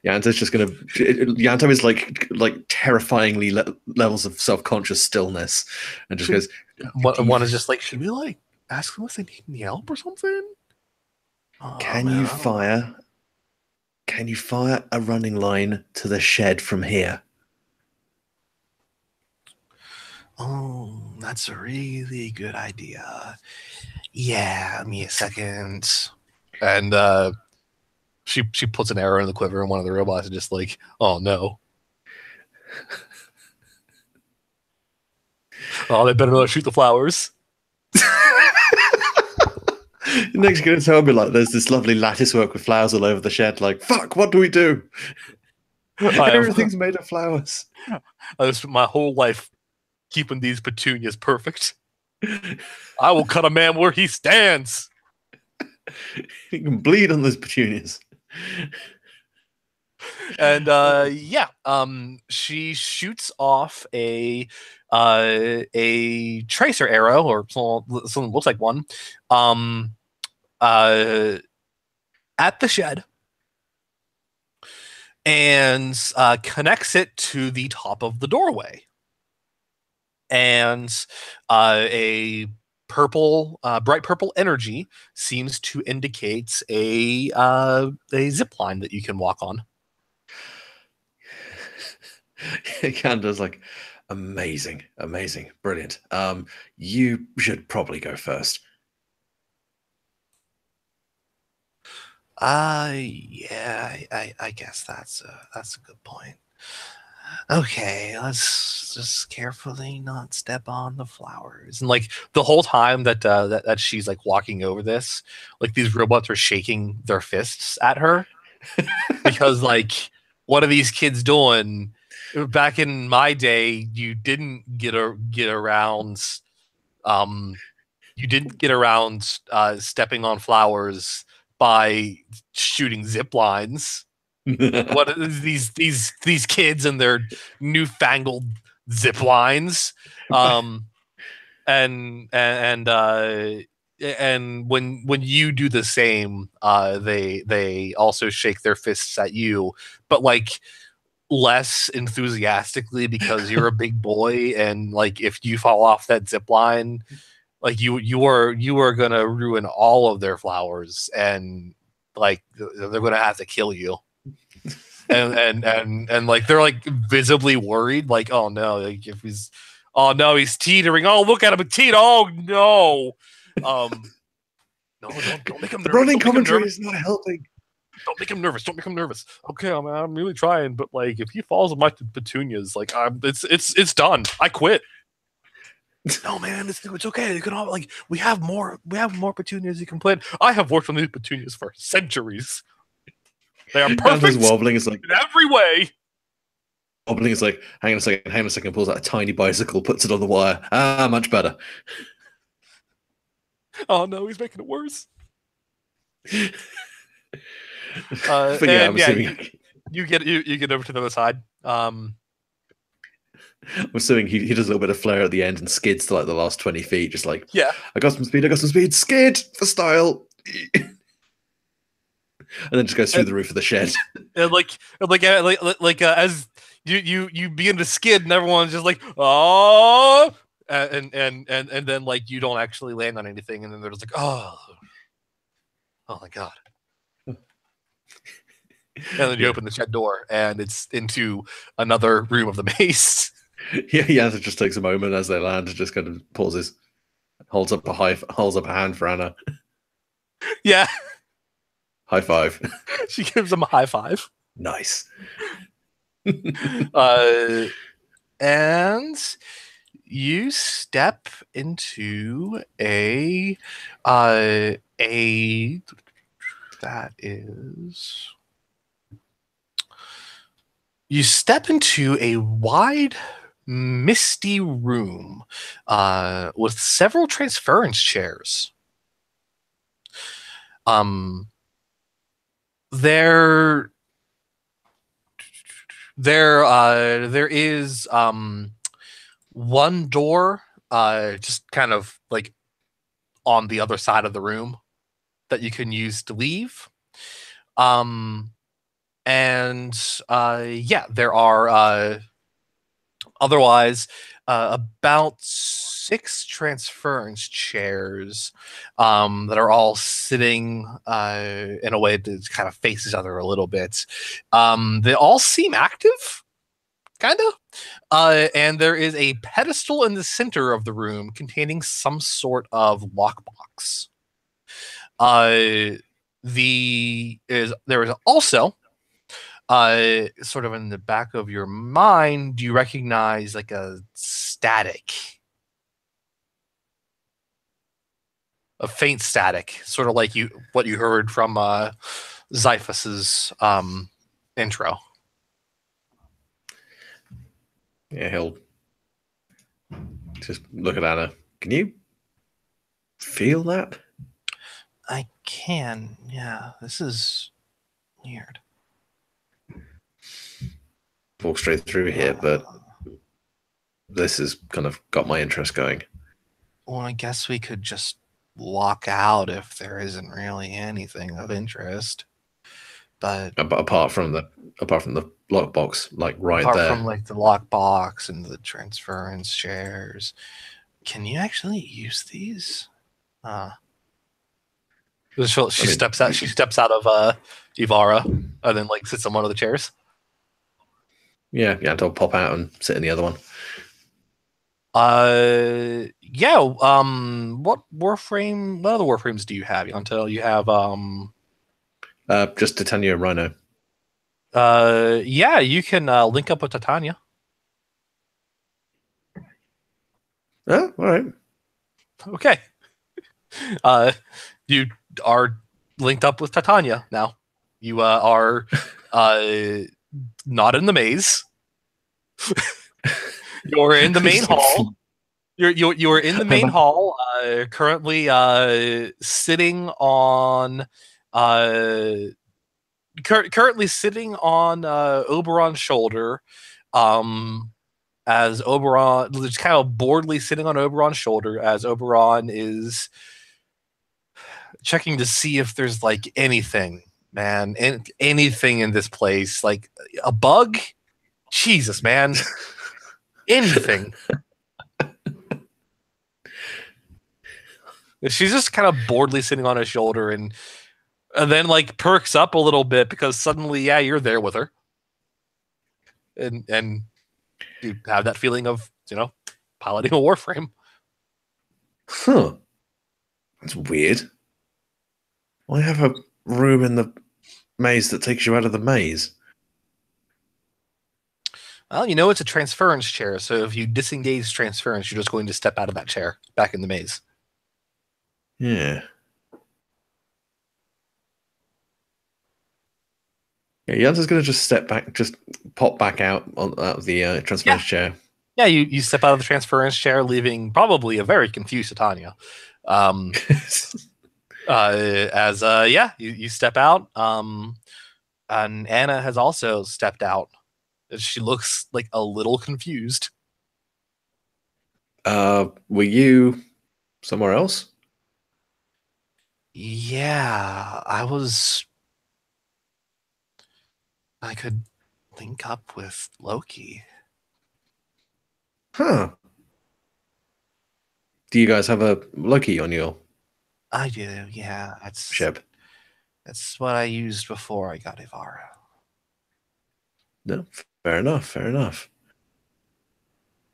Yanto's just gonna. Yanto is like terrifyingly levels of self-conscious stillness, and just goes. One is just like, should we like ask them if they need any help or something? Can you fire a running line to the shed from here? Oh, that's a really good idea. Yeah, give me a second. And she puts an arrow in the quiver, and one of the robots is just like, "Oh no." Oh, they better not shoot the flowers. Next, you're going to tell me like there's this lovely lattice work with flowers all over the shed. Like, fuck, what do we do? Everything's made of flowers. I spent my whole life keeping these petunias perfect. I will cut a man where he stands. You can bleed on those petunias. And she shoots off a tracer arrow, or something that looks like one, at the shed, and connects it to the top of the doorway. And a bright purple energy seems to indicate a zip line that you can walk on. Canda's like, amazing, brilliant. You should probably go first. Yeah, I guess that's a good point. Okay, let's just carefully not step on the flowers. And like the whole time that she's like walking over this, like these robots are shaking their fists at her because like, what are these kids doing? Back in my day, you didn't get around you didn't get around stepping on flowers by shooting zip lines. What is these kids and their newfangled zip lines, and when you do the same, they also shake their fists at you, but like less enthusiastically because you're a big boy, and like if you fall off that zip line, like you are gonna ruin all of their flowers, and like they're gonna have to kill you. And like they're like visibly worried, like, oh no, like if he's he's teetering. Oh, look at him teeter. Oh no. No, don't make him nervous. The running commentary is not helping. Don't make him nervous. Don't make him nervous. Okay, I'm really trying, but like if he falls on my petunias, like it's done. I quit. No, man, it's okay. You can all like we have more petunias you can plant. I have worked on these petunias for centuries. They are perfect. Wobbling is like in every way. Wobbling is like, hang on a second, pulls out a tiny bicycle, puts it on the wire. Ah, much better. Oh no, he's making it worse. But yeah, I'm assuming you get over to the other side. I'm assuming he does a little bit of flare at the end and skids to like the last 20 feet, just like, yeah, I got some speed, skid for style. And then just goes through the roof of the shed. And as you begin to skid, and everyone's just like, oh, and then like you don't actually land on anything, and then they're just like, oh my god. And then you open the shed door, and it's into another room of the base. Yeah, it just takes a moment as they land, just kind of pauses, holds up a hand for Anna. Yeah. High five. She gives him a high five. Nice. And you step into a that is you step into a wide, misty room with several transference chairs. There is one door just kind of like on the other side of the room that you can use to leave. There are otherwise about 6 transference chairs that are all sitting in a way that kind of face each other a little bit. They all seem active, kind of. And there is a pedestal in the center of the room containing some sort of lockbox. There is also sort of in the back of your mind, you recognize like a faint static, sort of like what you heard from Xiphus's intro. Yeah, he'll just look at Anna. Can you feel that? I can, yeah. This is weird. Walk straight through here, but this has kind of got my interest going. Well, I guess we could just walk out if there isn't really anything of interest. But apart from the lockbox, like right apart there. Apart from like the lockbox and the transference chairs, can you actually use these? She steps out. She steps out of Ivara and then like sits on one of the chairs. Yeah, I'll pop out and sit in the other one. Yeah. What Warframe? What other Warframes do you have, Yontel? You have just Titania and Rhino. Yeah, you can link up with Titania. Oh, all right. Okay. You are linked up with Titania now. You are not in the maze. You're in the main hall. You're in the main hall, currently sitting on currently sitting on Oberon's shoulder, as Oberon just kind of boredly sitting on Oberon's shoulder as Oberon is checking to see if there's like anything, man, anything in this place, like a bug. Jesus, man, anything. She's just kind of boredly sitting on his shoulder, and then like perks up a little bit because suddenly, yeah, you're there with her, and you have that feeling of piloting a Warframe. Huh? That's weird. Why have a room in the maze that takes you out of the maze? Well, it's a transference chair, so if you disengage transference, you're just going to step out of that chair back in the maze. Yeah. Yeah, Janta's going to just step back, just pop back out of the transference chair. Yeah, you step out of the transference chair, leaving probably a very confused Titania. You step out, and Anna has also stepped out. She looks like a little confused. Were you somewhere else? Yeah, I could link up with Loki. Huh. Do you guys have a Loki on your I do, yeah. ship? That's what I used before I got Ivara. No, fair enough, fair enough.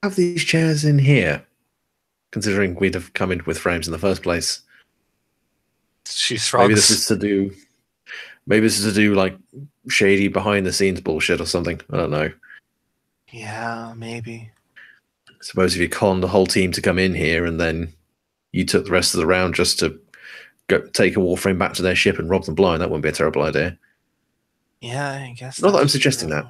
Have these chairs in here, considering we'd have come in with frames in the first place. She shrugs. Maybe this is to do like shady behind the scenes bullshit or something. I don't know. Yeah, maybe. I suppose if you conned the whole team to come in here and then you took the rest of the round just to go take a Warframe back to their ship and rob them blind, that wouldn't be a terrible idea. Yeah, I guess. Not that I'm suggesting that.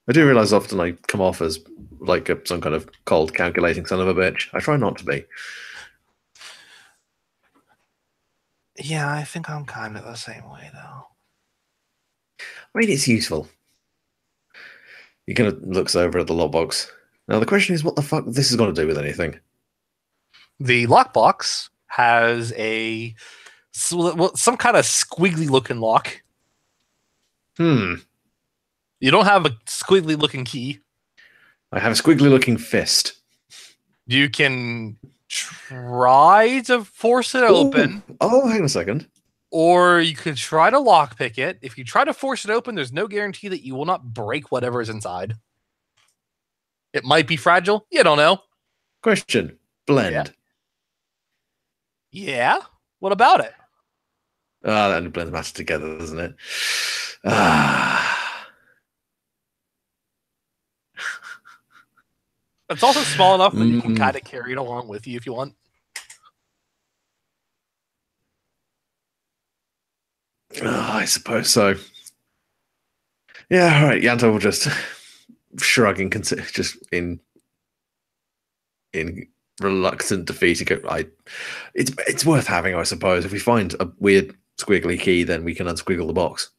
I do realize often I come off as like some kind of cold, calculating son of a bitch. I try not to be. Yeah, I think I'm kind of the same way, though. I mean, it's useful. He kind of looks over at the lockbox. Now, the question is, what the fuck this is going to do with anything? The lockbox has some kind of squiggly-looking lock. You don't have a squiggly-looking key. I have a squiggly-looking fist. You can try to force it open. Oh, hang on a second. Or you could try to lockpick it. If you try to force it open, there's no guarantee that you will not break whatever is inside. It might be fragile. You don't know. Question. Blend. Yeah? What about it? That only blends matter together, doesn't it? It's also small enough that you can kind of carry it along with you if you want. I suppose so. Yeah, all right. Yanto will just shrug and just in reluctant defeat. It's worth having, I suppose. If we find a weird squiggly key, then we can unsquiggle the box.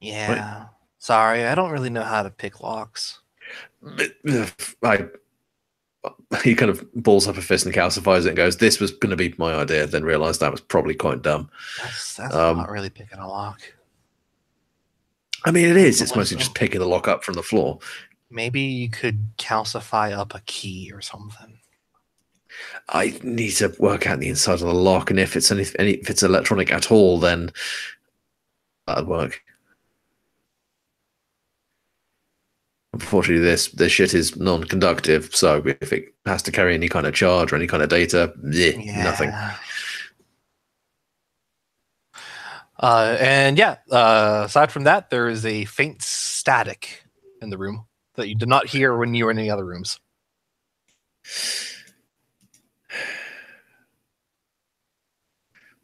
Yeah. Right? Sorry, I don't really know how to pick locks. He kind of balls up a fist and calcifies it and goes, "This was going to be my idea." Then realised that was probably quite dumb. That's not really picking a lock. I mean, it is. It's mostly just picking the lock up from the floor. Maybe you could calcify up a key or something. I need to work out the inside of the lock, and if it's if it's electronic at all, then that'd work. Unfortunately, this shit is non-conductive, so if it has to carry any kind of charge or any kind of data, nothing. Aside from that, there is a faint static in the room that you did not hear when you were in any other rooms.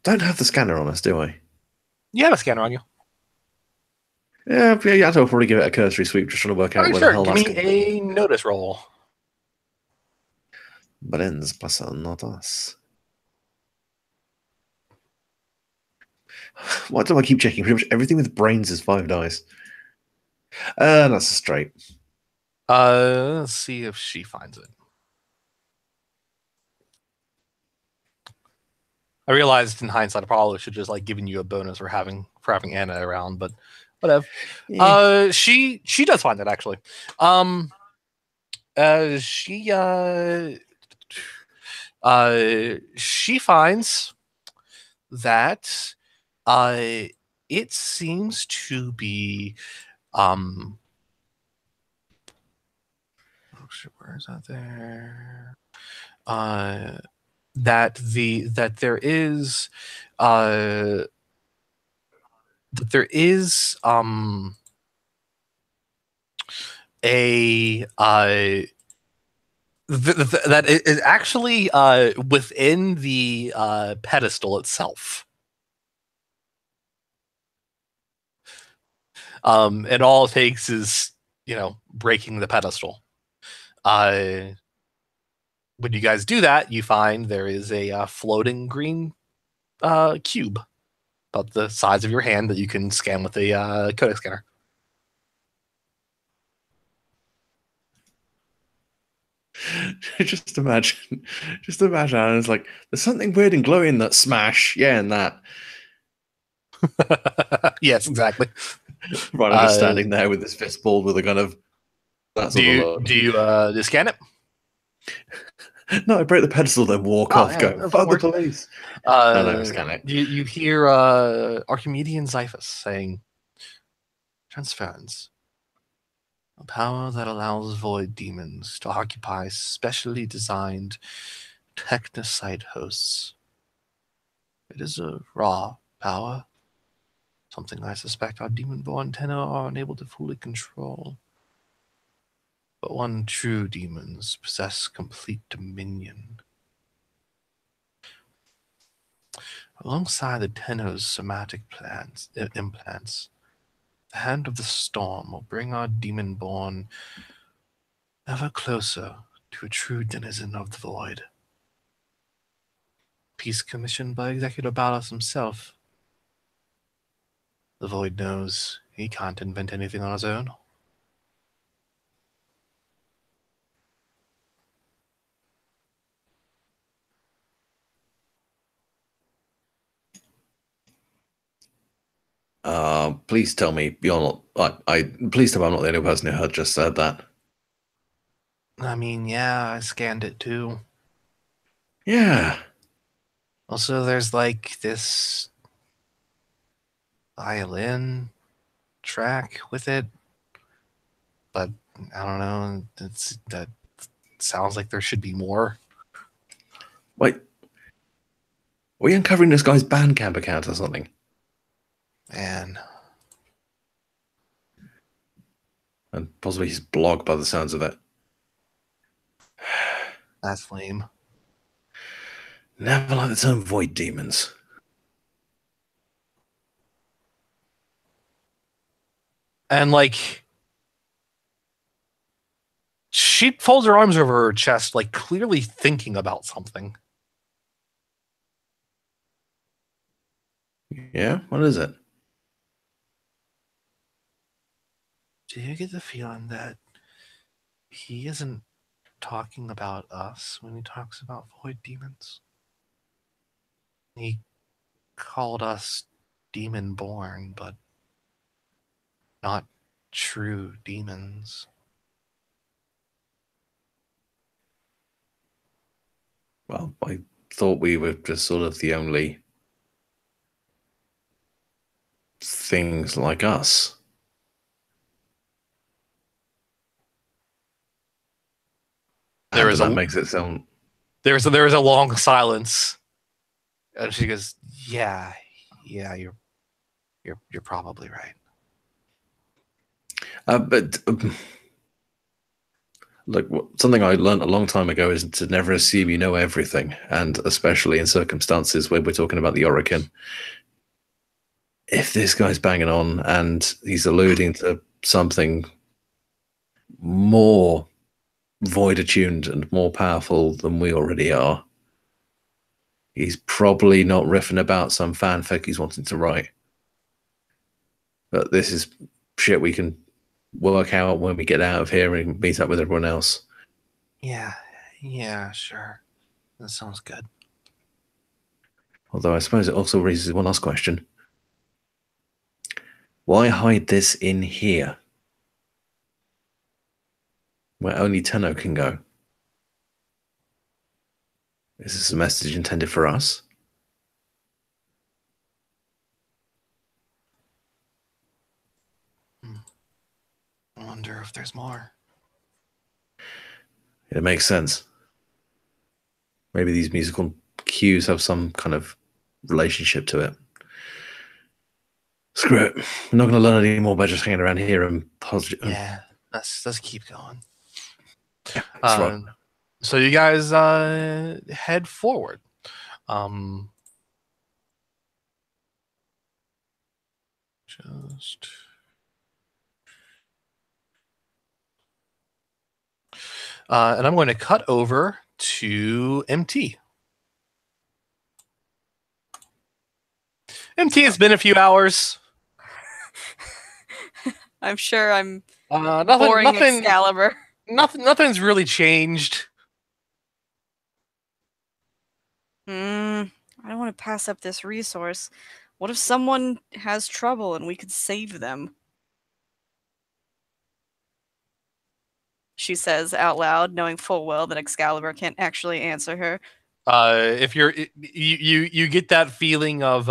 Don't have the scanner on us, do I? You have a scanner on you. Yeah, I'll probably give it a cursory sweep, just trying to work out where the hell that's Give me a notice roll. Brains plus not us. Why do I keep checking? Pretty much everything with brains is 5 dice. That's a straight. Let's see if she finds it. I realized in hindsight I probably should just like given you a bonus for having Anna around, but whatever. Yeah. She does find it actually. She finds that it seems to be where is that there? That there is a that is actually within the pedestal itself. And all it takes is, breaking the pedestal. When you guys do that, you find there is a floating green cube about the size of your hand that you can scan with a codec scanner. Just imagine, and it's like, there's something weird and glowing that smash. Yeah, and that. Yes, exactly. Right, I'm just standing there with this fist ball with a kind of. That's do you scan it? No, I break the pedestal, then walk off. Go, fuck the police. No, scan it. You hear Archimedean Xiphus saying, "Transference. A power that allows void demons to occupy specially designed technocyte hosts. It is a raw power, something I suspect our demon-born tenor are unable to fully control. But one true demons possess complete dominion. Alongside the tenor's somatic implants, the hand of the storm will bring our demon-born ever closer to a true denizen of the void. Piece commissioned by Executor Ballas himself. The void knows he can't invent anything on his own." Please tell me you're not. Please tell me I'm not the only person who had just said that. I mean, yeah, I scanned it too. Yeah. Also, there's like this violin track with it, but I don't know. That sounds like there should be more. Wait, are we uncovering this guy's Bandcamp account or something? Man. And possibly his blog by the sounds of it. That's lame. Never like the term void demons. And like, she folds her arms over her chest, like clearly thinking about something. Yeah, what is it? Do you get the feeling that he isn't talking about us when he talks about void demons? He called us demon-born, but not true demons. Well, I thought we were just sort of the only things like us. That makes it sound. There is a long silence, and she goes, "Yeah, you're probably right." But look, something I learned a long time ago is to never assume you know everything, and especially in circumstances where we're talking about the Oracle. If this guy's banging on and he's alluding to something more void attuned and more powerful than we already are. He's probably not riffing about some fanfic he's wanting to write. But this is shit we can work out when we get out of here and meet up with everyone else. Yeah, sure. That sounds good. Although I suppose it also raises one last question. Why hide this in here? Where only Tenno can go? Is this a message intended for us? I wonder if there's more. It makes sense. Maybe these musical cues have some kind of relationship to it. Screw it. I'm not going to learn any more by just hanging around here and Yeah, let's keep going. Yeah, that's right. So you guys head forward. And I'm going to cut over to MT. MT, it's been a few hours. I'm sure I'm nothing, boring Excalibur. Nothing's really changed. I don't want to pass up this resource. What if someone has trouble and we could save them? She says out loud, knowing full well that Excalibur can't actually answer her. If you get that feeling of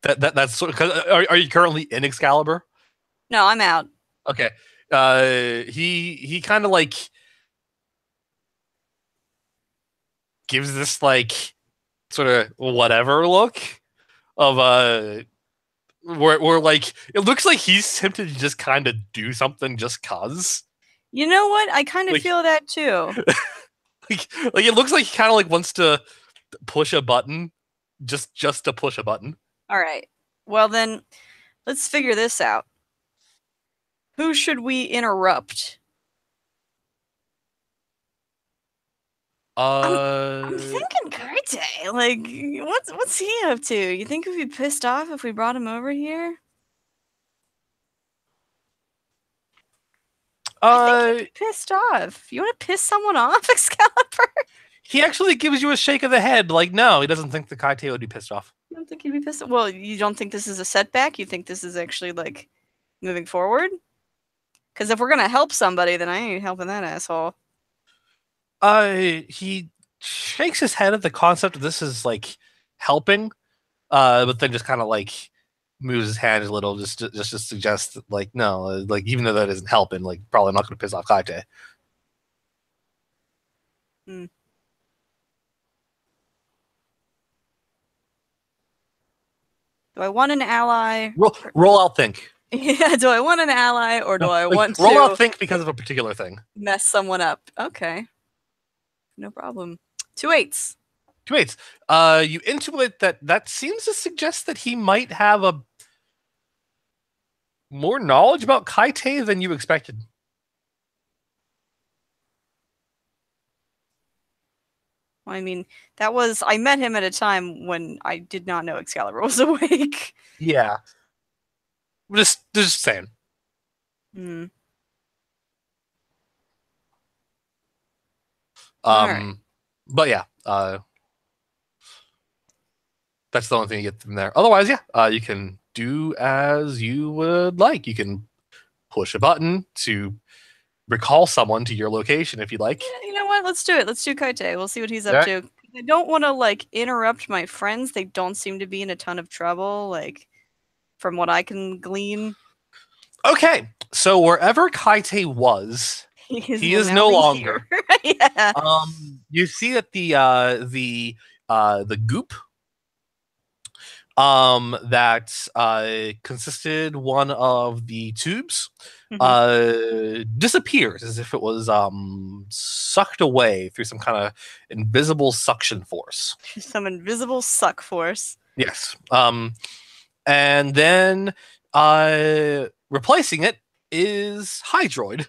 that's sort of, are you currently in Excalibur? No, I'm out. Okay. He kind of like gives this like sort of whatever look of where like it looks like he's tempted to just kind of do something just cause. You know what? I kind of like, feel that too. like it looks like he kind of like wants to push a button just to push a button. All right. Well then, let's figure this out. Who should we interrupt? I'm thinking Karte. Like, what's he up to? You think we'd be pissed off if we brought him over here? I think he'd be pissed off. You want to piss someone off, Excalibur? He actually gives you a shake of the head. Like, no, he doesn't think the Karte would be pissed off. You don't think he'd be pissed off? Well, you don't think this is a setback? You think this is actually, like, moving forward? Because if we're going to help somebody, then I ain't helping that asshole. He shakes his head at the concept of this is, like, helping, but then just kind of, like, moves his hand a little just to suggest, like, no, like, even though that isn't helping, like, probably not going to piss off Karte. Hmm. Do I want an ally? Roll out think. Yeah, do I want an ally or do I want to... Roll out think because of a particular thing. Mess someone up. Okay. No problem. 2 8s. 2 8s. You intuit that seems to suggest that he might have a more knowledge about Karte than you expected. I mean, I met him at a time when I did not know Excalibur was awake. Yeah. Just saying. Hmm. Right. But yeah, that's the only thing you get from there. Otherwise, yeah, you can do as you would like. You can push a button to recall someone to your location if you'd like. Yeah, you know what? Let's do it. Let's do Karte. We'll see what he's up to. I don't want to, like, interrupt my friends. They don't seem to be in a ton of trouble, like, from what I can glean. Okay, so wherever Karte was, he is no longer. Yeah. You see that the goop that consisted one of the tubes disappears as if it was sucked away through some kind of invisible suction force. Some invisible suck force. Yes. And then Replacing it is Hydroid.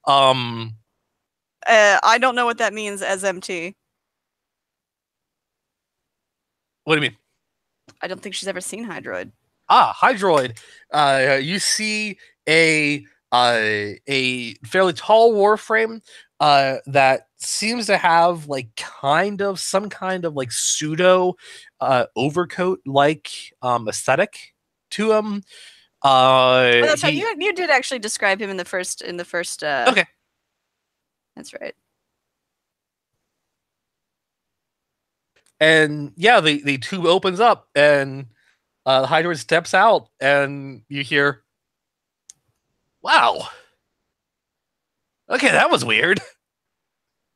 I don't know what that means as MT. What do you mean? I don't think she's ever seen Hydroid. Hydroid. You see a fairly tall Warframe that seems to have like some kind of like pseudo overcoat like aesthetic to him. That's right. You did actually describe him in the first. Okay. That's right. And yeah, the tube opens up and the Hydroid steps out, and you hear, "Wow, okay, that was weird."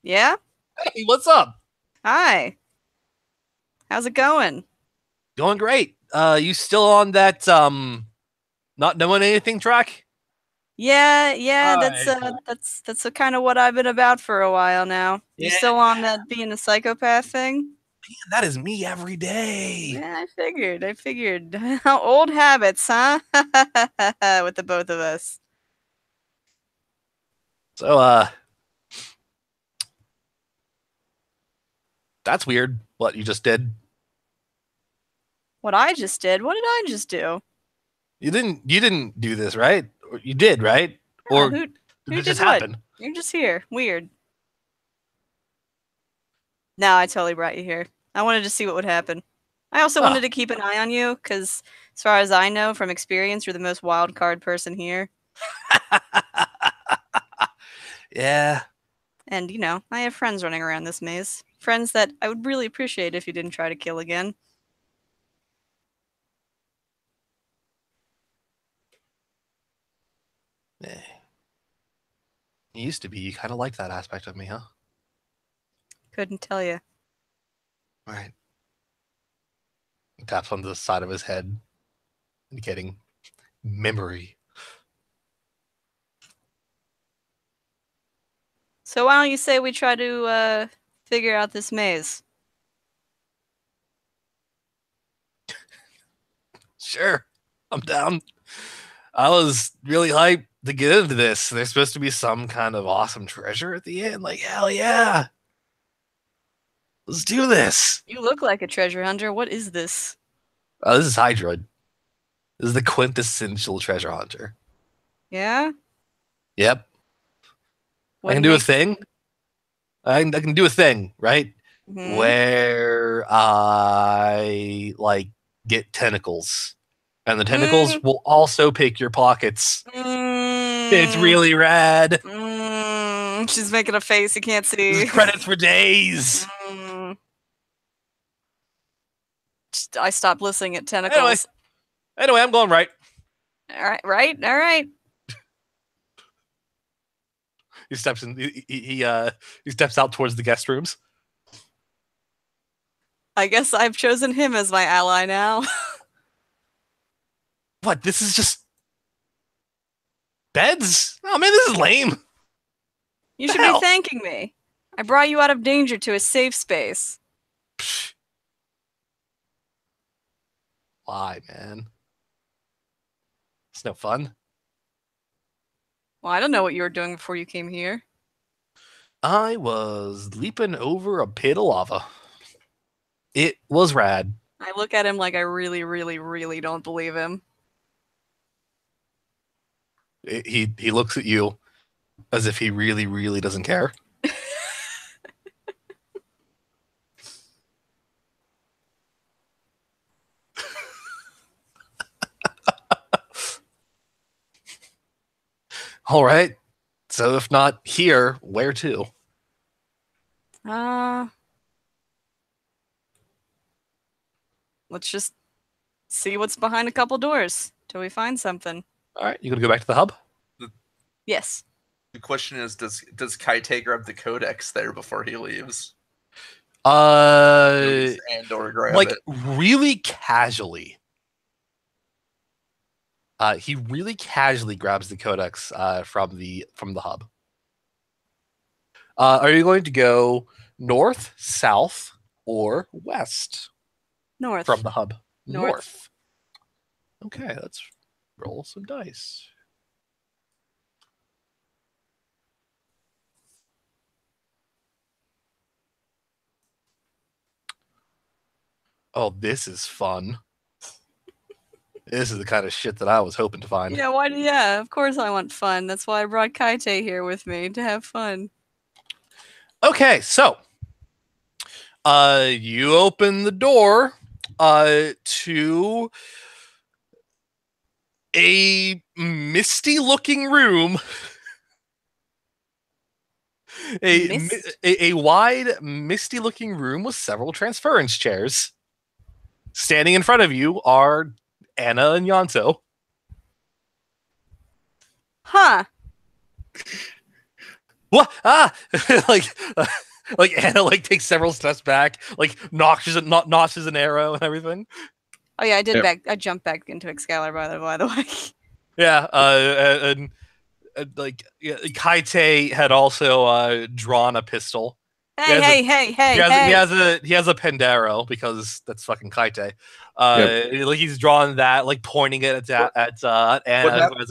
Yeah. Hey, what's up? Hi. How's it going? Going great. You still on that not knowing anything track? Yeah. Hi. That's kind of what I've been about for a while now. You Yeah. still on that being a psychopath thing? Man, that is me every day. Yeah, I figured. Old habits, huh? With the both of us. So, that's weird. What you just did? What I just did? What did I just do? You didn't do this, right? Or you did, right? Oh, Or who did did it just what? happen? You're just here. Weird. No, I totally brought you here. I wanted to see what would happen. I also wanted to keep an eye on you, because as far as I know from experience, you're the most wild card person here. Yeah. And, you know, I have friends running around this maze. Friends that I would really appreciate if you didn't try to kill again. Eh. You used to be. You kind of liked that aspect of me, huh? Couldn't tell you. Right. He taps on the side of his head, indicating memory. So why don't you say we try to figure out this maze? Sure. I'm down. I was really hyped to get into this. There's supposed to be some kind of awesome treasure at the end. Like, hell yeah. Let's do this. You look like a treasure hunter. What is this? This is Hydroid. This is the quintessential treasure hunter. Yeah? Yep. What I can do a thing. I can do a thing, right? Mhm. Where I like get tentacles. And the tentacles will also pick your pockets. It's really rad. She's making a face you can't see. Credits for days. I stopped listening at tentacles. Anyway, I'm going right. All right. He steps in. He steps out towards the guest rooms. I guess I've chosen him as my ally now. What? This is just beds? Oh man, this is lame. You should be thanking me. I brought you out of danger to a safe space. Psh. Why, man? It's no fun. Well, I don't know what you were doing before you came here. I was leaping over a pit of lava. It was rad. I look at him like I really, really, really don't believe him. He looks at you as if he really, really doesn't care. All right. So if not here, where to? Let's just see what's behind a couple doors till we find something. All right, you gonna go back to the hub? Yes. The question is, does Kaite grab the codex there before he leaves? And or grab like it. really casually. He really casually grabs the codex from the hub. Are you going to go north, south, or west? North. From the hub. North. Okay, that's roll some dice. Oh, this is fun. This is the kind of shit that I was hoping to find. Yeah, why? Yeah, of course I want fun. That's why I brought Kaite here with me, to have fun. Okay, so you open the door to a misty looking room. A wide, misty looking room with several transference chairs. Standing in front of you are Anna and Yanto. Huh. What? Ah! like Anna takes several steps back, notches an arrow and everything. Oh yeah, I did I jumped back into Excalar by the way. Yeah, and Kaite had also drawn a pistol. Hey! He has a Pendaro because that's fucking Kaite. He's drawn that, pointing it at Anna, who has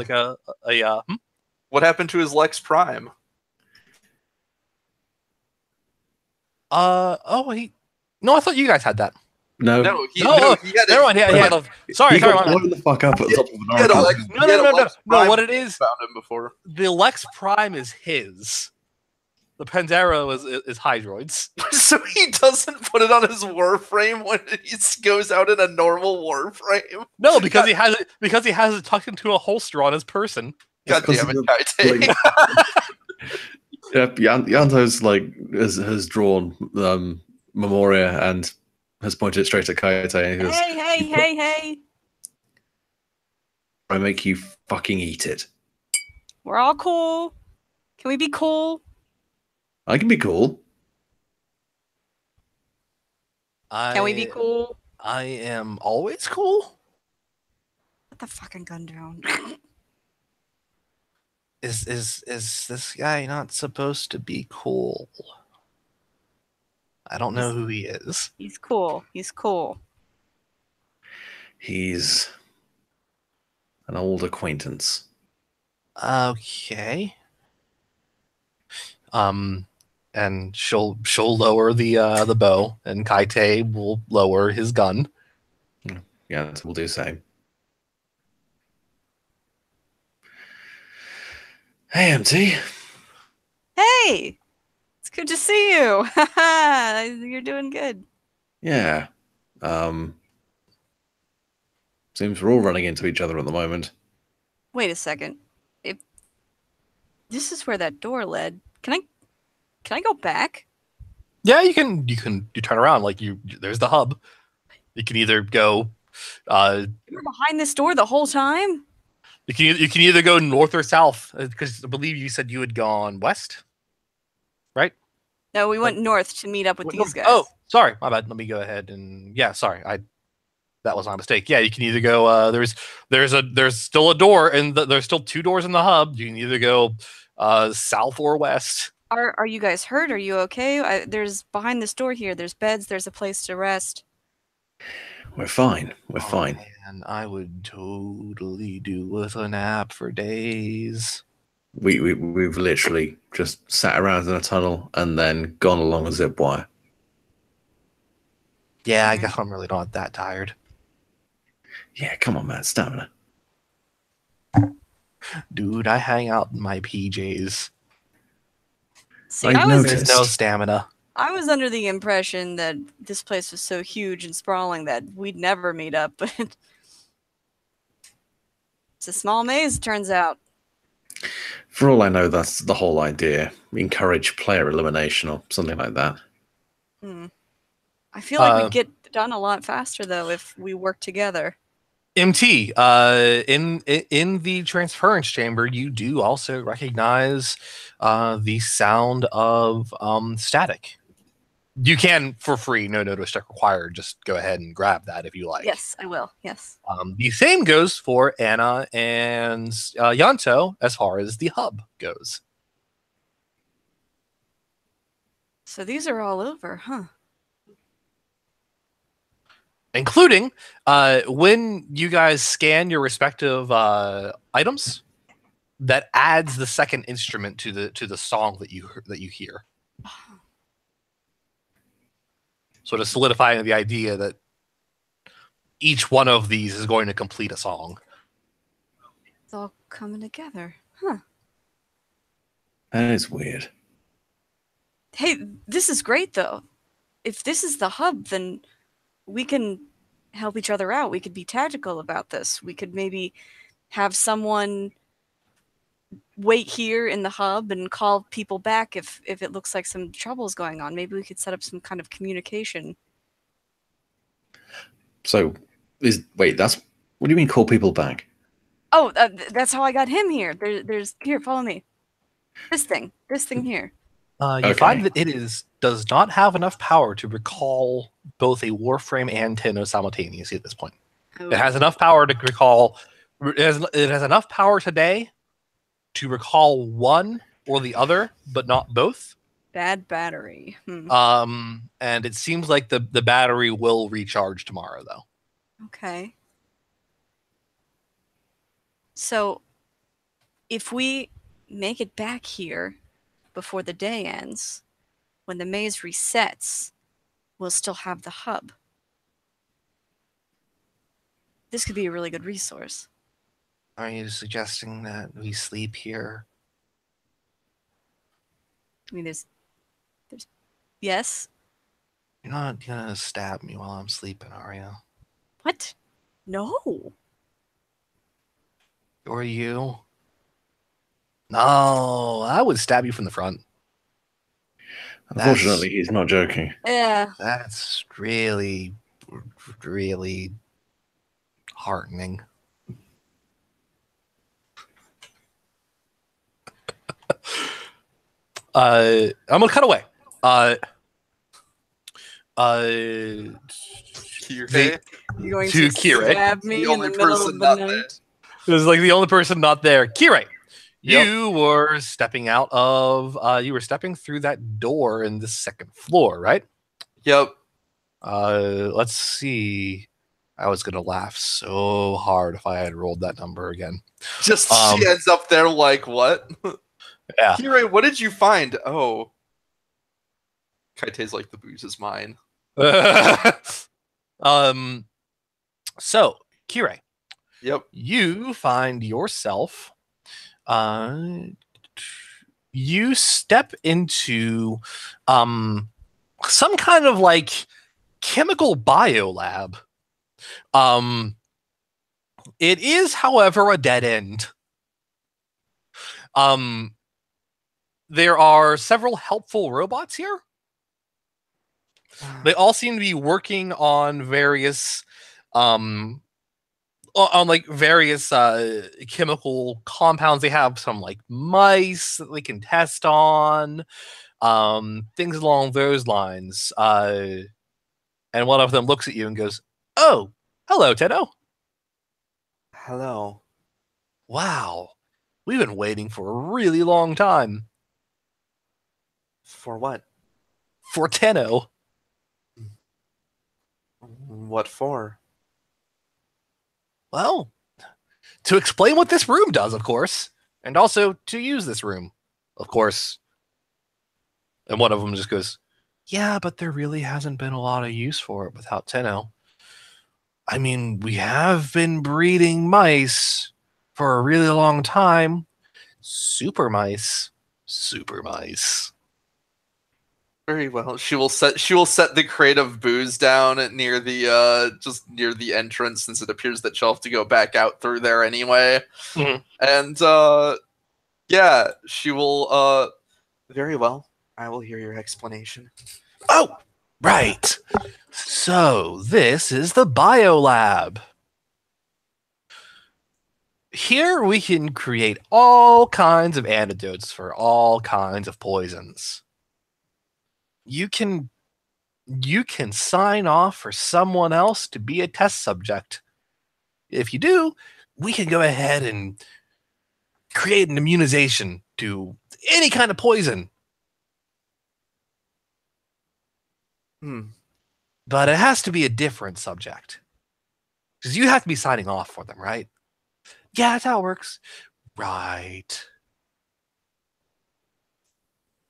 What happened to his Lex Prime? No, I thought you guys had that. No, he had sorry, blown the fuck up at the top of No. What it is? Found him before. The Lex Prime is his. The Pendaro is Hydroid's. So he doesn't put it on his Warframe when he goes out in a normal Warframe? No, because he has it tucked into a holster on his person. God damn it, Kaite. Yanto's has drawn Memoria and has pointed it straight at Kaite. Hey! I make you fucking eat it. We're all cool. Can we be cool? I can be cool. Can we be cool? I am always cool. Put the fucking gun down. Is this guy not supposed to be cool? I don't know who he is. He's cool. He's an old acquaintance. Okay. And she'll lower the bow, and Kaite will lower his gun. Yeah, we'll do the same. Hey, MT. Hey! It's good to see you. You're doing good. Yeah. Seems we're all running into each other at the moment. Wait a second. If this is where that door led, can I go back? Yeah, you can. You turn around there's the hub. You can either go. You were behind this door the whole time? You can either go north or south, because I believe you said you had gone west, right? No, we went north to meet up with these guys. Oh, sorry, my bad. Let me go ahead and sorry, that was my mistake. Yeah, you can either go. There's still a door, and there's still two doors in the hub. You can either go south or west. Are you guys hurt? Are you okay? There's behind this door here. There's beds. There's a place to rest. We're fine. We're fine. Man, I would totally do with a nap for days. We've literally just sat around in a tunnel and then gone along a zip wire. Yeah, I guess I'm really not that tired. Yeah, come on, man, stamina. Dude, I hang out in my PJs. See, There's no stamina. I was under the impression that this place was so huge and sprawling that we'd never meet up, but it's a small maze, turns out. For all I know, that's the whole idea. Encourage player elimination or something like that. I feel like we'd get done a lot faster, though, if we work together. MT, in the transference chamber, you do also recognize the sound of static. You can, for free, no notice check required, just go ahead and grab that if you like. Yes, I will. Yes. The same goes for Anna and Yanto as far as the hub goes. So these are all over, huh? including when you guys scan your respective items, that adds the second instrument to the song that you hear. Sort of solidifying the idea that each one of these is going to complete a song. It's all coming together. Huh. That is weird. Hey, this is great, though. If this is the hub, then we can help each other out. We could be tactical about this. We could maybe have someone wait here in the hub and call people back if it looks like some trouble is going on. Maybe we could set up some kind of communication. So, what do you mean call people back? Oh, that's how I got him here. There's here, follow me. This thing here. You find that it does not have enough power to recall both a Warframe and Tenno simultaneously at this point. Oh. It has enough power to recall. It has enough power today to recall one or the other, but not both. Bad battery. And it seems like the battery will recharge tomorrow, though. Okay. So, if we make it back here before the day ends, when the maze resets, we'll still have the hub. This could be a really good resource. Are you suggesting that we sleep here? I mean, there's yes. You're not gonna stab me while I'm sleeping, are you? What? No. Or you? No, I would stab you from the front. Unfortunately, he's not joking. Yeah. That's really, really heartening. I'm gonna cut away. Kirei? You're going To to Kirei. stab me The in the only middle person of not the there. night? This is like the only person not there. Kirei, Yep. you were stepping out of. You were stepping through that door in the second floor, right? Yep. Let's see. I was gonna laugh so hard if I had rolled that number again. Just she ends up there like, what? Yeah. Kirei, what did you find? Oh. Kaite's like, the booze is mine. So, Kirei, Yep. you find yourself you step into some kind of like chemical biolab. It is, however, a dead end. There are several helpful robots here. They all seem to be working on various chemical compounds. They have some like mice that they can test on, things along those lines. And one of them looks at you and goes, "Oh, hello, Tenno." Hello. Wow, we've been waiting for a really long time. For what? For Tenno. What for? Well, to explain what this room does, of course, and also to use this room, of course. And one of them just goes, "Yeah, but there really hasn't been a lot of use for it without Tenno. I mean, we have been breeding mice for a really long time. Super mice. Super mice." Very well. She will set the crate of booze down near the just near the entrance, since it appears that she'll have to go back out through there anyway. Mhm. And yeah, she will Very well. I will hear your explanation. Oh, right. So this is the biolab. Here we can create all kinds of antidotes for all kinds of poisons. You can sign off for someone else to be a test subject. If you do, we can go ahead and create an immunization to any kind of poison. But it has to be a different subject. Because you have to be signing off for them, right? Yeah, that's how it works. Right.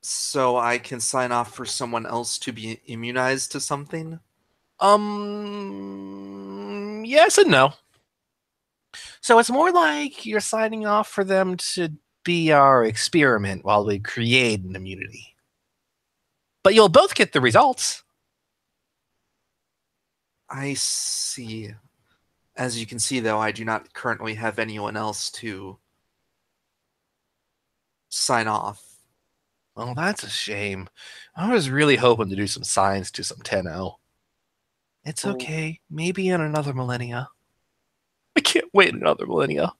So I can sign off for someone else to be immunized to something? Yes and no. So it's more like you're signing off for them to be our experiment while we create an immunity. But you'll both get the results. I see. As you can see, though, I do not currently have anyone else to sign off. Oh, that's a shame. I was really hoping to do some science to some 10-0. It's okay. Maybe in another millennia. I can't wait another millennia.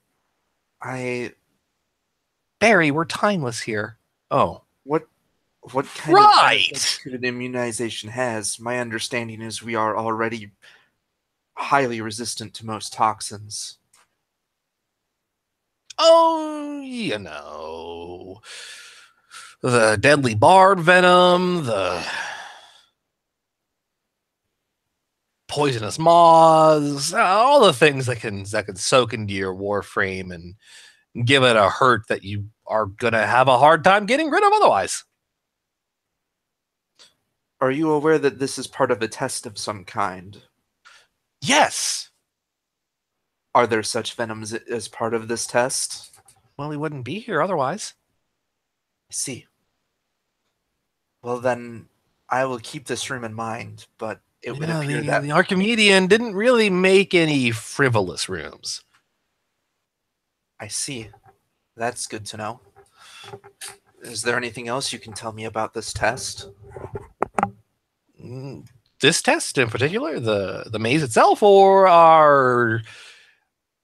Barry, we're timeless here. Oh. What kind of benefits could an immunization has? My understanding is we are already highly resistant to most toxins. Oh, you know. The deadly bard venom, the poisonous moths, all the things that can soak into your Warframe and give it a hurt that you are going to have a hard time getting rid of otherwise. Are you aware that this is part of a test of some kind? Yes. Are there such venoms as part of this test? Well, we wouldn't be here otherwise. I see. Well, then, I will keep this room in mind, but it would appear that... The Archimedean didn't really make any frivolous rooms. I see. That's good to know. Is there anything else you can tell me about this test? This test in particular? The maze itself, or our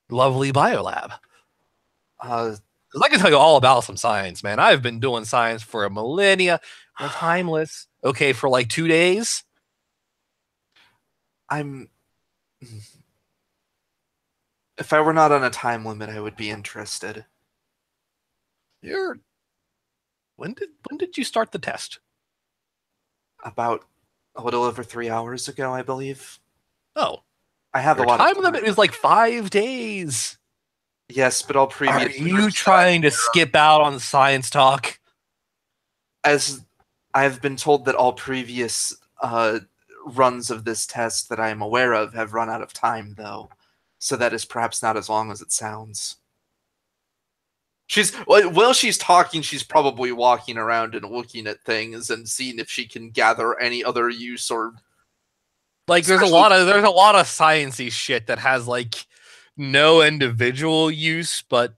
lovely biolab? Because I can tell you all about some science, man. I've been doing science for a millennia. We're timeless. Okay, for like 2 days. If I were not on a time limit, I would be interested. When did you start the test? About a little over 3 hours ago, I believe. Oh. I have a lot of time. Time limit is like 5 days. Yes, but all previous... Are you trying to skip out on science talk? As I've been told that all previous runs of this test that I am aware of have run out of time, though. So that is perhaps not as long as it sounds. While she's talking, she's probably walking around and looking at things and seeing if she can gather any other use or... Like, there's a lot of sciencey shit that has, like, no individual use, but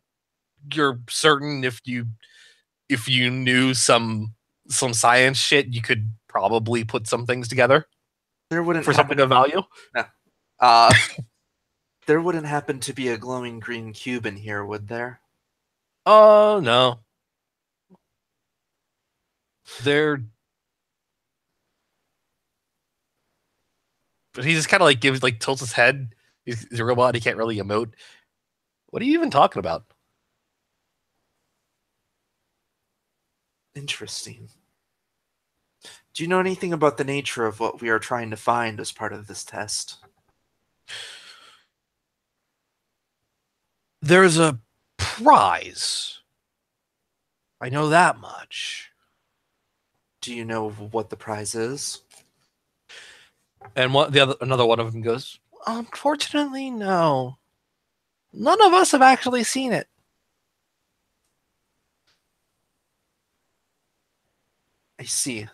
you're certain if you knew some science shit, you could probably put some things together. There wouldn't for something of value. No. There wouldn't happen to be a glowing green cube in here, would there? Oh no. But he just kind of like tilts his head. He's a robot. He can't really emote. What are you even talking about? Interesting. Do you know anything about the nature of what we are trying to find as part of this test? There's a prize. I know that much. Do you know what the prize is? And another one of them goes, unfortunately, no. None of us have actually seen it. I see.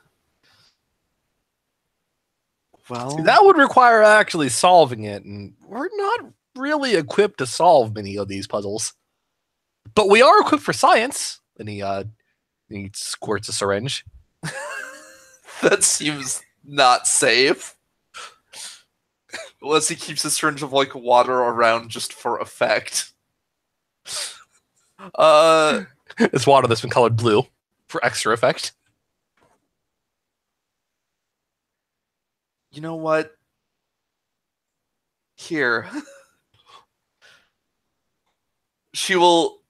Well, that would require actually solving it, and we're not really equipped to solve many of these puzzles. But we are equipped for science. And he squirts a syringe. That seems not safe. Unless he keeps a syringe of like water around just for effect. It's water that's been colored blue for extra effect. You know what? Here. She will...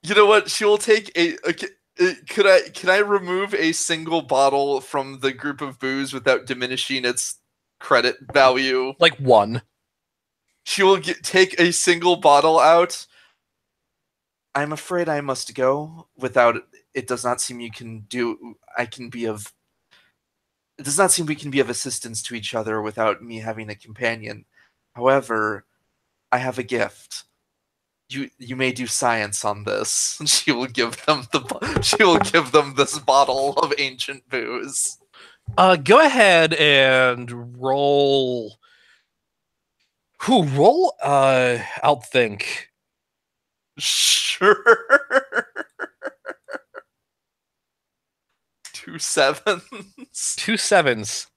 You know what? She will take Can I remove a single bottle from the group of booze without diminishing its credit value? Like 1. She will take a single bottle out. I'm afraid I must go. Without it does not seem you can do. I can be of. It does not seem we can be of assistance to each other without me having a companion. However, I have a gift. You may do science on this. She will give them this bottle of ancient booze. Go ahead and roll. Roll outthink. Sure. 2 sevens. 2 sevens.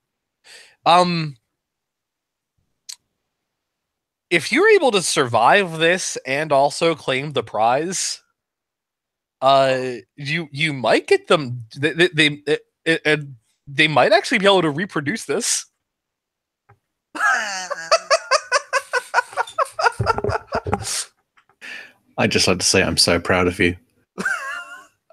If you're able to survive this and also claim the prize, you might get them. They might actually be able to reproduce this. I'd just like to say I'm so proud of you.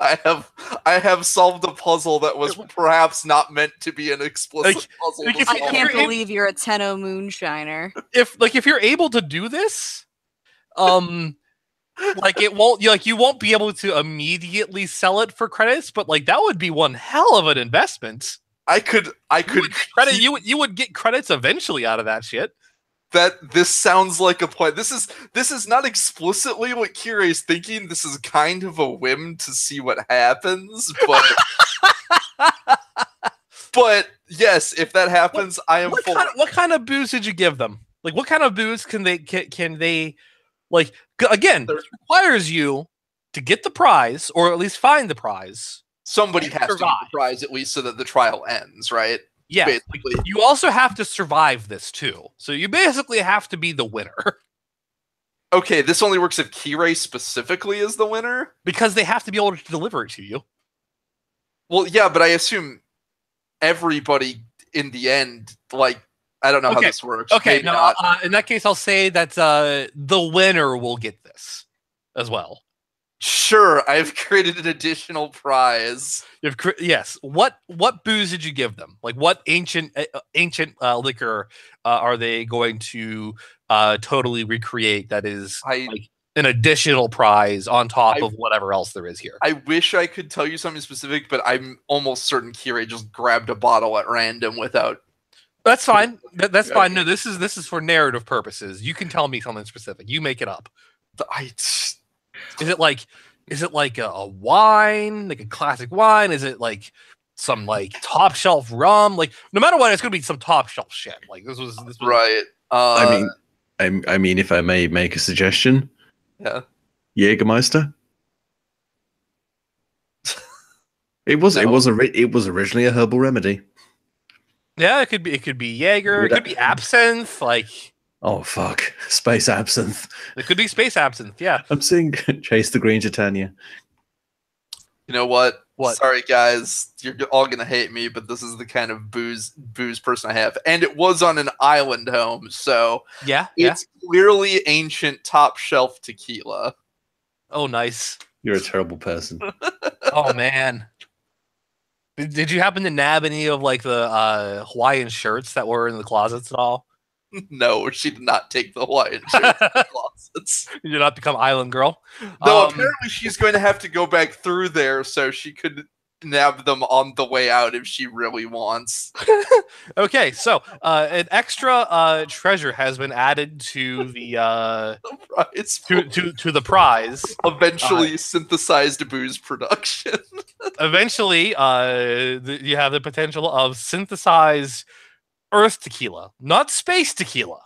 I have solved a puzzle that was perhaps not meant to be an explicit puzzle. I can't believe you're a Tenno moonshiner. If you're able to do this, like you won't be able to immediately sell it for credits, but like that would be one hell of an investment. I could you would get credits eventually out of that shit. That this sounds like a play. This is not explicitly what Kirei's thinking. This is kind of a whim to see what happens, but but yes, if that happens, I am. What kind of booze did you give them? Like, what kind of booze can they like? Again, this requires you to get the prize, or at least find the prize. Somebody has to get the prize at least so that the trial ends, right? Yeah, basically. You also have to survive this too. So you basically have to be the winner. Okay, this only works if Kirei specifically is the winner? Because they have to be able to deliver it to you. Well, yeah, but I assume everybody in the end, like, I don't know how this works. Okay, no, in that case, I'll say that the winner will get this as well. Sure, I've created an additional prize. Yes. What booze did you give them? Like, what ancient liquor are they going to totally recreate? That is like an additional prize on top of whatever else there is here. I wish I could tell you something specific, but I'm almost certain Kirei just grabbed a bottle at random without. That's fine. That's fine. No, this is for narrative purposes. You can tell me something specific. You make it up. Is it like a wine, like a classic wine? Is it like some like top shelf rum? Like no matter what, it's gonna be some top shelf shit. Like this was right. I mean, if I may make a suggestion, yeah, Jägermeister. It was originally a herbal remedy. Yeah, it could be Jaeger. It could be absinthe. Like. Oh, fuck. Space absinthe. It could be space absinthe, yeah. I'm seeing Chase the Green Titania. You know what? What? Sorry, guys. You're all going to hate me, but this is the kind of booze person I have. And it was on an island home, so it's clearly ancient top shelf tequila. Oh, nice. You're a terrible person. Oh, man. Did you happen to nab any of like the Hawaiian shirts that were in the closets at all? No, she did not take the Hawaiian shirts in the closets. You did not become Island Girl? No, apparently she's going to have to go back through there so she could nab them on the way out if she really wants. Okay, so an extra treasure has been added to the prize to the prize. Eventually synthesized booze production. Eventually, you have the potential of synthesized Earth tequila, not space tequila.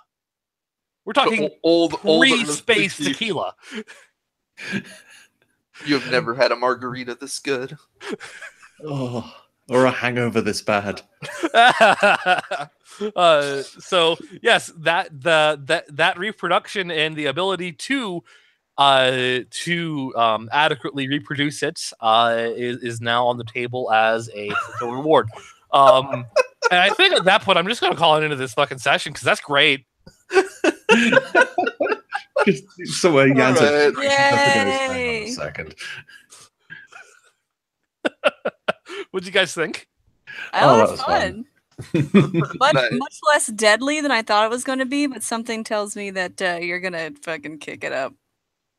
We're talking old pre-space tequila. You have never had a margarita this good. Oh, or a hangover this bad. So yes, that reproduction and the ability to adequately reproduce it is now on the table as a reward. And I think at that point, I'm just going to call it into this fucking session because that's great. So Jan's Yay! a second. What'd you guys think? Oh, that it's was fun. Nice. Much less deadly than I thought it was going to be, but something tells me that you're gonna fucking kick it up.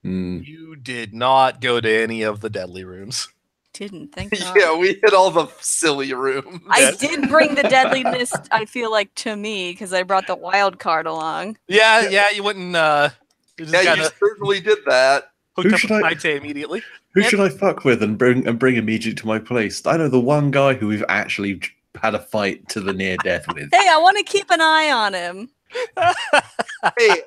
You did not go to any of the deadly rooms. Didn't thank God. Yeah, we hit all the silly rooms. I did bring the deadliness. I feel like to me because I brought the wild card along. Yeah, you went and you just Yeah, you certainly did that. hooked Who up should with I- Kaite immediately. Who Yep. should I fuck with and bring immediately to my place? I know the one guy who we've actually had a fight to the near death with. Hey, I want to keep an eye on him. Hey,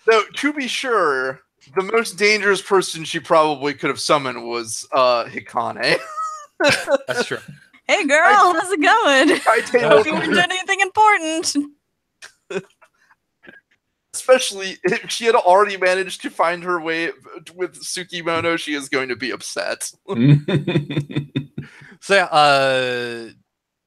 though, to be sure, the most dangerous person she probably could have summoned was Hikane. That's true. Hey, girl, how's it going? Kaite Hope you wasn't- weren't doing anything important. Especially if she had already managed to find her way with Tsukimono, she is going to be upset. So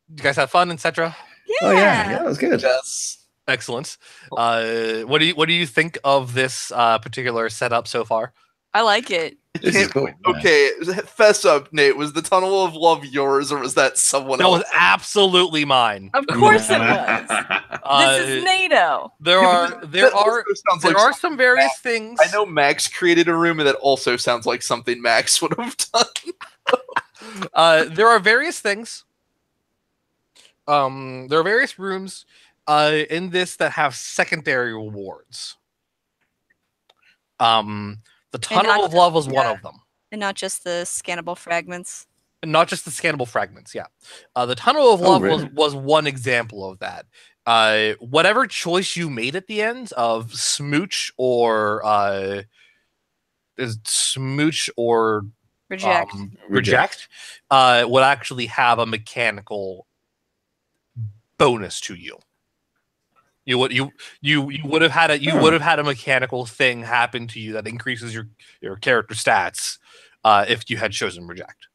you guys have fun, etc. Yeah. Oh yeah, that was good. Yes. Excellent. What do you think of this particular setup so far? I like it. This is cool. Yeah. Okay, fess up, Nate. Was the Tunnel of Love yours, or was that someone That else? was absolutely mine. Of course it was. This is NATO. There Yeah, but there that also are sounds there like are something some various Max- things. I know Max created a room, and that also sounds like something Max would have done. There are various things. There are various rooms in this that have secondary rewards. The Tunnel not of Love was one yeah. of them. And not just the scannable fragments. And not just the scannable fragments, yeah. The Tunnel of Love really? was one example of that. Whatever choice you made at the end of smooch or Reject. reject would actually have a mechanical bonus to you. You would have had a mechanical thing happen to you that increases your character stats if you had chosen reject.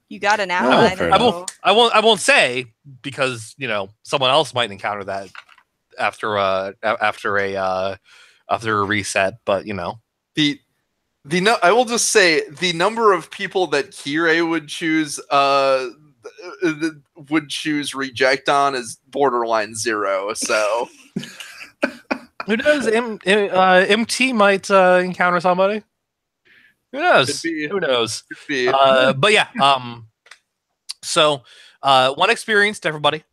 You got an Oh, ally. fair though. I won't say because someone else might encounter that after a reset, but I will just say the number of people that Kirei would choose reject on is borderline 0. So who knows? MT might encounter somebody. Who knows? Could be. Who knows? could be. But yeah. So one experience to everybody.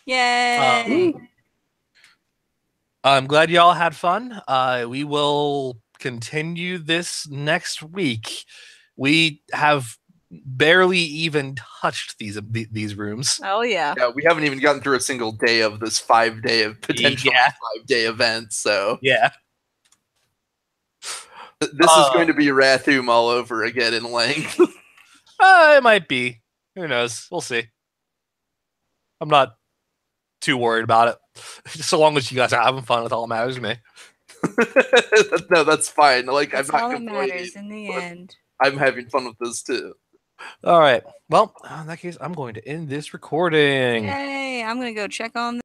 Yay. I'm glad y'all had fun. We will continue this next week. We have barely even touched these rooms. Oh yeah. Yeah, we haven't even gotten through a single day of this 5-day of potential 5-day event. So Yeah. this is going to be Rathum all over again in length. It might be. Who knows? We'll see. I'm not too worried about it. Just so long as you guys are having fun, that's all that matters to me. No, that's fine. Like That's I'm all not that complaining. matters in the end. I'm having fun with this too. All right. Well, in that case, I'm going to end this recording. Yay. I'm gonna go check on